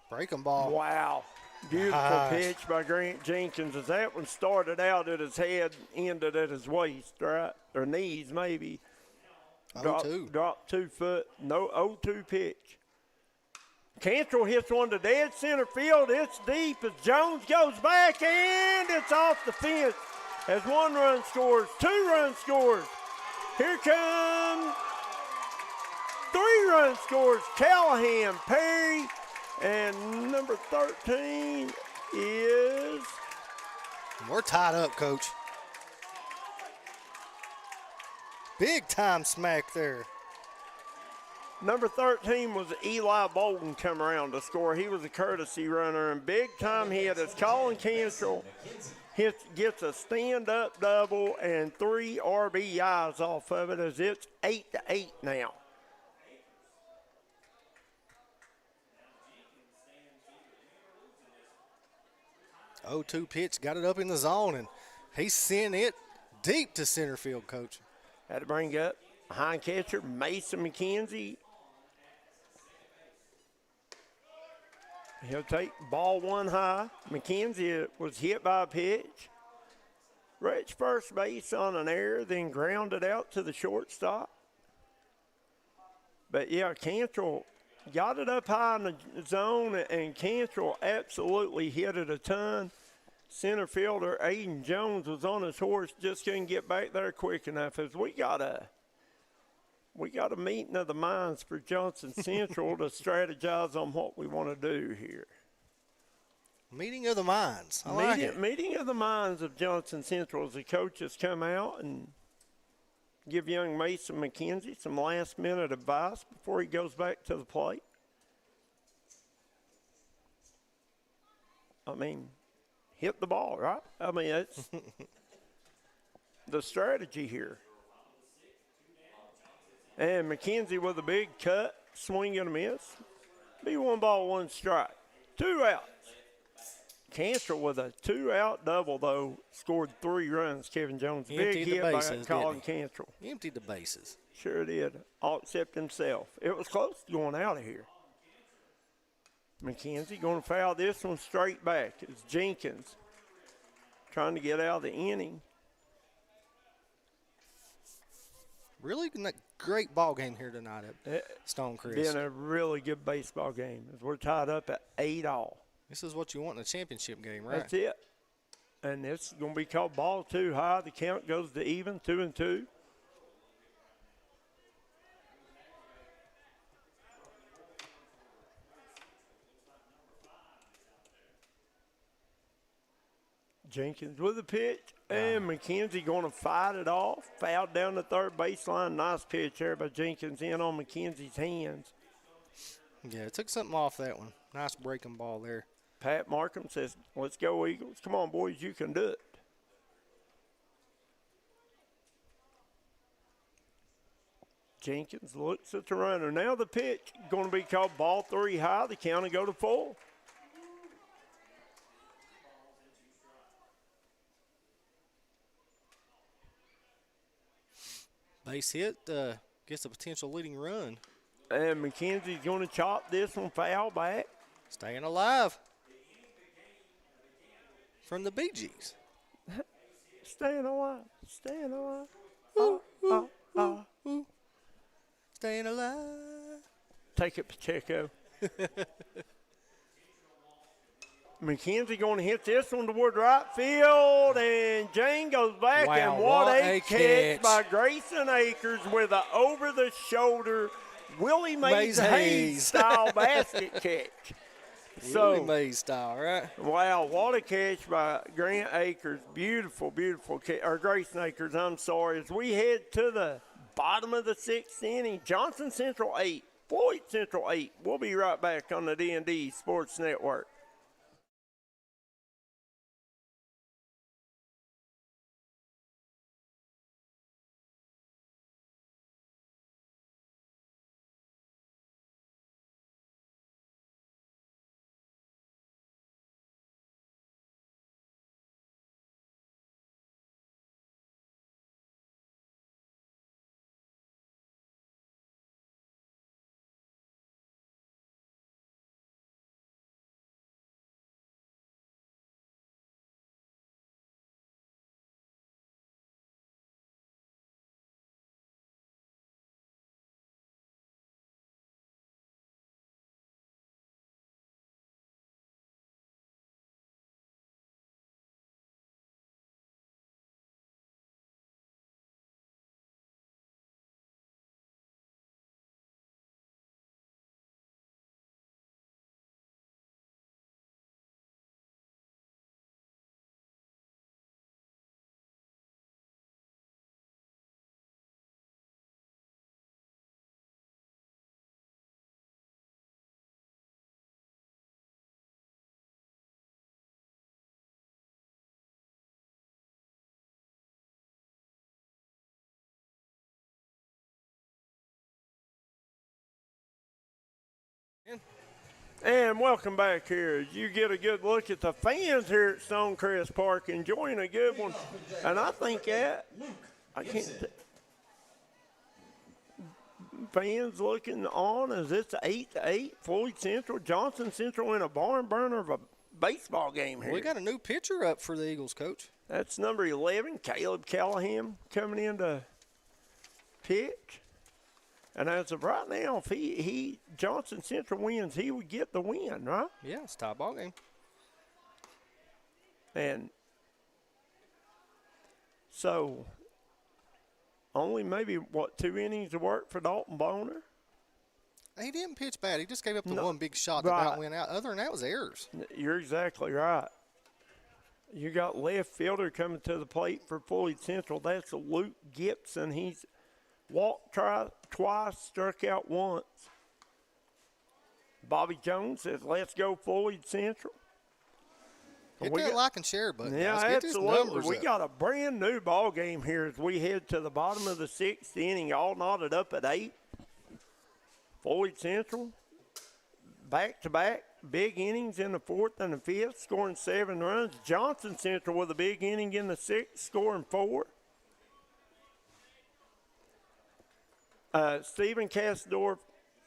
Breaking ball. Wow. Beautiful pitch by Grant Jenkins as that one started out at his head, ended at his waist, right? Or knees, maybe. 0-2. Dropped 2 foot. No 0-2 pitch. Cantrell hits one to dead center field. It's deep as Jones goes back, and it's off the fence as 1 run scores, 2 run scores. Here comes 3 run scores. Callahan, Perry, and number 13 is... We're tied up, Coach. Big time smack there. Number 13 was Eli Bolden come around to score. He was a courtesy runner, and big time hit as Colin Cantrell gets a stand-up double and 3 RBIs off of it as it's 8-8 now. Oh, 2 pitch, got it up in the zone, and he's sent it deep to center field, Coach. Had to bring up behind catcher Mason McKenzie. He'll take ball 1 high. McKenzie was hit by a pitch. Reached first base on an error, then grounded out to the shortstop. But, yeah, Cantrell got it up high in the zone, and Cantrell absolutely hit it a ton. Center fielder Aiden Jones was on his horse, just couldn't get back there quick enough. As we got a meeting of the minds for Johnson Central to strategize on what we want to do here. Meeting of the minds. I like it. Meeting of the minds of Johnson Central as the coaches come out and give young Mason McKenzie some last-minute advice before he goes back to the plate. I mean, hit the ball, right? I mean, that's the strategy here. And McKenzie with a big cut, swing and a miss. Be 1 ball, 1 strike. 2 outs. Cantrell with a 2-out double, though, scored 3 runs. Kevin Jones, big hit by Colin Cantrell. Emptied the bases. Sure did, all except himself. It was close to going out of here. McKenzie going to foul this one straight back. It's Jenkins trying to get out of the inning. Really great ball game here tonight at Stonecrest. Been a really good baseball game as we're tied up at 8-all. This is what you want in a championship game, right? That's it. And it's going to be called ball 2 high. The count goes to even, 2-2. Jenkins with the pitch, and McKenzie going to fight it off. Fouled down the third baseline. Nice pitch there by Jenkins in on McKenzie's hands. Yeah, it took something off that one. Nice breaking ball there. Pat Markham says, let's go, Eagles. Come on, boys, you can do it. Jenkins looks at the runner. Now the pitch going to be called ball 3 high. The count will go to 4. Base hit gets a potential leading run. And McKenzie's going to chop this one foul back. Staying alive from the Bee Gees. Staying alive. Staying alive. Staying alive. Take it, Pacheco. McKenzie going to hit this one toward right field, and Jane goes back, wow, and what a catch by Grayson Akers with an over-the-shoulder Willie Mays Hayes style basket catch. Willie Mays style, right? Wow, what a catch by Grant Akers. Beautiful, beautiful catch, or Grayson Akers, I'm sorry. As we head to the bottom of the 6th inning, Johnson Central 8, Floyd Central 8. We'll be right back on the D&D Sports Network. And welcome back here. You get a good look at the fans here at Stonecrest Park enjoying a good one. And I think fans looking on as it's 8-8. Floyd Central, Johnson Central in a barn burner of a baseball game here. We got a new pitcher up for the Eagles, Coach. That's number 11, Caleb Callahan, coming in to pitch. And as of right now, if he Johnson Central wins, he would get the win, right? Yeah, it's a tie ball game. And so only maybe, 2 innings of work for Dalton Boner? He didn't pitch bad. He just gave up the one big shot that about went out. Other than that, was errors. You're exactly right. You got left fielder coming to the plate for Floyd Central. That's Luke Gibson. He's walked twice, struck out once. Bobby Jones says, let's go Floyd Central. Hit that like and share button. Yeah, absolutely. We got a brand new ball game here as we head to the bottom of the 6th inning, all knotted up at 8. Floyd Central, back-to-back, big innings in the 4th and the 5th, scoring 7 runs. Johnson Central with a big inning in the 6th, scoring 4. Stephen Castdorf,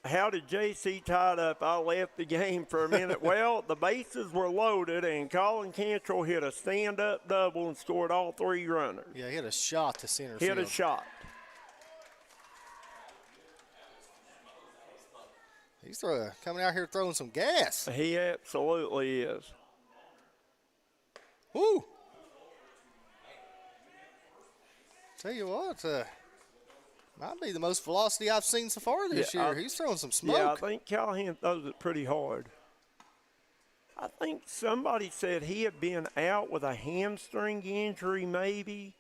how did JC tied up? I left the game for a minute. Well, the bases were loaded, and Colin Cantrell hit a stand-up double and scored all 3 runners. Yeah, he hit a shot to center field. Hit a shot. He's coming out here throwing some gas. He absolutely is. Woo! Tell you what, might be the most velocity I've seen so far this year. He's throwing some smoke. Yeah, I think Callahan throws it pretty hard. I think somebody said he had been out with a hamstring injury maybe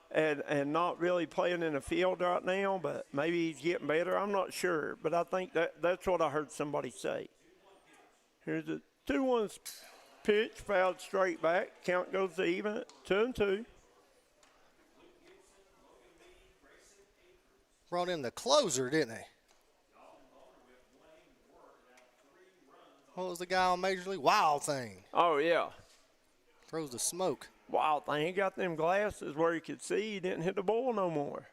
and not really playing in the field right now, but maybe he's getting better. I'm not sure, but I think that's what I heard somebody say. Here's a 2-1 pitch, fouled straight back. Count goes to even at 2-2. Brought in the closer, didn't he? What was the guy on Major League? Wild Thing. Oh, yeah. Throws the smoke. Wild Thing. He got them glasses where he could see. He didn't hit the ball no more.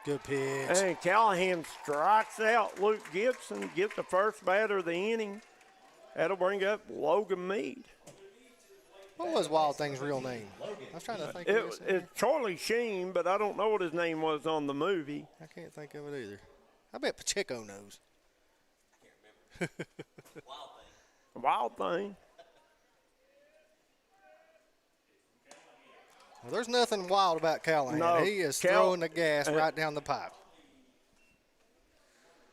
Good pitch. And Callahan strikes out Luke Gibson, gets the first batter of the inning. That'll bring up Logan Meade. What was Wild Thing's real name? I was trying to think of it. It's Charlie Sheen, but I don't know what his name was on the movie. I can't think of it either. I bet Pacheco knows. I can't remember. Wild Thing. Well, there's nothing wild about Callahan. No, he is throwing the gas right down the pipe.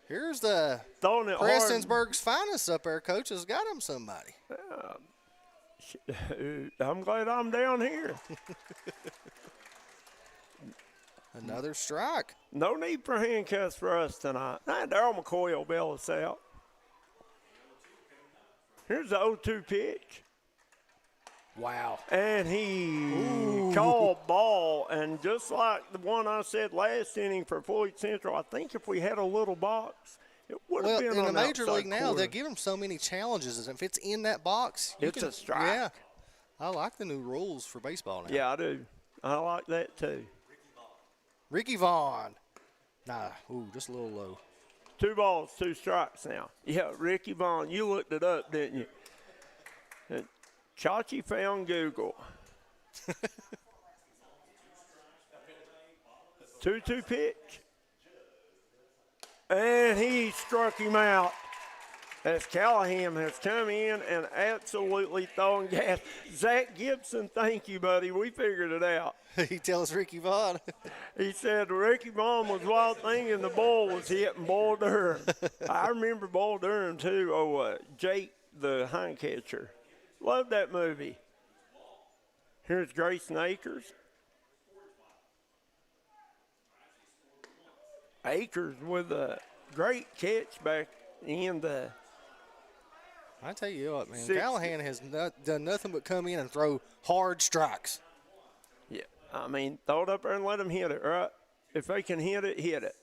Here's the Prestonsburg's finest up there, Coach. Has got him somebody. I'm glad I'm down here. Another strike. No need for handcuffs for us tonight. Darryl McCoy will bail us out. Here's the 0-2 pitch. Wow. And he called ball. And just like the one I said last inning for Floyd Central, I think if we had a little box, it would have been on the in the Major League now, corner. they give him so many challenges. If it's in that box, it's a strike. Yeah. I like the new rules for baseball now. Yeah, I do. I like that too. Ricky Vaughn. Nah, just a little low. 2 balls, 2 strikes now. Yeah, Ricky Vaughn. You looked it up, didn't you? Chachi found Google. 2-2 pitch. And he struck him out as Callahan has come in and absolutely thrown gas. Zach Gibson, thank you, buddy. We figured it out. He tells Ricky Vaughn. He said Ricky Vaughn was Wild Thing and the ball was hitting Bull Durham. I remember Bull Durham, too. Jake, the hind catcher. Love that movie. Here's Grayson Akers. Akers with a great catch back in the I tell you what, man, Callahan has done nothing but come in and throw hard strikes. Yeah, I mean, throw it up there and let them hit it, right? If they can hit it, hit it.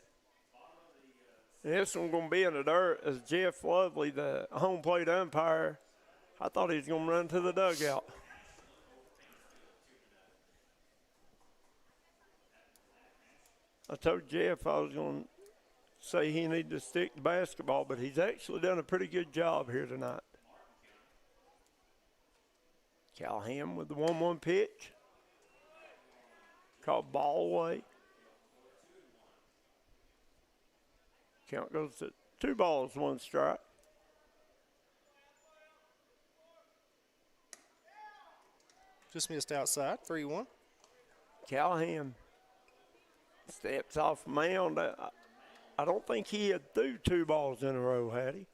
This one going to be in the dirt as Jeff Lovely, the home plate umpire. I thought he was going to run to the dugout. I told Jeff I was going to say he needed to stick to basketball, but he's actually done a pretty good job here tonight. Callahan with the 1-1 pitch. Called ball away. Count goes to 2 balls, 1 strike. Just missed outside, 3-1. Callahan steps off mound. I don't think he had threw 2 balls in a row, had he?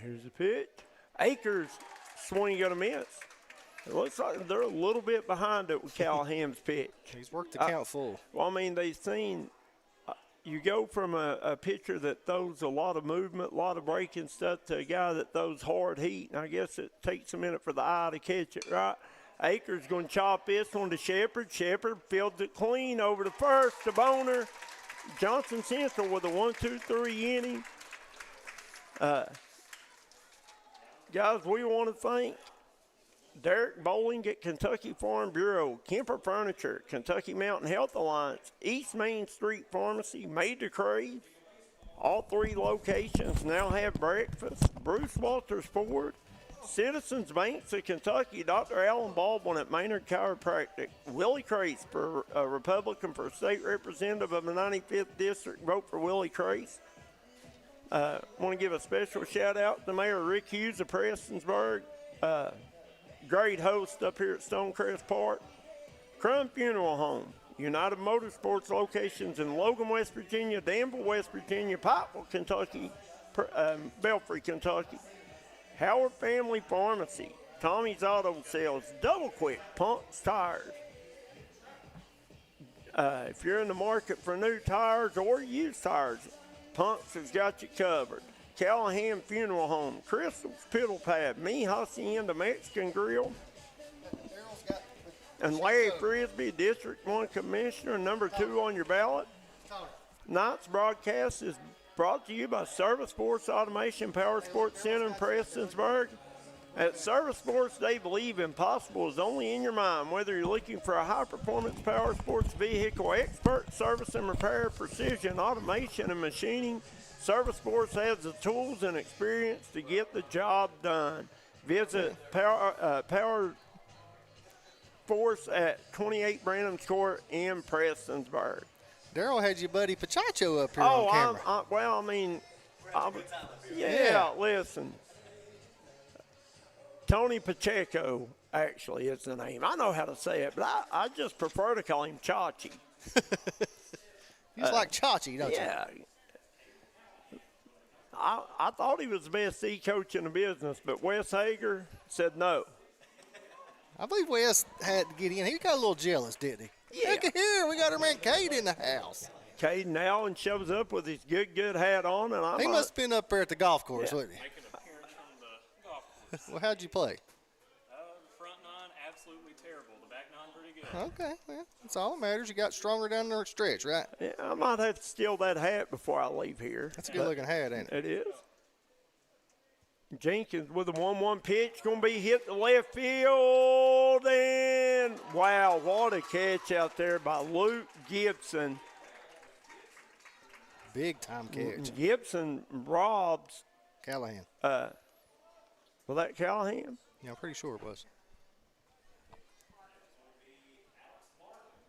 Here's the pitch. Akers swing and a miss. It looks like they're a little bit behind it with Callahan's pitch. He's worked the count full. Well, I mean, they've seen you go from a pitcher that throws a lot of movement, a lot of breaking stuff, to a guy that throws hard heat. And I guess it takes a minute for the eye to catch it, right? Akers going to chop this one to Shepard. Shepard fields it clean over to first to Boner. Johnson Central with a 1-2-3 inning. Guys, we want to thank Derek Bowling at Kentucky Farm Bureau, Kemper Furniture, Kentucky Mountain Health Alliance, East Main Street Pharmacy, Made to Crave. All 3 locations now have breakfast. Bruce Walters Ford, Citizens Banks of Kentucky, Dr. Alan Baldwin at Maynard Chiropractic, Willie Crace, for a Republican for state representative of the 95th District. Vote for Willie Crace. Want to give a special shout out to Mayor Rick Hughes of Prestonsburg. Great host up here at Stonecrest Park. Crum Funeral Home, United Motorsports locations in Logan, West Virginia, Danville, West Virginia, Pikeville, Kentucky, Belfry, Kentucky. Howard Family Pharmacy, Tommy's Auto Sales, Double Quick, Pumps Tires. If you're in the market for new tires or used tires, Pumps has got you covered. Callahan Funeral Home, Crystal's Piddle Pad, Mi Hacienda Mexican Grill, and Larry Frisbee, District 1 Commissioner, number 2 on your ballot. Tonight's broadcast is brought to you by Service Sports Automation Power Sports Center in Prestonsburg. At Service Sports, they believe impossible is only in your mind. Whether you're looking for a high-performance power sports vehicle, expert service and repair, precision, automation, and machining, Service Sports has the tools and experience to get the job done. Visit Power Force at 28 Branham's Court in Prestonsburg. Darryl had your buddy Pachacho up here on camera. Listen. Tony Pacheco, actually, is the name. I know how to say it, but I just prefer to call him Chachi. He's like Chachi, don't you? Yeah. I thought he was the best C coach in the business, but Wes Hager said no. I believe Wes had to get in. He got a little jealous, didn't he? Yeah. Look at here. We got our man Cade in the house. Caden Allen shows up with his good hat on. And he must have been up there at the golf course, Yeah. wouldn't he? Making an appearance on the golf course. Well, how'd you play? Front nine, absolutely terrible. The back nine, pretty good. Okay, well, that's all that matters. You got stronger down there at stretch, right? Yeah, I might have to steal that hat before I leave here. That's a good-looking hat, ain't it? It is. Jenkins with a 1-1 pitch, going to be hit to left field, and wow, what a catch out there by Luke Gibson. Big-time catch. Gibson robs. Callahan. Was that Callahan? Yeah, I'm pretty sure it was.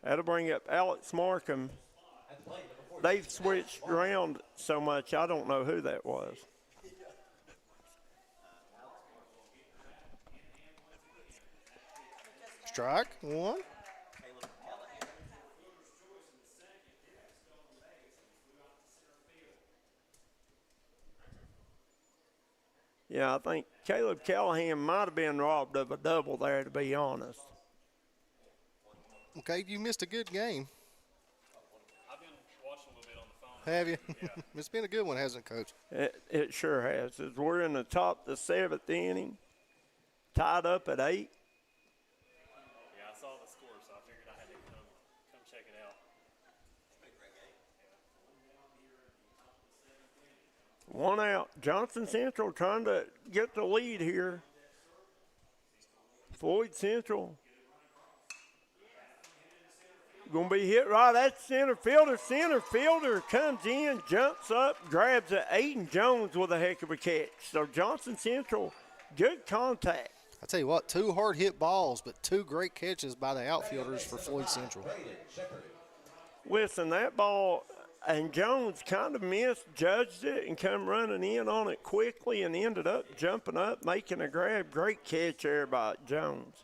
That'll bring up Alex Markham. They've switched around so much, I don't know who that was. Strike one. Yeah, I think Caleb Callahan might have been robbed of a double there, to be honest. Okay, you missed a good game. I've been watching a little bit on the phone. Have you? Yeah. It's been a good one, hasn't it, Coach? It sure has. As we're in the top of the 7th inning, tied up at 8. Yeah, I saw the score, so I figured I had to come check it out. One out. Johnson Central trying to get the lead here. Floyd Central going to be hit right. That's center fielder. Center fielder comes in, jumps up, grabs it. Aiden Jones with a heck of a catch. So Johnson Central, good contact. I tell you what, 2 hard hit balls, but 2 great catches by the outfielders for Floyd Central. Listen, that ball, and Jones kind of misjudged it and come running in on it quickly and ended up jumping up, making a grab. Great catch there by Jones.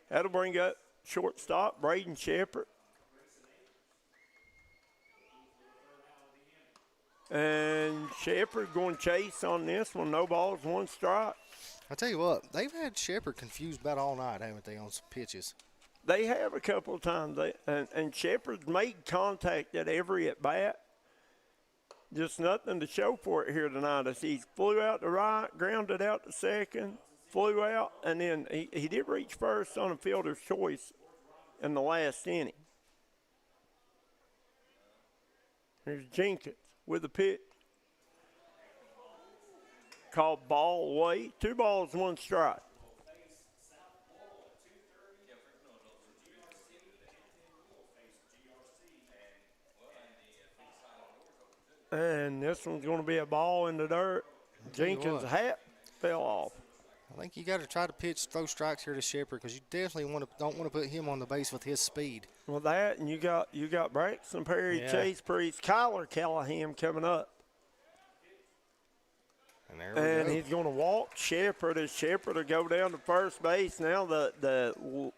That'll bring up shortstop Braden Shepard. And Shepard going to chase on this one. No balls, 1 strike. I tell you what, they've had Shepard confused about all night, haven't they, on some pitches? They have a couple of times. And Shepard's made contact at every at-bat. Just nothing to show for it here tonight as he flew out to right, grounded out to second, flew out, and then he did reach first on a fielder's choice in the last inning. Here's Jenkins with the pitch. Called ball away. 2 balls, 1 strike. And this one's going to be a ball in the dirt. Jenkins' hat fell off. I think you got to try to throw strikes here to Shepard because you definitely don't want to put him on the base with his speed. Well, that, and you got Braxton Perry, Chase Priest, Kyler Callahan coming up. And there we go. He's going to walk Shepard as Shepard will go down to first base. Now the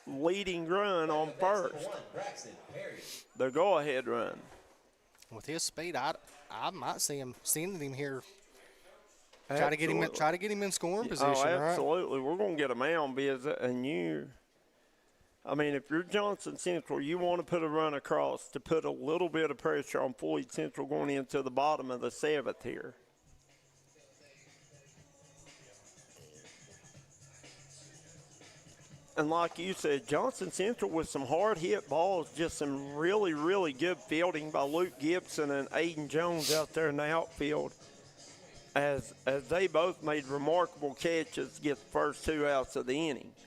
leading run on first. The go-ahead run. With his speed, I might see him sending him here. Try to get him in scoring position. Oh, absolutely. Right? We're going to get a mound I mean, if you're Johnson Central, you want to put a run across to put a little bit of pressure on Floyd Central going into the bottom of the 7th here. And like you said, Johnson Central with some hard hit balls, just some really, really good fielding by Luke Gibson and Aiden Jones out there in the outfield as they both made remarkable catches to get the first 2 outs of the inning. All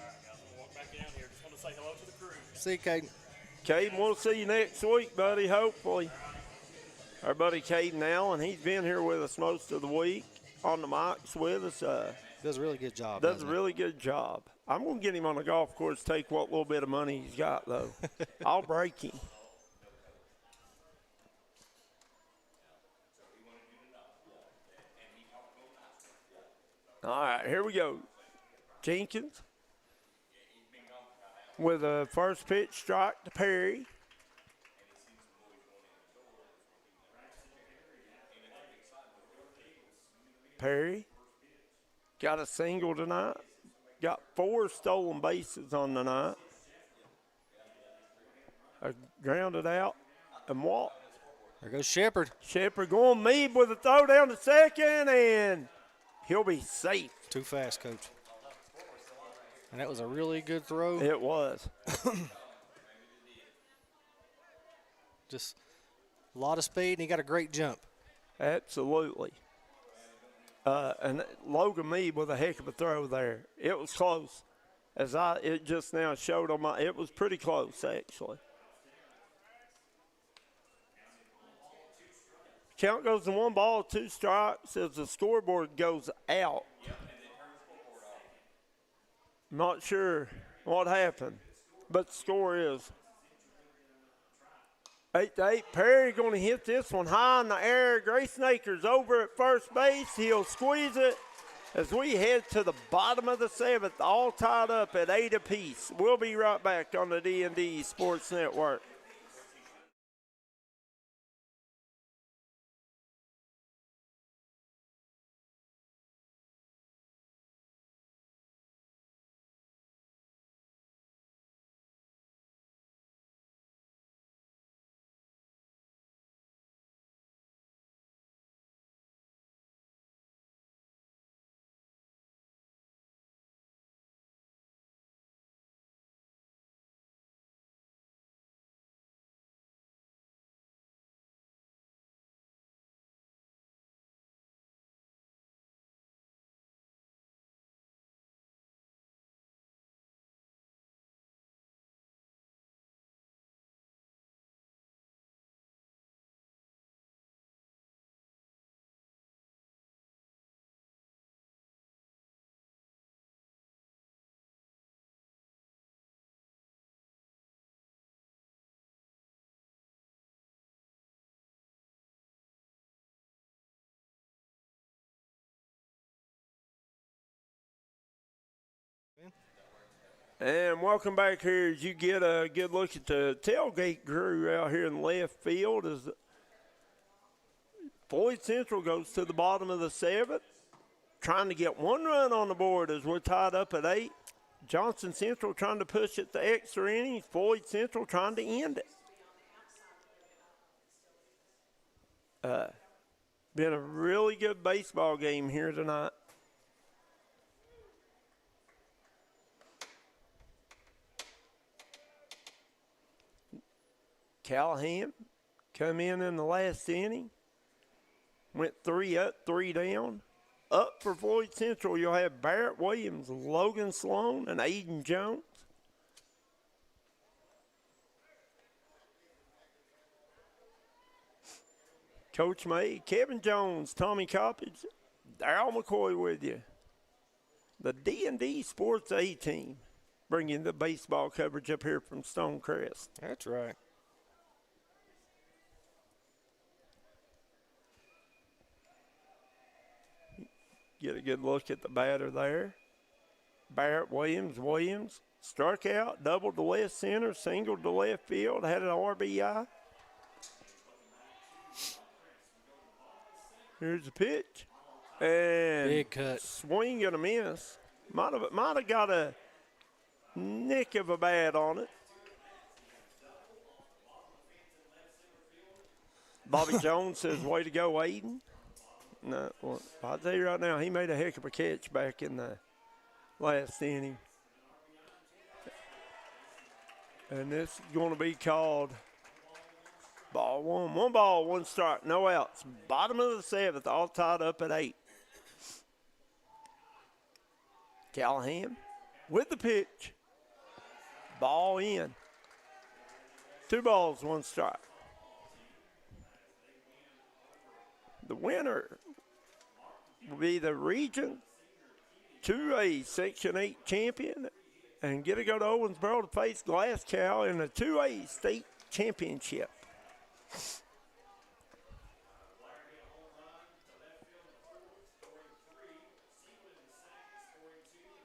right, guys, I'm going to walk back down here. Just want to say hello to the crew. See you, Caden. Caden, we'll see you next week, buddy, hopefully. Our buddy Caden Allen, he's been here with us most of the week on the mics with us. Does a really good job. Does a really good job. I'm going to get him on the golf course, take what little bit of money he's got, though. I'll break him. All right, here we go. Jenkins with a first pitch strike to Perry. Perry got a single tonight. Got 4 stolen bases on the night. Grounded out and walked. There goes Shepard. Shepard going Mead with a throw down to second, and he'll be safe. Too fast, Coach. And that was a really good throw. It was. Just a lot of speed, and he got a great jump. Absolutely. And Logan Mead with a heck of a throw there. It was close. It just now showed on it was pretty close, actually. Count goes to 1 ball, 2 strikes as the scoreboard goes out. Not sure what happened, but the score is 8-8. Perry going to hit this one high in the air. Grayson Akers over at first base. He'll squeeze it as we head to the bottom of the 7th, all tied up at 8 apiece. We'll be right back on the D&D Sports Network. And welcome back here as you get a good look at the tailgate crew out here in left field as Floyd Central goes to the bottom of the 7th, trying to get 1 run on the board as we're tied up at 8. Johnson Central trying to push it to extra innings. Floyd Central trying to end it. Been a really good baseball game here tonight. Callahan come in the last inning. Went 3 up, 3 down. Up for Floyd Central, you'll have Barrett Williams, Logan Sloan, and Aiden Jones. Coach May, Kevin Jones, Tommy Coppage, Darryl McCoy with you. The D&D Sports A-Team bringing the baseball coverage up here from Stonecrest. That's right. Get a good look at the batter there. Barrett Williams struck out, doubled to left center, singled to left field, had an RBI. Here's the pitch. And big cut. Swing and a miss. Might have got a nick of a bat on it. Bobby Jones says, way to go, Aiden. No, well, I'll tell you right now, he made a heck of a catch back in the last inning. And this is going to be called ball 1. 1 ball, 1 strike, no outs. Bottom of the 7th, all tied up at 8. Callahan with the pitch. Ball in. 2 balls, 1 strike. The winner will be the Region 2A Section 8 champion and get to go to Owensboro to face Glass Cow in the 2A state championship.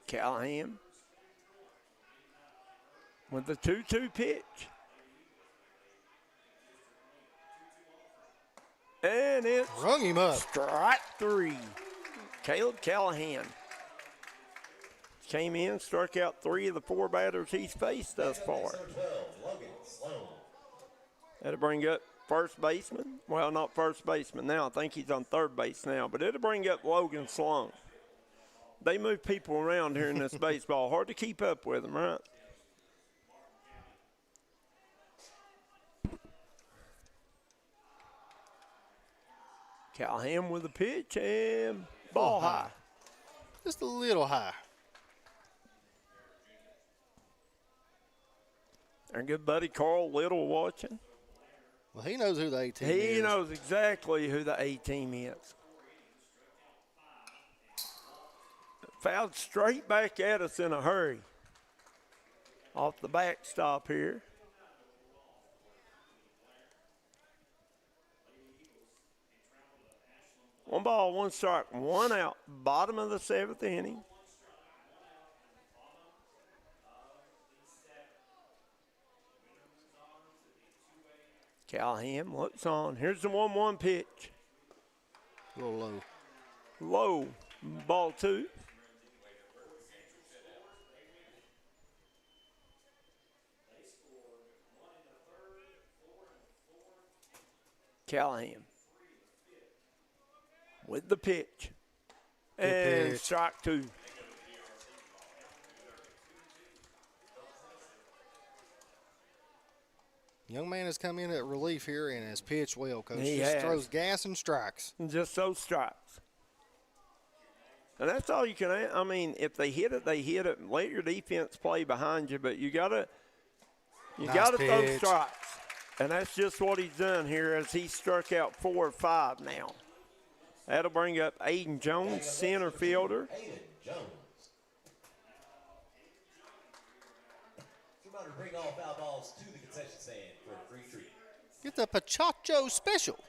Callahan with the 2-2 pitch. And it's rung him up. Strike 3. Caleb Callahan came in, struck out 3 of the 4 batters he's faced thus far. That'll bring up first baseman. Well, not first baseman now. I think he's on third base now. But it'll bring up Logan Sloan. They move people around here in this baseball. Hard to keep up with them, right? Callahan with the pitch and ball high. Just a little high. Our good buddy Carl Little watching. Well, he knows who the A-Team is. He knows exactly who the A-Team is. Fouled straight back at us in a hurry. Off the backstop here. One ball, 1 strike, 1 out. Bottom of the 7th inning. Callahan looks on. Here's the 1-1 pitch. A little low. Low. Ball 2. Callahan with the pitch. And pitch. Strike 2. Young man has come in at relief here and has pitched well, Coach. He just has. throws gas and strikes. Just those strikes. And that's all you can – I mean, if they hit it, they hit it. Let your defense play behind you, but you got to throw strikes. And that's just what he's done here as he struck out 4 or 5 now. That'll bring up Aiden Jones, center fielder. Aiden Jones. Reminder to bring all foul balls to the concession stand for a free treat. Get the Pachacho special.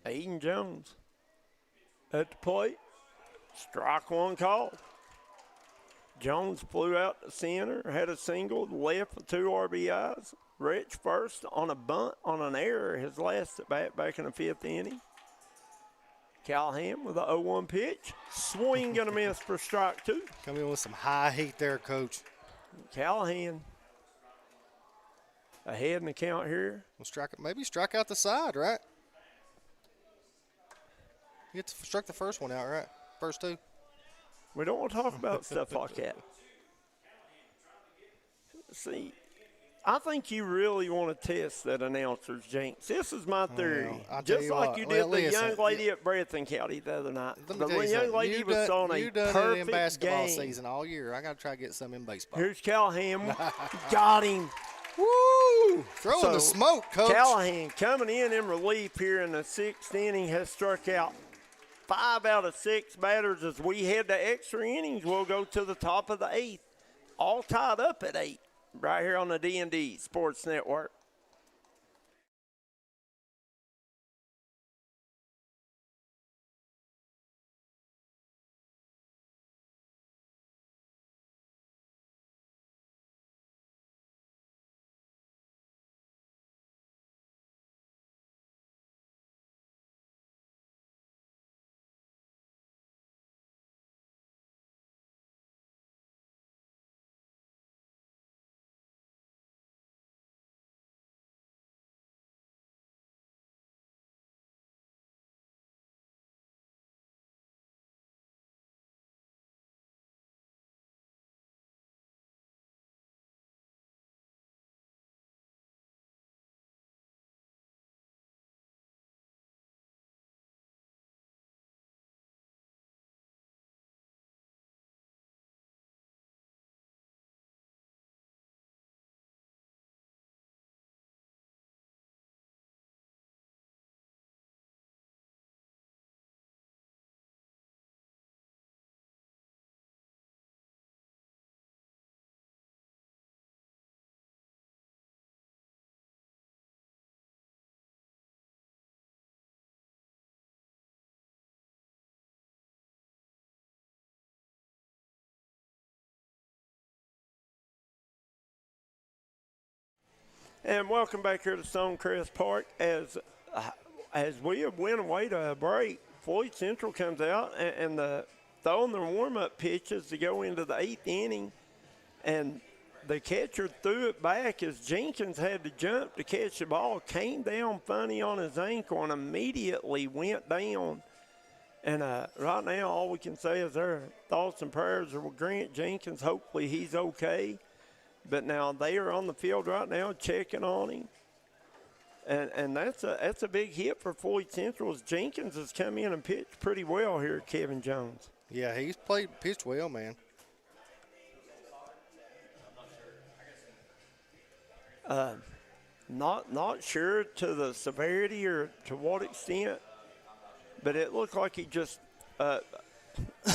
Aiden Jones. at the plate. Strike one called. Jones flew out to center, had a single, left with 2 RBIs. Rich first on a bunt on an error, his last at bat back in the 5th inning. Callahan with a 0-1 pitch. Swing gonna miss for strike 2. Come in with some high heat there, Coach. Callahan ahead in the count here. We'll maybe strike out the side, right? You struck the first one out, right? First 2. We don't want to talk about stuff like that. See, I think you really want to test that announcer's jinx. This is my theory. Just like you did the young lady at Breathitt County the other night. The young lady was on a perfect in basketball game. Season all year. I got to try to get some in baseball. Here's Callahan. Got him. Woo! Throwing the smoke, Coach. Callahan coming in relief here in the 6th inning has struck out 5 out of 6 batters. As we head to extra innings, we'll go to the top of the 8th. All tied up at 8 right here on the D&D Sports Network. And welcome back here to Stonecrest Park. As we have went away to a break, Floyd Central comes out and throwing their warm-up pitches to go into the 8th inning. And the catcher threw it back as Jenkins had to jump to catch the ball, came down funny on his ankle and immediately went down. And right now all we can say is our thoughts and prayers are with Grant Jenkins. Hopefully he's okay. But now they are on the field right now checking on him. And that's a big hit for Floyd Central. Jenkins has come in and pitched pretty well here, Kevin Jones. Yeah, he's pitched well, man. Not sure to the severity or to what extent, but it looked like he just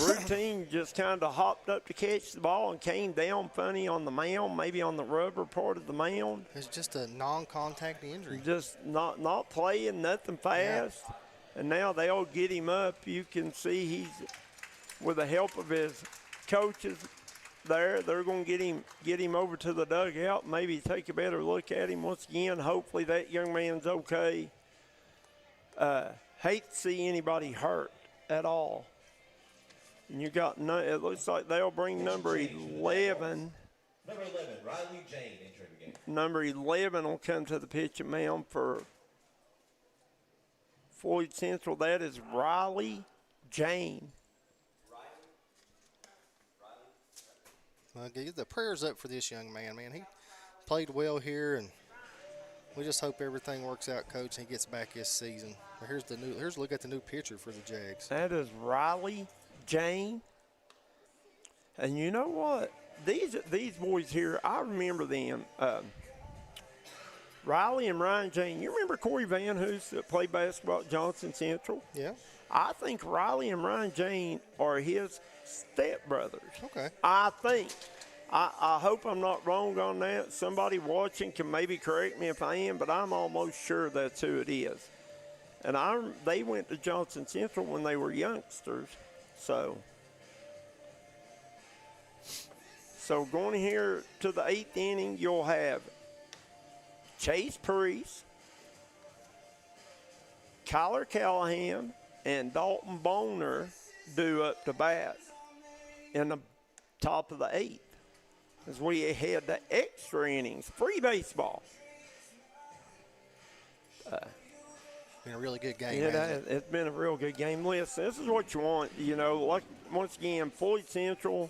routine just kind of hopped up to catch the ball and came down funny on the mound, maybe on the rubber part of the mound. It's just a non-contact injury. Just not playing, nothing fast. Yeah. And now they'll get him up. You can see he's, with the help of his coaches there, they're going to get him over to the dugout, maybe take a better look at him once again. Hopefully that young man's okay. Hate to see anybody hurt at all. And you got, it looks like they'll bring number 11. Number 11, Riley Jane, entering the game. Number 11 will come to the pitching mound for Floyd Central. That is Riley Jane. Well, get the prayers up for this young man, man. He played well here, and we just hope everything works out, Coach, and he gets back this season. Here's a look at the new pitcher for the Jags. That is Riley Jane. And you know what? These boys here, I remember them. Riley and Ryan Jane. You remember Corey Van Hoos that played basketball at Johnson Central? Yeah. I think Riley and Ryan Jane are his stepbrothers. Okay. I think. I hope I'm not wrong on that. Somebody watching can maybe correct me if I am, but I'm almost sure that's who it is. And they went to Johnson Central when they were youngsters. So going here to the 8th inning, you'll have Chase Priest, Kyler Callahan, and Dalton Boner due up to bat in the top of the 8th as we head to extra innings, free baseball. Been a really good game. It's been a real good game. Listen, this is what you want. Like once again, Floyd Central,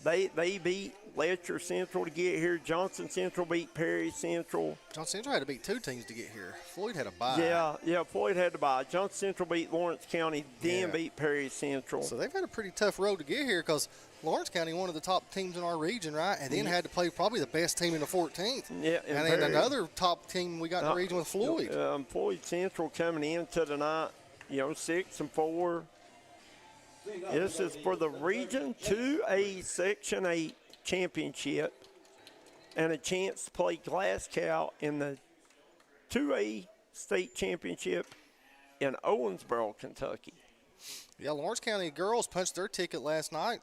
they beat Letcher Central to get here. Johnson Central beat Perry Central. Johnson Central had to beat 2 teams to get here. Floyd had a bye. Yeah, Floyd had to bye. Johnson Central beat Lawrence County, then beat Perry Central. So they've had a pretty tough road to get here because Lawrence County, one of the top teams in our region, right? And then had to play probably the best team in the 14th. Yeah, and then another top team we got in the region with Floyd. Floyd Central coming into tonight, 6-4. This is for the Region 2A Section 8 Championship and a chance to play Glasgow in the 2A State Championship in Owensboro, Kentucky. Yeah, Lawrence County girls punched their ticket last night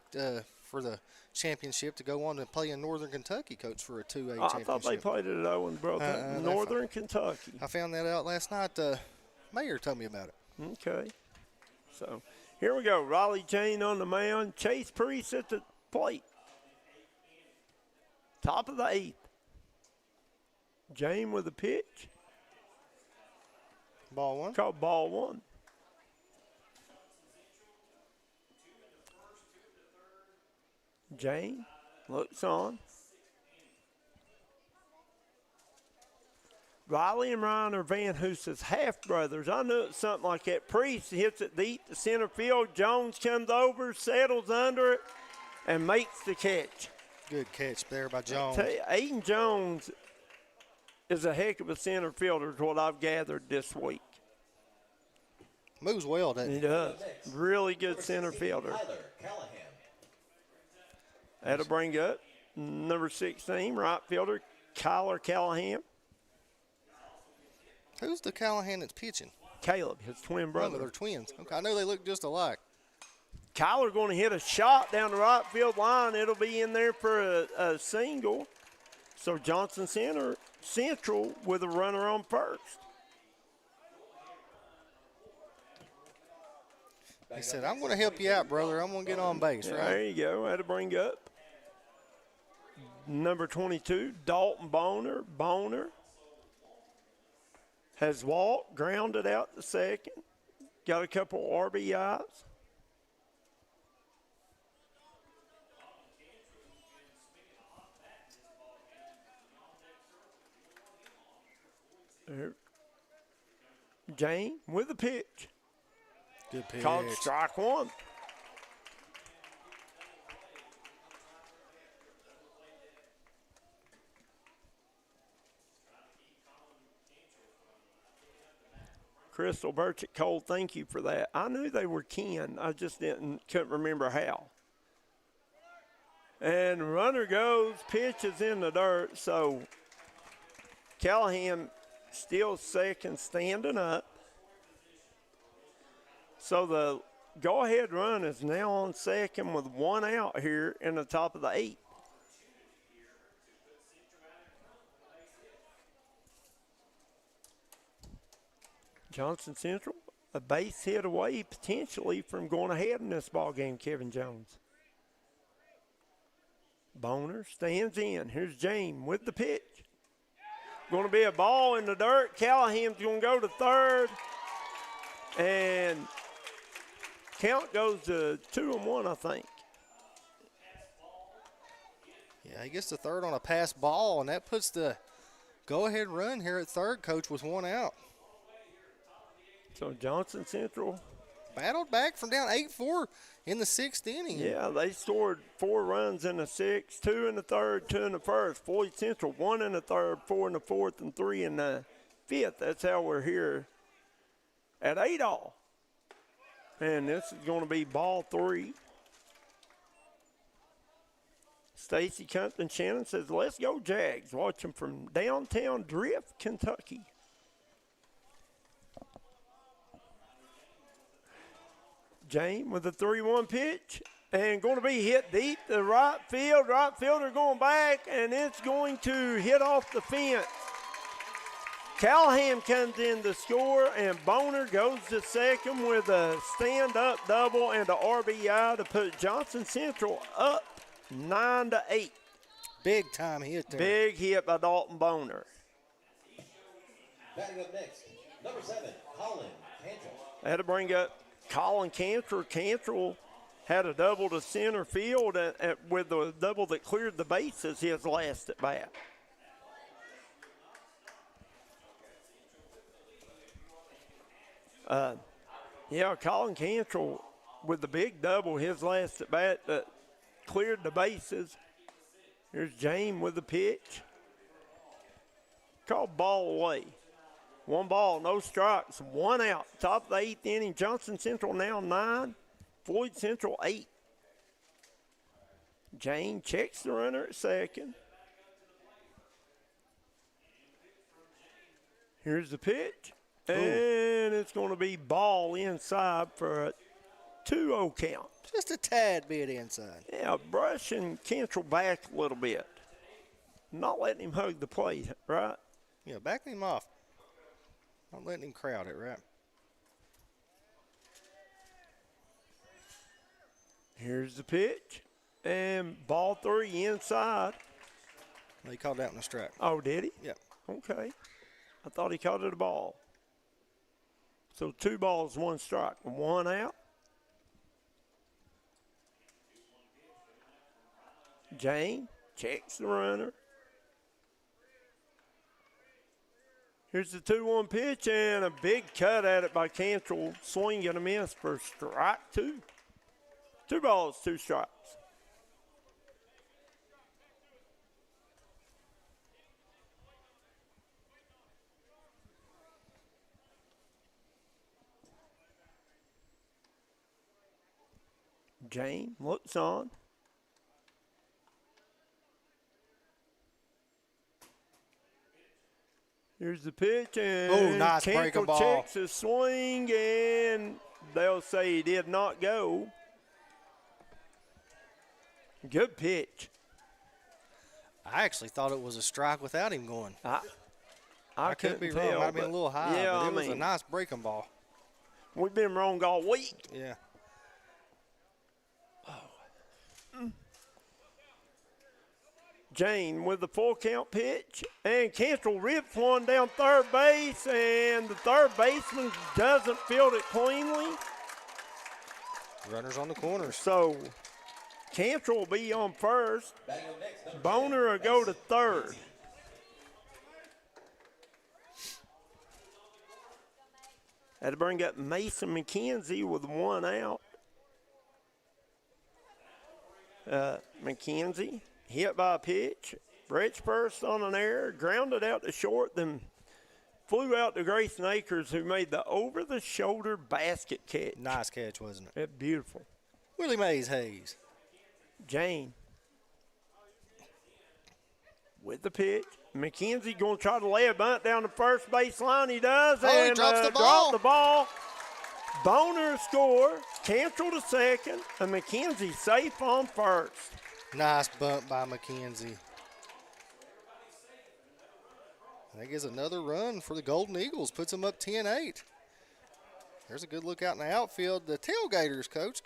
for the championship to go on to play in Northern Kentucky, Coach, for a 2A championship. I thought they played it at Owensboro, Northern Kentucky. I found that out last night. Mayor told me about it. Okay. So here we go. Riley Jane on the mound. Chase Priest at the plate. Top of the 8th. Jane with a pitch. Ball 1. Called ball 1. Jane looks on. Riley and Ryan are Van Hoose's half-brothers. I knew it was something like that. Priest hits it deep to center field. Jones comes over, settles under it, and makes the catch. Good catch there by Jones. Aiden Jones is a heck of a center fielder, is what I've gathered this week. Moves well, doesn't he? He does. Really good center fielder. That'll bring up number 16, right fielder, Kyler Callahan. Who's the Callahan that's pitching? Caleb, his twin brother. Oh, they're twins. Okay, I know they look just alike. Kyler going to hit a shot down the right field line. It'll be in there for a single. So Johnson Central with a runner on first. He said, I'm going to help you out, brother. I'm going to get on base, right? There you go. That'll bring up number 22, Dalton Boner. Boner has walked, grounded out the second. Got a couple RBIs. Jane with the pitch. Good pitch. Called strike 1. Crystal Burchett Cole, thank you for that. I knew they were kin. I just couldn't remember how. And runner goes, pitch is in the dirt. So Callahan still second, standing up. So the go-ahead run is now on second with 1 out here in the top of the 8th. Johnson Central, a base hit away potentially from going ahead in this ball game, Kevin Jones. Boner stands in. Here's James with the pitch. Going to be a ball in the dirt. Callahan's going to go to third. And count goes to 2-1, I think. Yeah, he gets to third on a pass ball, and that puts the go-ahead run here at third, Coach, with 1 out. So Johnson Central battled back from down 8-4 in the 6th inning. Yeah, they scored 4 runs in the 6th, 2 in the 3rd, 2 in the 1st. Floyd Central 1 in the 3rd, 4 in the 4th, and 3 in the 5th. That's how we're here at 8-all. And this is going to be ball 3. Stacy Compton Shannon says, let's go Jags. Watching from downtown Drift, Kentucky. Jane with the 3-1 pitch. And going to be hit deep to right field. Right fielder going back, and it's going to hit off the fence. Callahan comes in to score, and Boner goes to second with a stand-up double and a RBI to put Johnson Central up 9-8. Big time hit there. Big hit by Dalton Boner. Batting up next, number 7, Colin Cantrell. I had to bring up Colin Cantrell. Cantrell had a double to center field with the double that cleared the bases his last at bat. Colin Cantrell with the big double his last at bat that cleared the bases. Here's James with the pitch. Called ball away. 1 ball, no strikes, 1 out. Top of the 8th inning. Johnson Central now 9. Floyd Central 8. Jane checks the runner at second. Here's the pitch. And it's going to be ball inside for a 2-0 count. Just a tad bit inside. Yeah, brushing Cantrell back a little bit. Not letting him hug the plate, right? Yeah, backing him off. Not letting him crowd it, right? Here's the pitch. And ball 3 inside. He called that one a strike. Oh, did he? Yep. Okay. I thought he called it a ball. So 2 balls, 1 strike, 1 out. Jane checks the runner. Here's the 2-1 pitch and a big cut at it by Cantrell. Swing and a miss for strike 2. 2 balls, 2 strikes. Jane looks on. Here's the pitch, and nice breaking ball. checks the swing, and they'll say he did not go. Good pitch. I actually thought it was a strike without him going. I could be couldn't wrong. tell, Might have been a little high, yeah, but it was a nice breaking ball. We've been wrong all week. Yeah. Jane with the full count pitch, and Cantrell rips one down third base, and the third baseman doesn't field it cleanly. Runners on the corners. So Cantrell will be on first. Boner will go to third. Had to bring up Mason McKenzie with 1 out. McKenzie hit by a pitch. Brett's first on an error, grounded out to short, then flew out to Grayson Akers, who made the over-the-shoulder basket catch. Nice catch, wasn't it? That's beautiful. Willie Mays Hayes. Jane with the pitch. McKenzie going to try to lay a bunt down the first base line. He does. Oh, and he drops the ball. dropped the ball. Boner score. Cantrell to second. And McKenzie safe on first. Nice bunt by McKenzie. That gives another run for the Golden Eagles. Puts them up 10-8. There's a good look out in the outfield. The Tailgaters, Coach.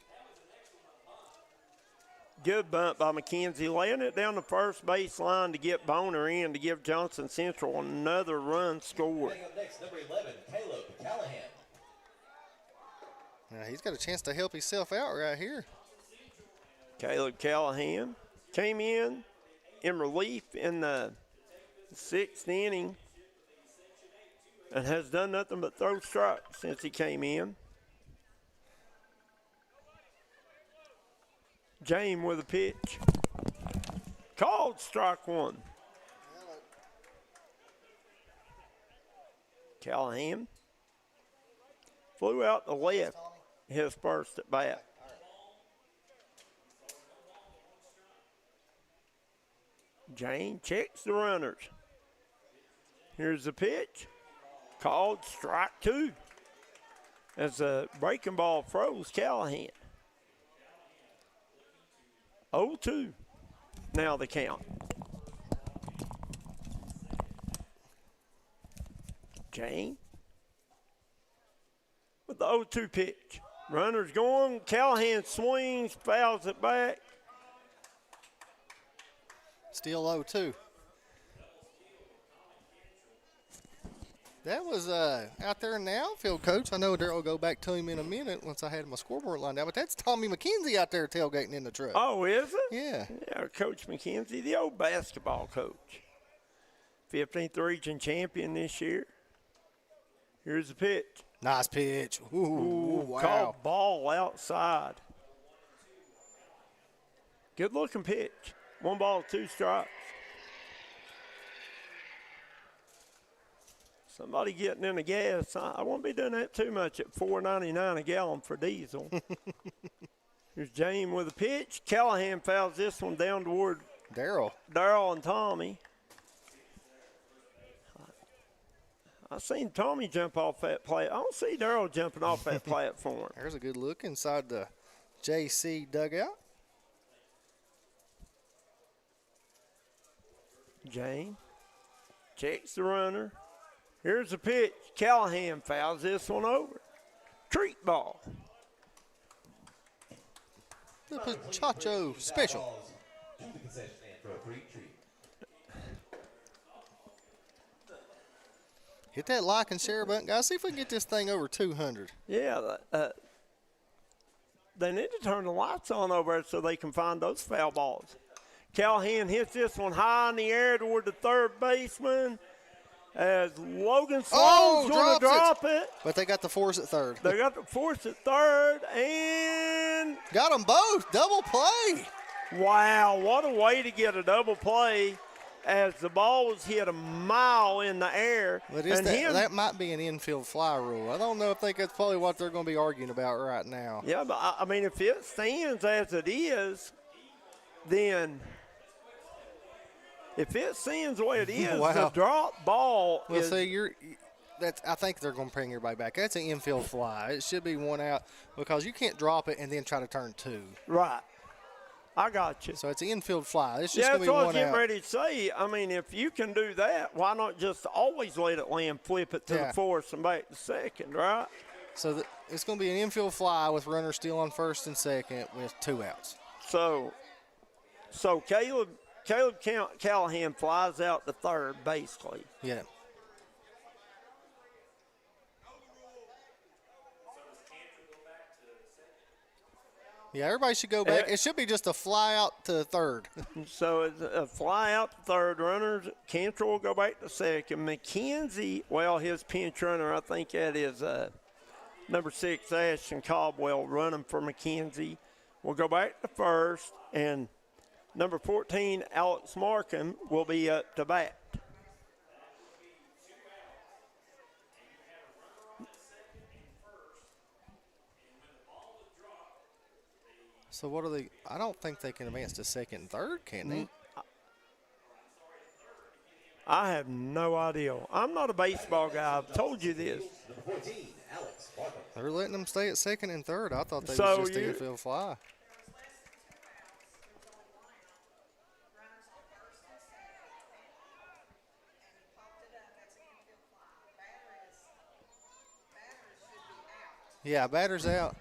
Good bunt by McKenzie, laying it down the first base line to get Boner in to give Johnson Central another run scored. Up next, number 11, Caleb Callahan. Now he's got a chance to help himself out right here. Caleb Callahan came in relief in the 6th inning and has done nothing but throw strikes since he came in. James with a pitch. Called strike 1. Callahan flew out the left his first at bat. Jane checks the runners. Here's the pitch. Called strike 2. as the breaking ball froze Callahan. 0-2. Now the count. Jane with the 0-2 pitch. Runner's going. Callahan swings, fouls it back. Still 0-2. That was out there in the outfield, Coach. I know Darryl will go back to him in a minute once I had my scoreboard lined out, but that's Tommy McKenzie out there tailgating in the truck. Oh, is it? Yeah. Yeah, Coach McKenzie, the old basketball coach. 15th region champion this year. Here's the pitch. Nice pitch. Ooh, wow. Called ball outside. Good looking pitch. 1 ball, 2 strikes. Somebody getting in the gas. I won't be doing that too much at $4.99 a gallon for diesel. Here's James with a pitch. Callahan fouls this one down toward Darryl and Tommy. I seen Tommy jump off that plate. I don't see Darryl jumping off that platform. There's a good look inside the JC dugout. James checks the runner. Here's the pitch. Callahan fouls this one over. Treat ball. The Pachacho special. Hit that like and share button, guys. See if we can get this thing over 200. Yeah, they need to turn the lights on over there so they can find those foul balls. Callahan hits this one high in the air toward the third baseman as Logan Sloan's going to drop it. But they got the force at third. They got the force at third and got them both. Double play. Wow, what a way to get a double play as the ball was hit a mile in the air. But that might be an infield fly rule. I don't know if that's probably what they're going to be arguing about right now. Yeah, but I mean, if it stands as it is, then if it stands the way it is, wow. The drop ball is. See, I think they're going to bring everybody back. That's an infield fly. It should be 1 out because you can't drop it and then try to turn 2. Right. I got you. So it's an infield fly. It's just that's going to be 1 out. what I was getting ready to say. I mean, if you can do that, why not just always let it land, flip it to the fourth and back to second, right? So it's going to be an infield fly with runners still on first and second with 2 outs. So Caleb Callahan flies out to third, basically. Yeah. Yeah, everybody should go back. It should be just a fly out to third. So it's a fly out to third. Runners, Cantrell will go back to second. McKenzie, well, his pinch runner, I think that is number 6, Ashton Caldwell, running for McKenzie. Will go back to first, and number 14, Alex Markham, will be up to bat. So what are they? I don't think they can advance to second and third, can they? I have no idea. I'm not a baseball guy. I've told you this. They're letting them stay at second and third. I thought they was just an infield fly. Yeah, batter's out.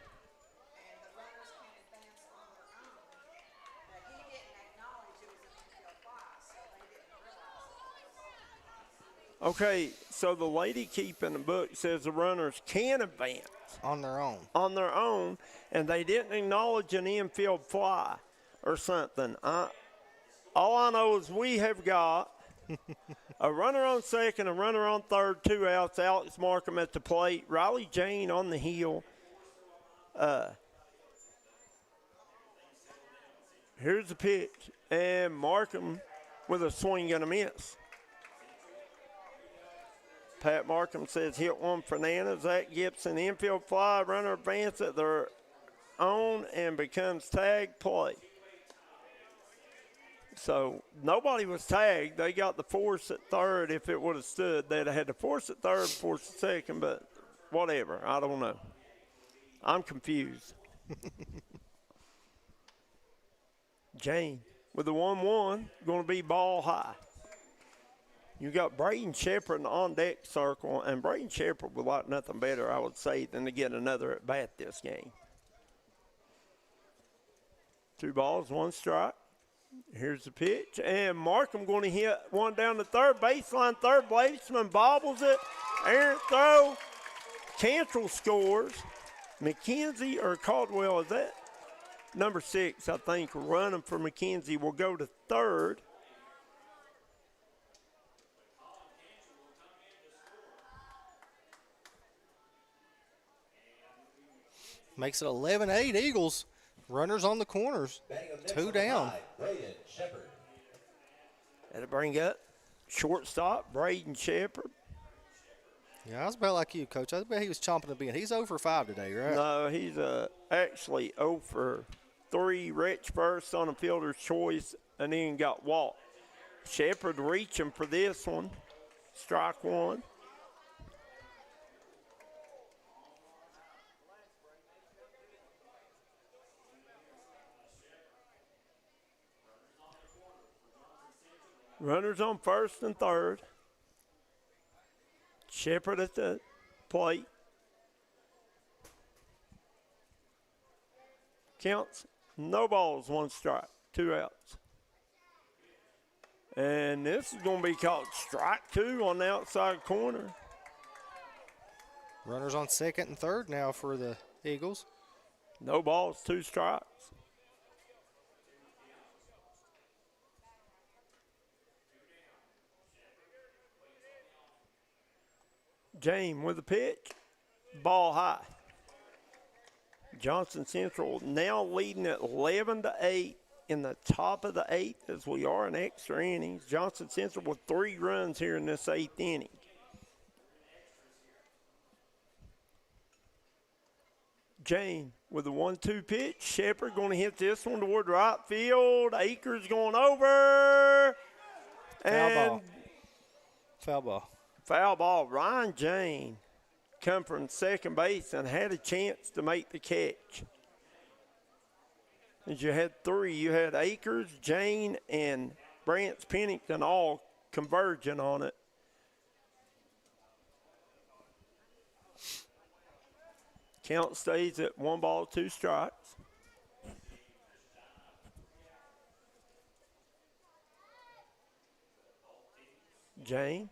Okay, so the lady keeping the book says the runners can advance. On their own. On their own, and they didn't acknowledge an infield fly or something. All I know is we have got a runner on second, a runner on third, 2 outs, Alex Markham at the plate, Riley Jane on the hill. Here's the pitch, and Markham with a swing and a miss. Pat Markham says hit one Fernandez. Zach Gibson, infield fly, runner advance at their own and becomes tag play. So nobody was tagged. They got the force at third. If it would have stood, they'd have had the force at third, force at second, but whatever. I don't know. I'm confused. Jane with the 1-1, going to be ball high. You got Braden Shepard in the on-deck circle, and Braden Shepard would like nothing better, I would say, than to get another at-bat this game. 2 balls, 1 strike. Here's the pitch, and Markham going to hit one down the third baseline. Third baseman bobbles it. Errant throw. Cantrell scores. McKenzie or Caldwell, is that? Number 6, I think, running for McKenzie will go to third. Makes it 11-8 Eagles. Runners on the corners. 2 down. That'll bring up shortstop, Braden Shepard. Yeah, I was about like you, Coach. I bet he was chomping the bit. He's 0 for 5 today, right? No, he's actually 0 for 3. Rich first on a fielder's choice, and then got walked. Shepard reaching for this one. Strike 1. Runners on first and third. Shepard at the plate. Counts, no balls, 1 strike, 2 outs. And this is going to be called strike 2 on the outside corner. Runners on second and third now for the Eagles. No balls, 2 strikes. James with the pitch, ball high. Johnson Central now leading at 11-8 in the top of the 8th as we are in extra innings. Johnson Central with 3 runs here in this 8th inning. James with the 1-2 pitch. Shepard going to hit this one toward right field. Akers going over. And Foul ball. Foul ball. Ryan Jane come from second base and had a chance to make the catch. As you had 3, you had Akers, Jane, and Brance Pennington all converging on it. Count stays at 1 ball, 2 strikes. Jane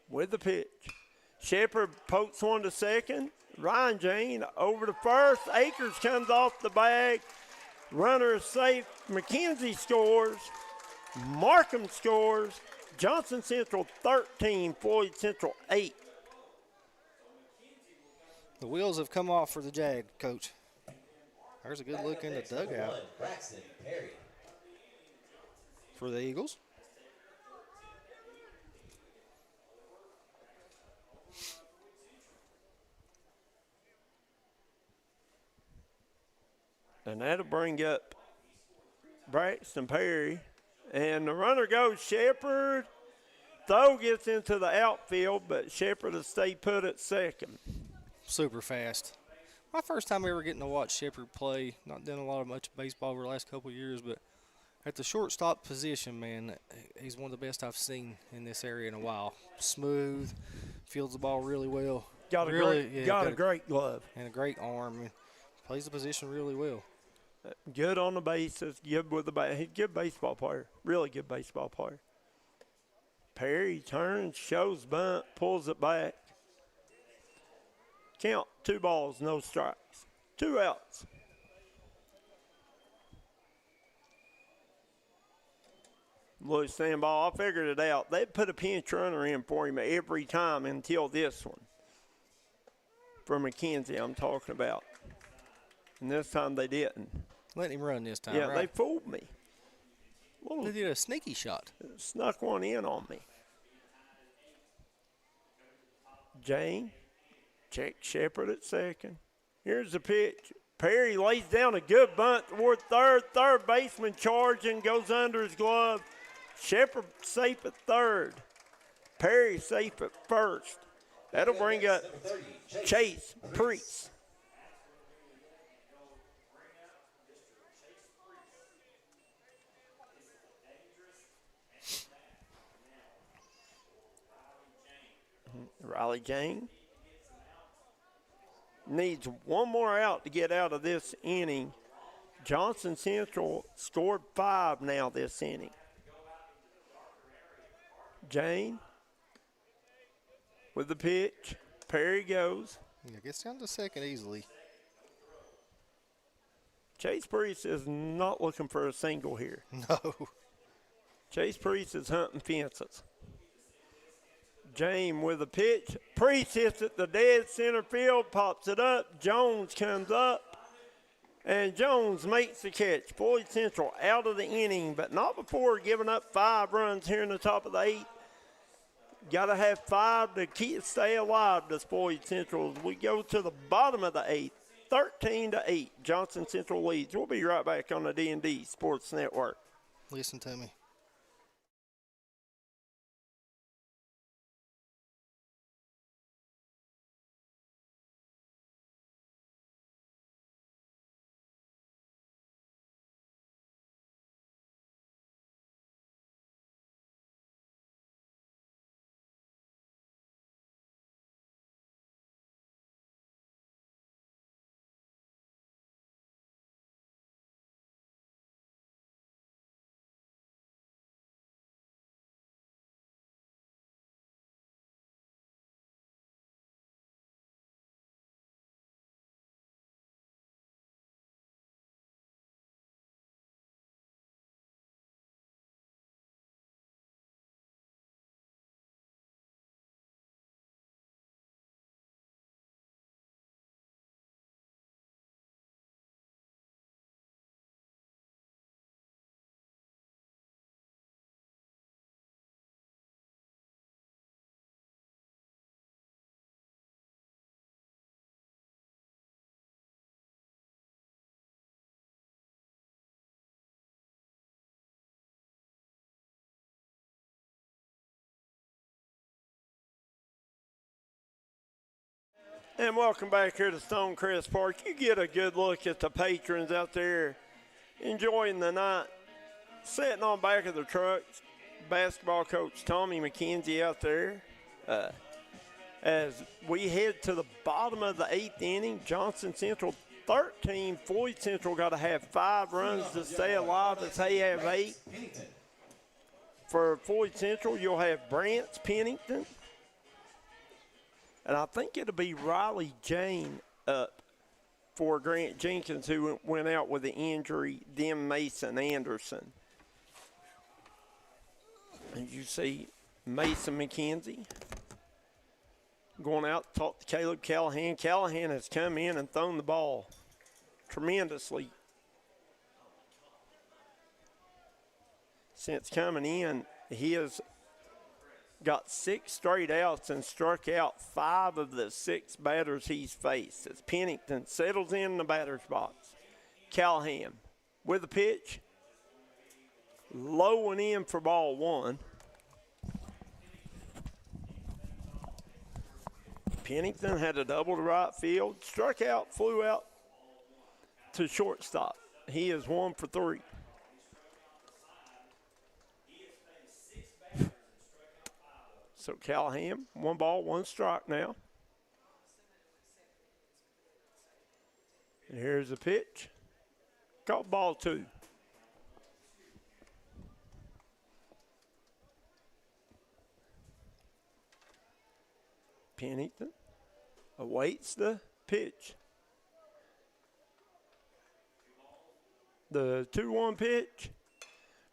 with the pitch. Shepard pokes one to second. Ryan Jane over to first. Akers comes off the bag. Runner is safe. McKenzie scores. Markham scores. Johnson Central 13, Floyd Central 8. The wheels have come off for the Jag, Coach. There's a good look in the dugout for the Eagles. And that'll bring up Braxton Perry. And the runner goes Shepard. Throw gets into the outfield, but Shepard will stay put at second. Super fast. My first time ever getting to watch Shepard play. Not done a lot of much baseball over the last couple of years, but at the shortstop position, man, he's one of the best I've seen in this area in a while. Smooth, fields the ball really well. Got a great glove. And a great arm. And plays the position really well. Good on the bases, good with the bat. He's a good baseball player, really good baseball player. Perry turns, shows bunt, pulls it back. Count, 2 balls, no strikes, 2 outs. Louis stand ball, I figured it out. They put a pinch runner in for him every time until this one. For McKenzie, I'm talking about. And this time they didn't. Let him run this time, yeah, right? they fooled me. They did a sneaky shot. Snuck one in on me. Jane, check Shepard at second. Here's the pitch. Perry lays down a good bunt toward third. Third baseman charging, goes under his glove. Shepard safe at third. Perry safe at first. That'll bring up Chase Priest. Riley Jane. Needs one more out to get out of this inning. Johnson Central scored 5 now this inning. Jane with the pitch. Perry goes. Yeah, gets down to second easily. Chase Priest is not looking for a single here. No. Chase Priest is hunting fences. Jane with a pitch. Priest hits it the dead center field, pops it up. Jones comes up, and Jones makes the catch. Floyd Central out of the inning, but not before giving up 5 runs here in the top of the 8th. Got to have 5 to stay alive, this Floyd Central. We go to the bottom of the 8th, 13-8. Johnson Central leads. We'll be right back on the D&D Sports Network. Listen to me. And welcome back here to Stonecrest Park. You get a good look at the patrons out there enjoying the night, sitting on back of their trucks. Basketball coach Tommy McKenzie out there. As we head to the bottom of the 8th inning, Johnson Central 13. Floyd Central got to have 5 runs to stay alive as they have 8. For Floyd Central, you'll have Brants, Pennington. And I think it'll be Riley Jane up for Grant Jenkins, who went out with the injury, then Mason Anderson. And you see Mason McKenzie going out to talk to Caleb Callahan. Callahan has come in and thrown the ball tremendously. Since coming in, he has got 6 straight outs and struck out 5 of the 6 batters he's faced. As Pennington settles in the batter's box. Callahan with the pitch. Low and in for ball 1. Pennington had a double to right field. Struck out, flew out to shortstop. He is 1 for 3. So Callahan, 1 ball, 1 strike now. And here's the pitch. Caught ball 2. Pennington awaits the pitch. The 2-1 pitch.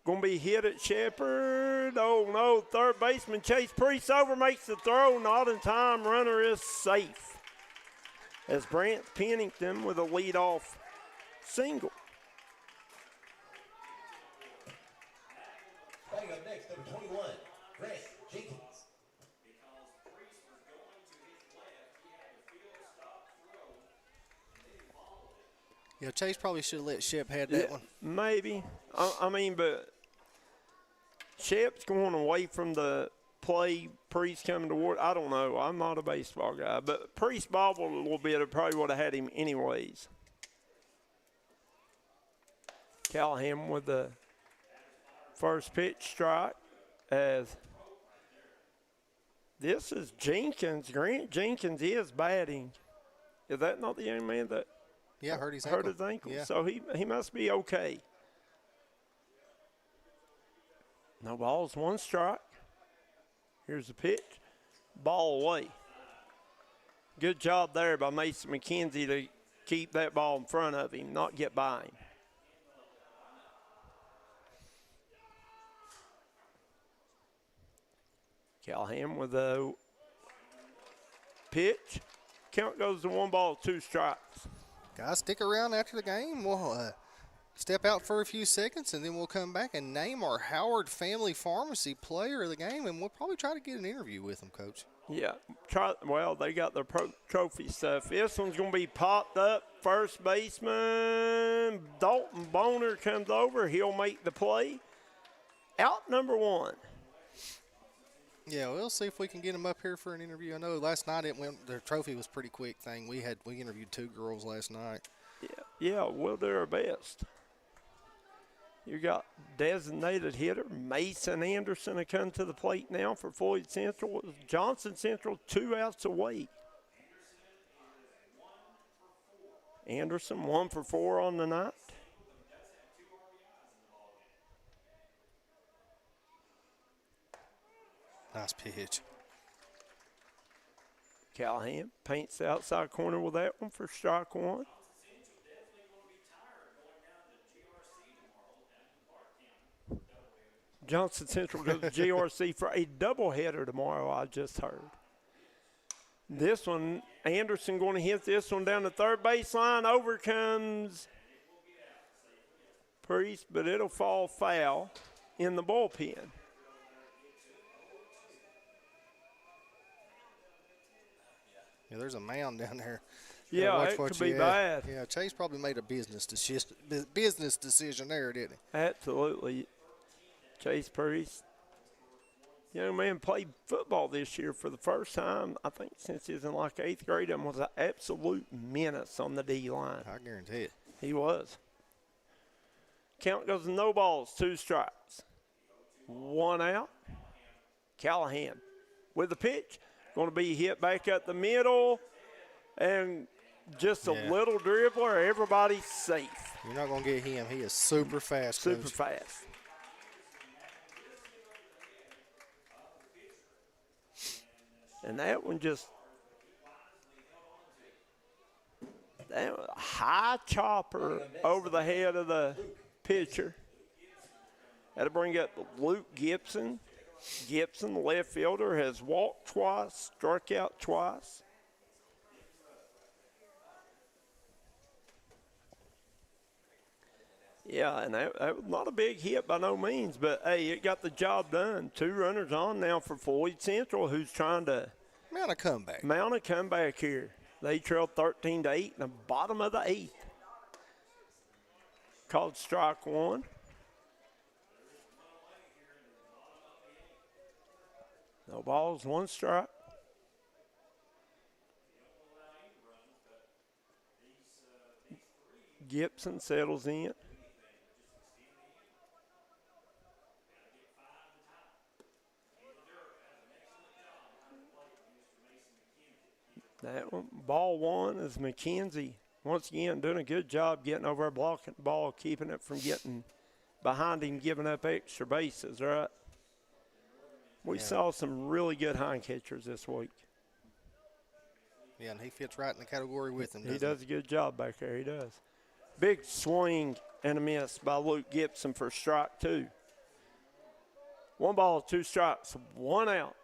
Going to be hit at Shepherd. Oh, no. Third baseman Chase Priest over, makes the throw. Not in time. Runner is safe. As Brant Pennington with a leadoff single. Batting up next, number 21, Grant Jenkins. Yeah, Chase probably should have let Shep have that one. Maybe. I mean, but Shep's going away from the play. Priest coming toward. I don't know. I'm not a baseball guy. But Priest bobbled a little bit. I probably would have had him anyways. Callahan with the first pitch strike as This is Jenkins. Grant Jenkins is batting. Is that not the young man that hurt his ankle? Yeah. So he must be okay. No balls, 1 strike. Here's the pitch. Ball away. Good job there by Mason McKenzie to keep that ball in front of him, not get by him. Callahan with a pitch. Count goes to 1 ball, 2 strikes. Guys, stick around after the game. We'll step out for a few seconds, and then we'll come back and name our Howard Family Pharmacy player of the game, and we'll probably try to get an interview with them, Coach. Yeah, they got their trophy stuff. This one's going to be popped up. First baseman Dalton Boner comes over. He'll make the play. Out number 1. Yeah, we'll see if we can get him up here for an interview. I know last night their trophy was a pretty quick thing. We interviewed 2 girls last night. Yeah, we'll do our best. You got designated hitter Mason Anderson to come to the plate now for Floyd Central. Johnson Central 2 outs away. Anderson 1 for 4 on the night. Nice pitch. Callahan paints the outside corner with that one for strike 1. Johnson Central goes to GRC for a doubleheader tomorrow, I just heard. This one, Anderson going to hit this one down the third baseline. Over comes Priest, but it'll fall foul in the bullpen. Yeah, there's a mound down there. Yeah, it could be bad. Yeah, Chase probably made a business decision there, didn't he? Absolutely. Chase Priest, young man, played football this year for the first time, I think, since he was in like 8th grade, and was an absolute menace on the D-line. I guarantee it. He was. Count goes to no balls, 2 strikes. 1 out. Callahan with the pitch. Going to be hit back up the middle, and just a little dribbler. Everybody's safe. You're not going to get him. He is super fast. Super fast. And that one just that was a high chopper over the head of the pitcher. That'll bring up Luke Gibson. Gibson, the left fielder, has walked twice, struck out twice. Yeah, and that was not a big hit by no means, but, hey, it got the job done. 2 runners on now for Floyd Central, who's trying to mount a comeback. Mount a comeback here. They trailed 13-8 in the bottom of the 8th. Called strike 1. No balls, 1 strike. Gibson settles in. That one, ball 1 is McKenzie. Once again, doing a good job getting over, blocking the ball, keeping it from getting behind him, giving up extra bases, right? We saw some really good hind catchers this week. Yeah, and he fits right in the category with him. He does a good job back there. He does. Big swing and a miss by Luke Gibson for strike 2. 1 ball, 2 strikes, 1 out.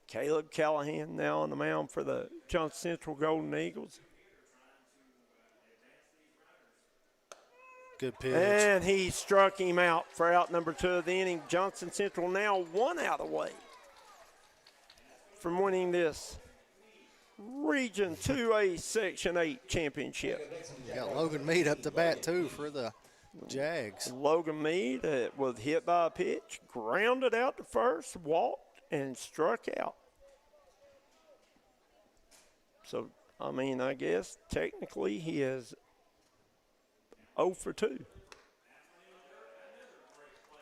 Caleb Callahan now on the mound for the Johnson Central Golden Eagles. Good pitch. And he struck him out for out number 2 of the inning. Johnson Central now 1 out away from winning this Region 2A Section 8 championship. You got Logan Mead up to bat, too, for the Jags. Logan Mead was hit by a pitch, grounded out to first, walked, and struck out. So, I mean, I guess technically he is 0 for 2.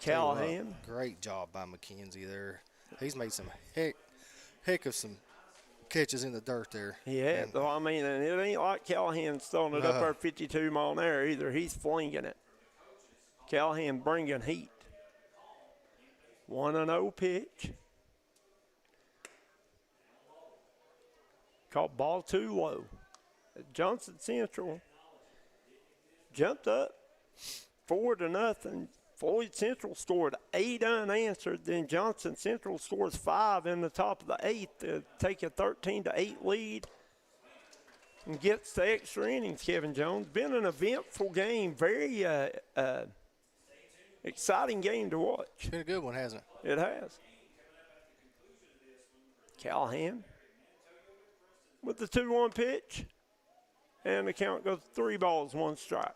Callahan. Great job by McKenzie there. He's made some heck of some catches in the dirt there. Yeah, though, I mean, and it ain't like Callahan's throwing it up there 52 mile an hour either. He's flinging it. Callahan bringing heat. 1-0 pitch. Caught ball too low. Johnson Central jumped up 4-0. Floyd Central scored 8 unanswered. Then Johnson Central scores 5 in the top of the 8th to take a 13-8 lead and gets to extra innings. Kevin Jones, been an eventful game, very exciting game to watch. It's been a good one, hasn't it? It has. Callahan with the 2-1 pitch, and the count goes 3 balls, 1 strike.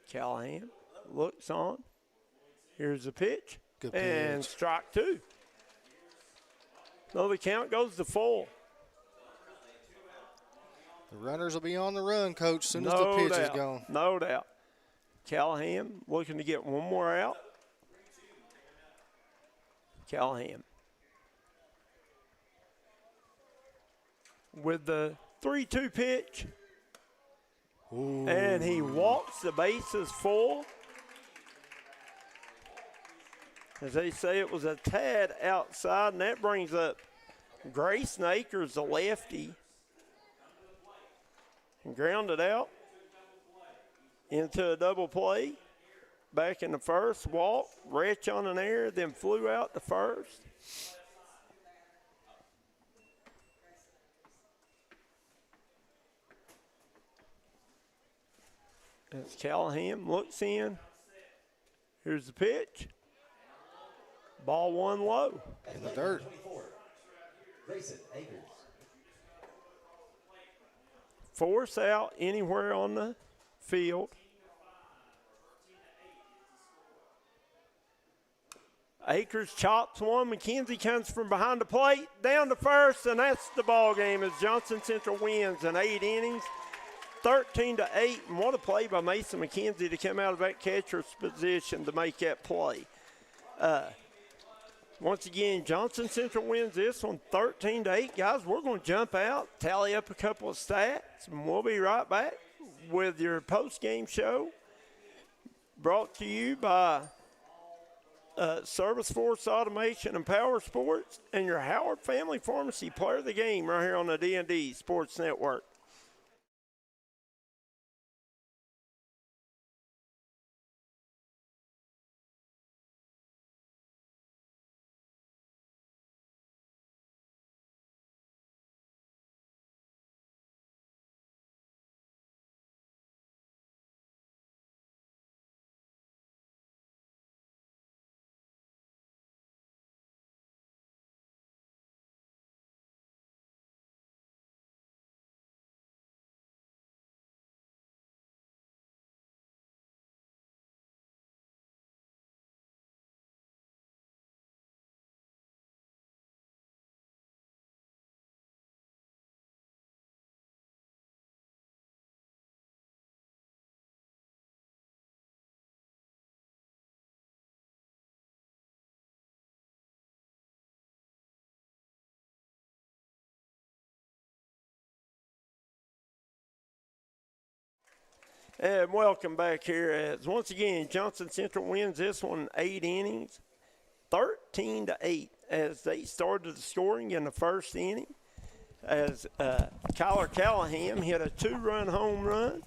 Callahan looks on. Here's the pitch. Good and pitch. Strike 2. So the count goes to 4. The runners will be on the run, Coach, as soon as the pitch is gone. No doubt. Callahan looking to get one more out. Callahan with the 3-2 pitch. Ooh. And he walks the bases full. As they say, it was a tad outside, and that brings up Grayson Akers, the lefty. And grounded out into a double play. Back in the first, walk, wretch on an error, then flew out to first. As Callahan looks in. Here's the pitch. Ball 1 low. In the dirt. Grayson Akers. Force out anywhere on the field. Akers chops one. McKenzie comes from behind the plate, down to first, and that's the ball game as Johnson Central wins in 8 innings, 13-8. And what a play by Mason McKenzie to come out of that catcher's position to make that play. Once again, Johnson Central wins this one 13-8. Guys, we're going to jump out, tally up a couple of stats, and we'll be right back with your post-game show brought to you by Service Force Automation and Power Sports and your Howard Family Pharmacy. Player of the game right here on the D&D Sports Network. And welcome back here as once again Johnson Central wins this one 8 innings, 13-8 as they started the scoring in the first inning. As Kyler Callahan hit a 2-run home run.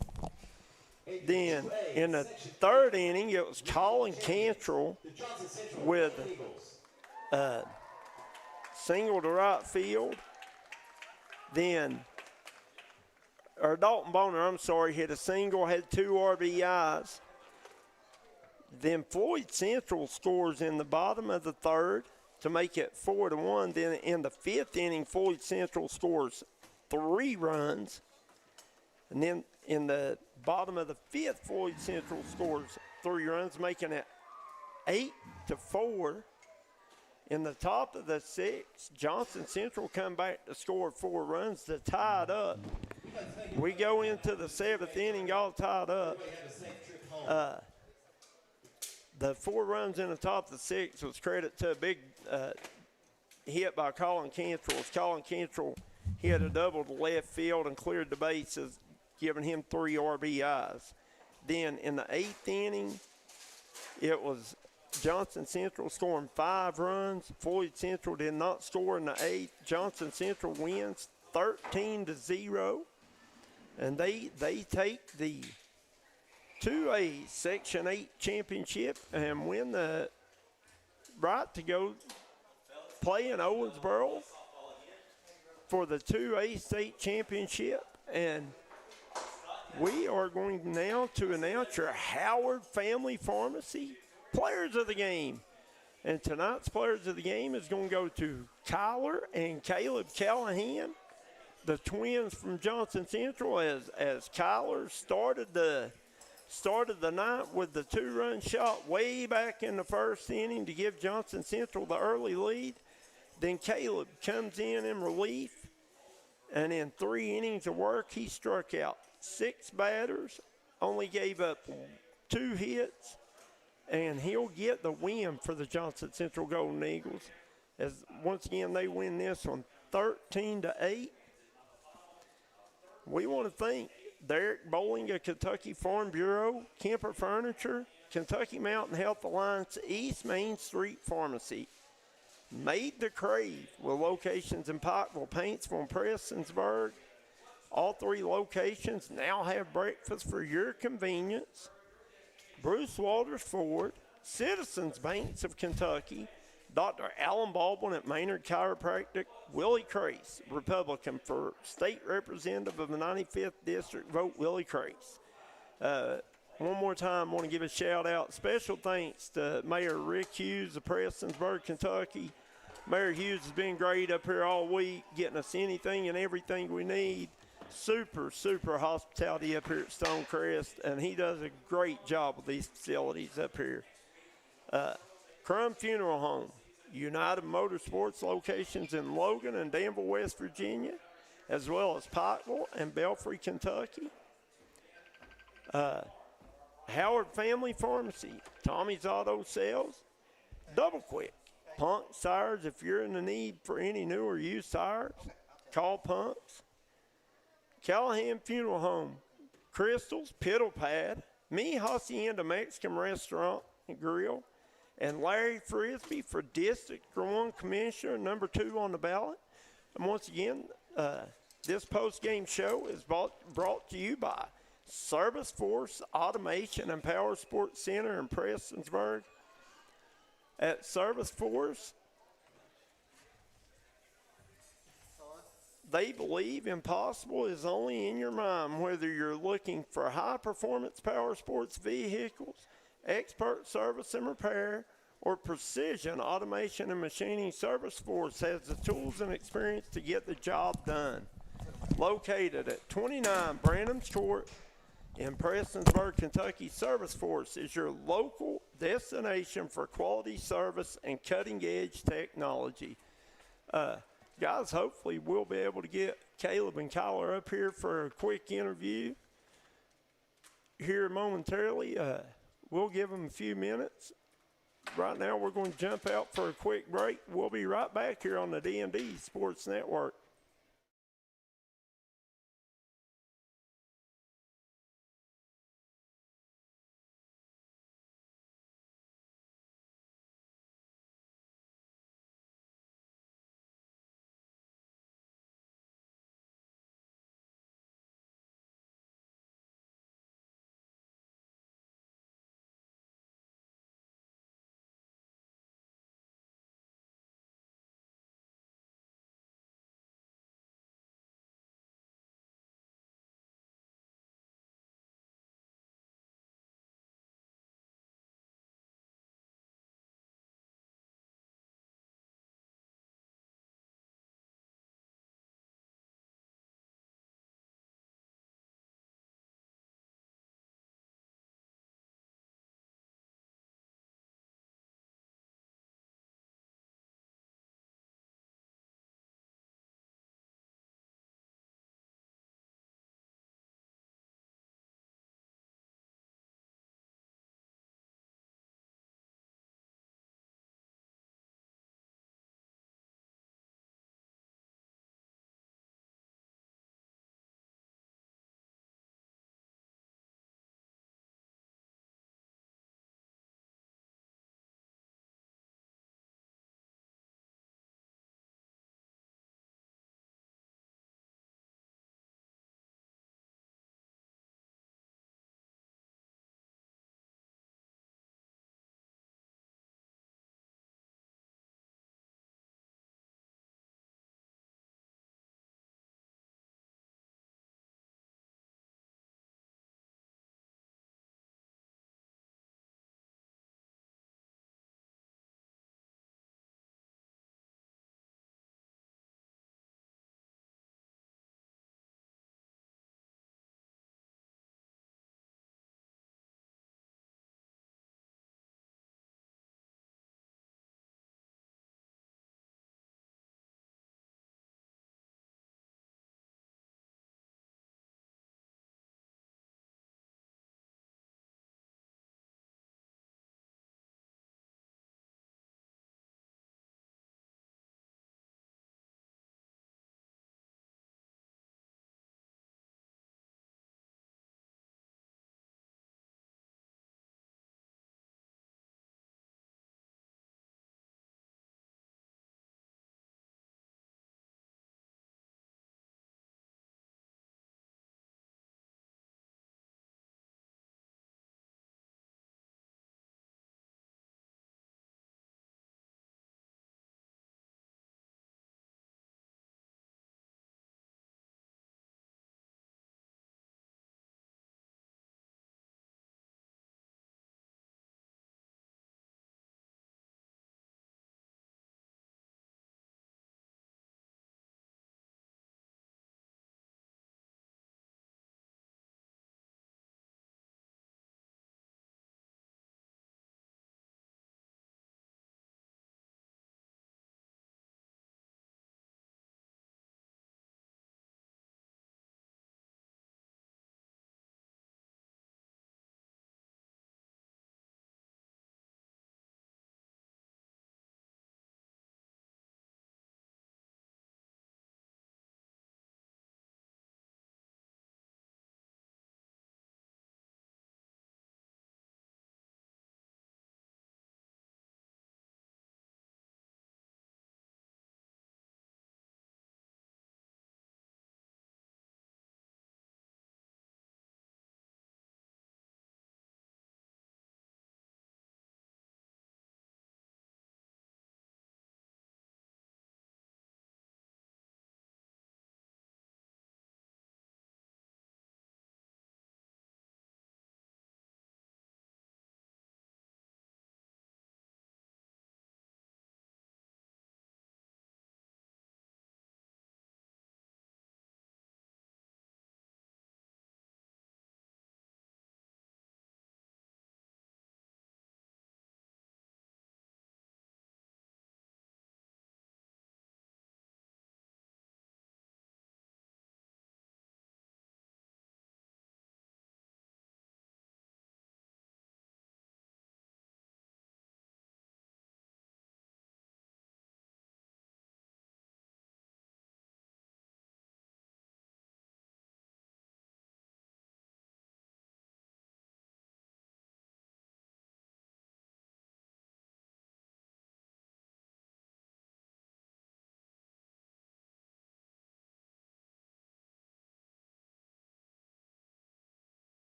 Then in the 3rd inning, it was Colin Cantrell with single to right field. Then Dalton Boner, hit a single, had 2 RBIs. Then Floyd Central scores in the bottom of the 3rd to make it 4-1. Then in the 5th inning, Floyd Central scores 3 runs. And then in the bottom of the 5th, Floyd Central scores 3 runs, making it 8-4. In the top of the 6th, Johnson Central come back to score 4 runs to tie it up. We go into the 7th inning, all tied up. The 4 runs in the top of the 6th was credit to a big hit by Colin Cantrell. Colin Cantrell hit a double to left field and cleared the bases, giving him 3 RBIs. Then in the 8th inning, it was Johnson Central scoring 5 runs. Floyd Central did not score in the 8th. Johnson Central wins 13-0, and they take the 2A Section 8 championship and win the right to go play in Owensboro for the 2A state championship. And we are going now to announce your Howard Family Pharmacy Players of the Game. And tonight's Players of the Game is going to go to Kyler and Caleb Callahan, the twins from Johnson Central, as Kyler started the night with the 2-run shot way back in the 1st inning to give Johnson Central the early lead. Then Caleb comes in relief, and in 3 innings of work, he struck out 6 batters, only gave up 2 hits, and he'll get the win for the Johnson Central Golden Eagles. As once again, they win this one 13-8. We want to thank Derek Bowling of Kentucky Farm Bureau, Kemper Furniture, Kentucky Mountain Health Alliance, East Main Street Pharmacy, Made to Crave with locations in Pikeville, Paintsville, and Prestonsburg. All 3 locations now have breakfast for your convenience. Bruce Walters Ford, Citizens Banks of Kentucky, Dr. Alan Baldwin at Maynard Chiropractic, Willie Crace, Republican for State Representative of the 95th District, vote Willie Crace. One more time, I want to give a shout-out. Special thanks to Mayor Rick Hughes of Prestonsburg, Kentucky. Mayor Hughes has been great up here all week, getting us anything and everything we need. Super hospitality up here at Stonecrest, and he does a great job with these facilities up here. Crum Funeral Home, United Motorsports locations in Logan and Danville, West Virginia, as well as Pikeville and Belfry, Kentucky. Howard Family Pharmacy, Tommy's Auto Sales, Double Quick, Punk Tires. If you're in the need for any new or used tires, call Punks. Callahan Funeral Home, Crystals, Piddle Pad, Mi Hacienda Mexican Restaurant and Grill, and Larry Frisbee for District 1 Commissioner, number 2 on the ballot. And once again, this post-game show is brought to you by Service Force Automation and Power Sports Center in Prestonsburg. At Service Force, they believe impossible is only in your mind. Whether you're looking for high-performance power sports vehicles, expert service and repair, or precision automation and machining, Service Force has the tools and experience to get the job done. Located at 29 Branham's Court in Prestonsburg, Kentucky, Service Force is your local destination for quality service and cutting-edge technology. Guys, hopefully we'll be able to get Caleb and Kyler up here for a quick interview here momentarily. We'll give them a few minutes. Right now we're going to jump out for a quick break. We'll be right back here on the D&D Sports Network.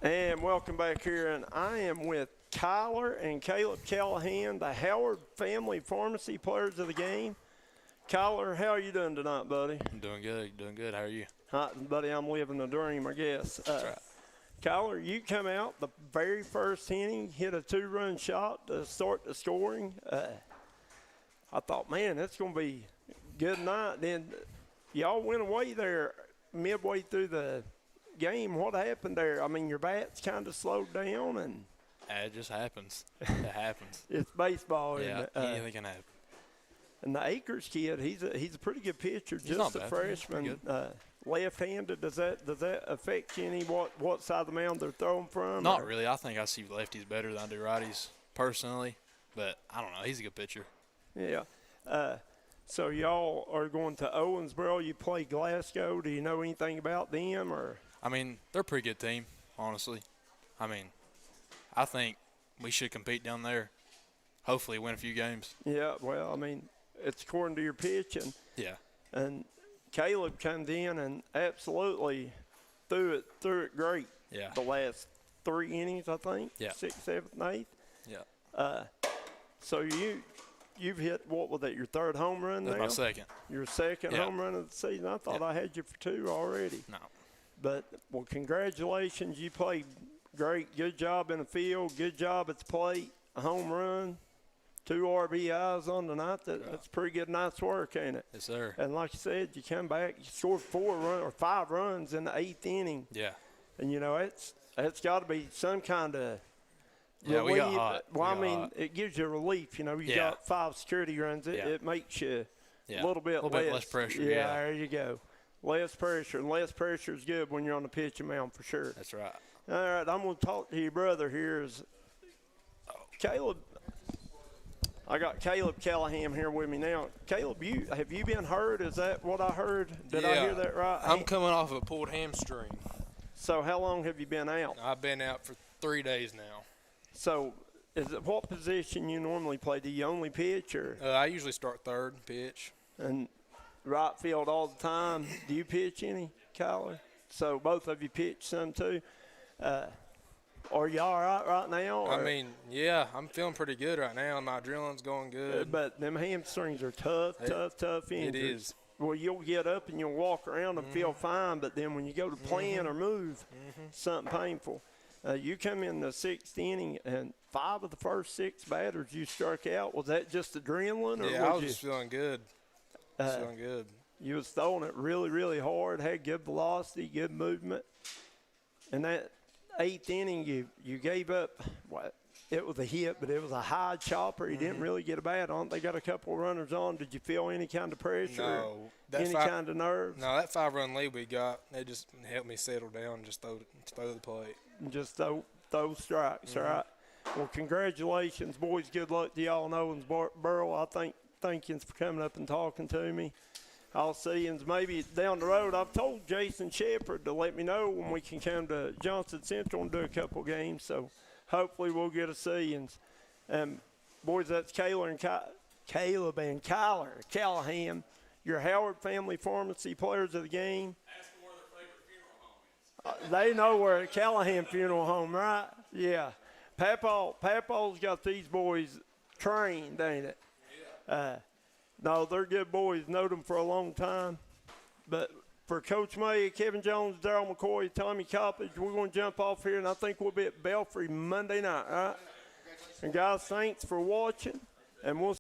And welcome back here, and I am with Kyler and Caleb Callahan, the Howard Family Pharmacy players of the game. Kyler, how are you doing tonight, buddy? I'm doing good. Doing good. How are you? Hi, buddy. I'm living the dream, I guess. That's right. Kyler, you come out the very first inning, hit a 2-run shot to start the scoring. I thought, man, that's going to be a good night. Then y'all went away there midway through the game. What happened there? I mean, your bats kind of slowed down, and it just happens. It happens. It's baseball, isn't it? Anything can happen. And the Akers kid, he's a pretty good pitcher, just a freshman. Left-handed, does that affect you any? What side of the mound they're throwing from? Not really. I think I see lefties better than I do righties personally, but I don't know. He's a good pitcher. Yeah. So y'all are going to Owensboro. You play Glasgow. Do you know anything about them? Or I mean, they're a pretty good team, honestly. I mean, I think we should compete down there. Hopefully win a few games. Yeah, well, I mean, it's according to your pitching. Yeah. And Caleb comes in and absolutely threw it great. Yeah. The last 3 innings, I think. Yeah. 6th, 7th, and 8th. Yeah. So you've hit, what was that, your 3rd home run That's now? my second. Your second home run of the season. I thought I had you for 2 already. No. But, well, congratulations. You played great. Good job in the field. Good job at the plate. A home run. 2 RBIs on the night. That's pretty good night's work, ain't it? Yes, sir. And like you said, you come back, you scored 5 runs in the 8th inning. Yeah. And, you know, it's got to be some kind of relief. We got hot. Well, I mean, it gives you relief. You know, you got 5 security runs. It makes you a little bit less pressure. Yeah, there you go. Less pressure. And less pressure is good when you're on the pitching mound for sure. That's right. All right, I'm going to talk to your brother here. Caleb. I got Caleb Callahan here with me now. Caleb, have you been hurt? Is that what I heard? Did I hear that right? I'm coming off of a pulled hamstring. So how long have you been out? I've been out for 3 days now. So what position you normally play? Do you only pitch? Or? I usually start third pitch. And right field all the time. Do you pitch any, Kyler? So both of you pitch some too. Are you all right now? I mean, yeah, I'm feeling pretty good right now. My adrenaline's going good. But them hamstrings are tough injuries. It is. Well, you'll get up and you'll walk around and feel fine, but then when you go to plan or move, something painful. You come in the 6th inning, and 5 of the first 6 batters you struck out. Was that just adrenaline? Or I was just feeling good. Feeling good. You was throwing it really, really hard, had good velocity, good movement. And that 8th inning, you gave up. It was a hit, but it was a high chopper. You didn't really get a bat on. They got a couple of runners on. Did you feel any kind of pressure? No. Any kind of nerves? No, that 5-run lead we got, they just helped me settle down and just throw the plate. And just throw strikes, all right? Well, congratulations, boys. Good luck to y'all in Owensboro. I thank you for coming up and talking to me. I'll see you maybe down the road. I've told Jason Shepard to let me know when we can come to Johnson Central and do a couple games. So hopefully we'll get to see you. And boys, that's Caleb and Kyler Callahan, your Howard Family Pharmacy players of the game. Ask them where their favorite funeral home is. They know where Callahan Funeral Home, right? Yeah. Papa's got these boys trained, ain't it? Yeah. No, they're good boys. Know them for a long time. But for Coach May, Kevin Jones, Darryl McCoy, Tommy Coppage, we're going to jump off here, and I think we'll be at Belfry Monday night, all right? And, guys, thanks for watching, and we'll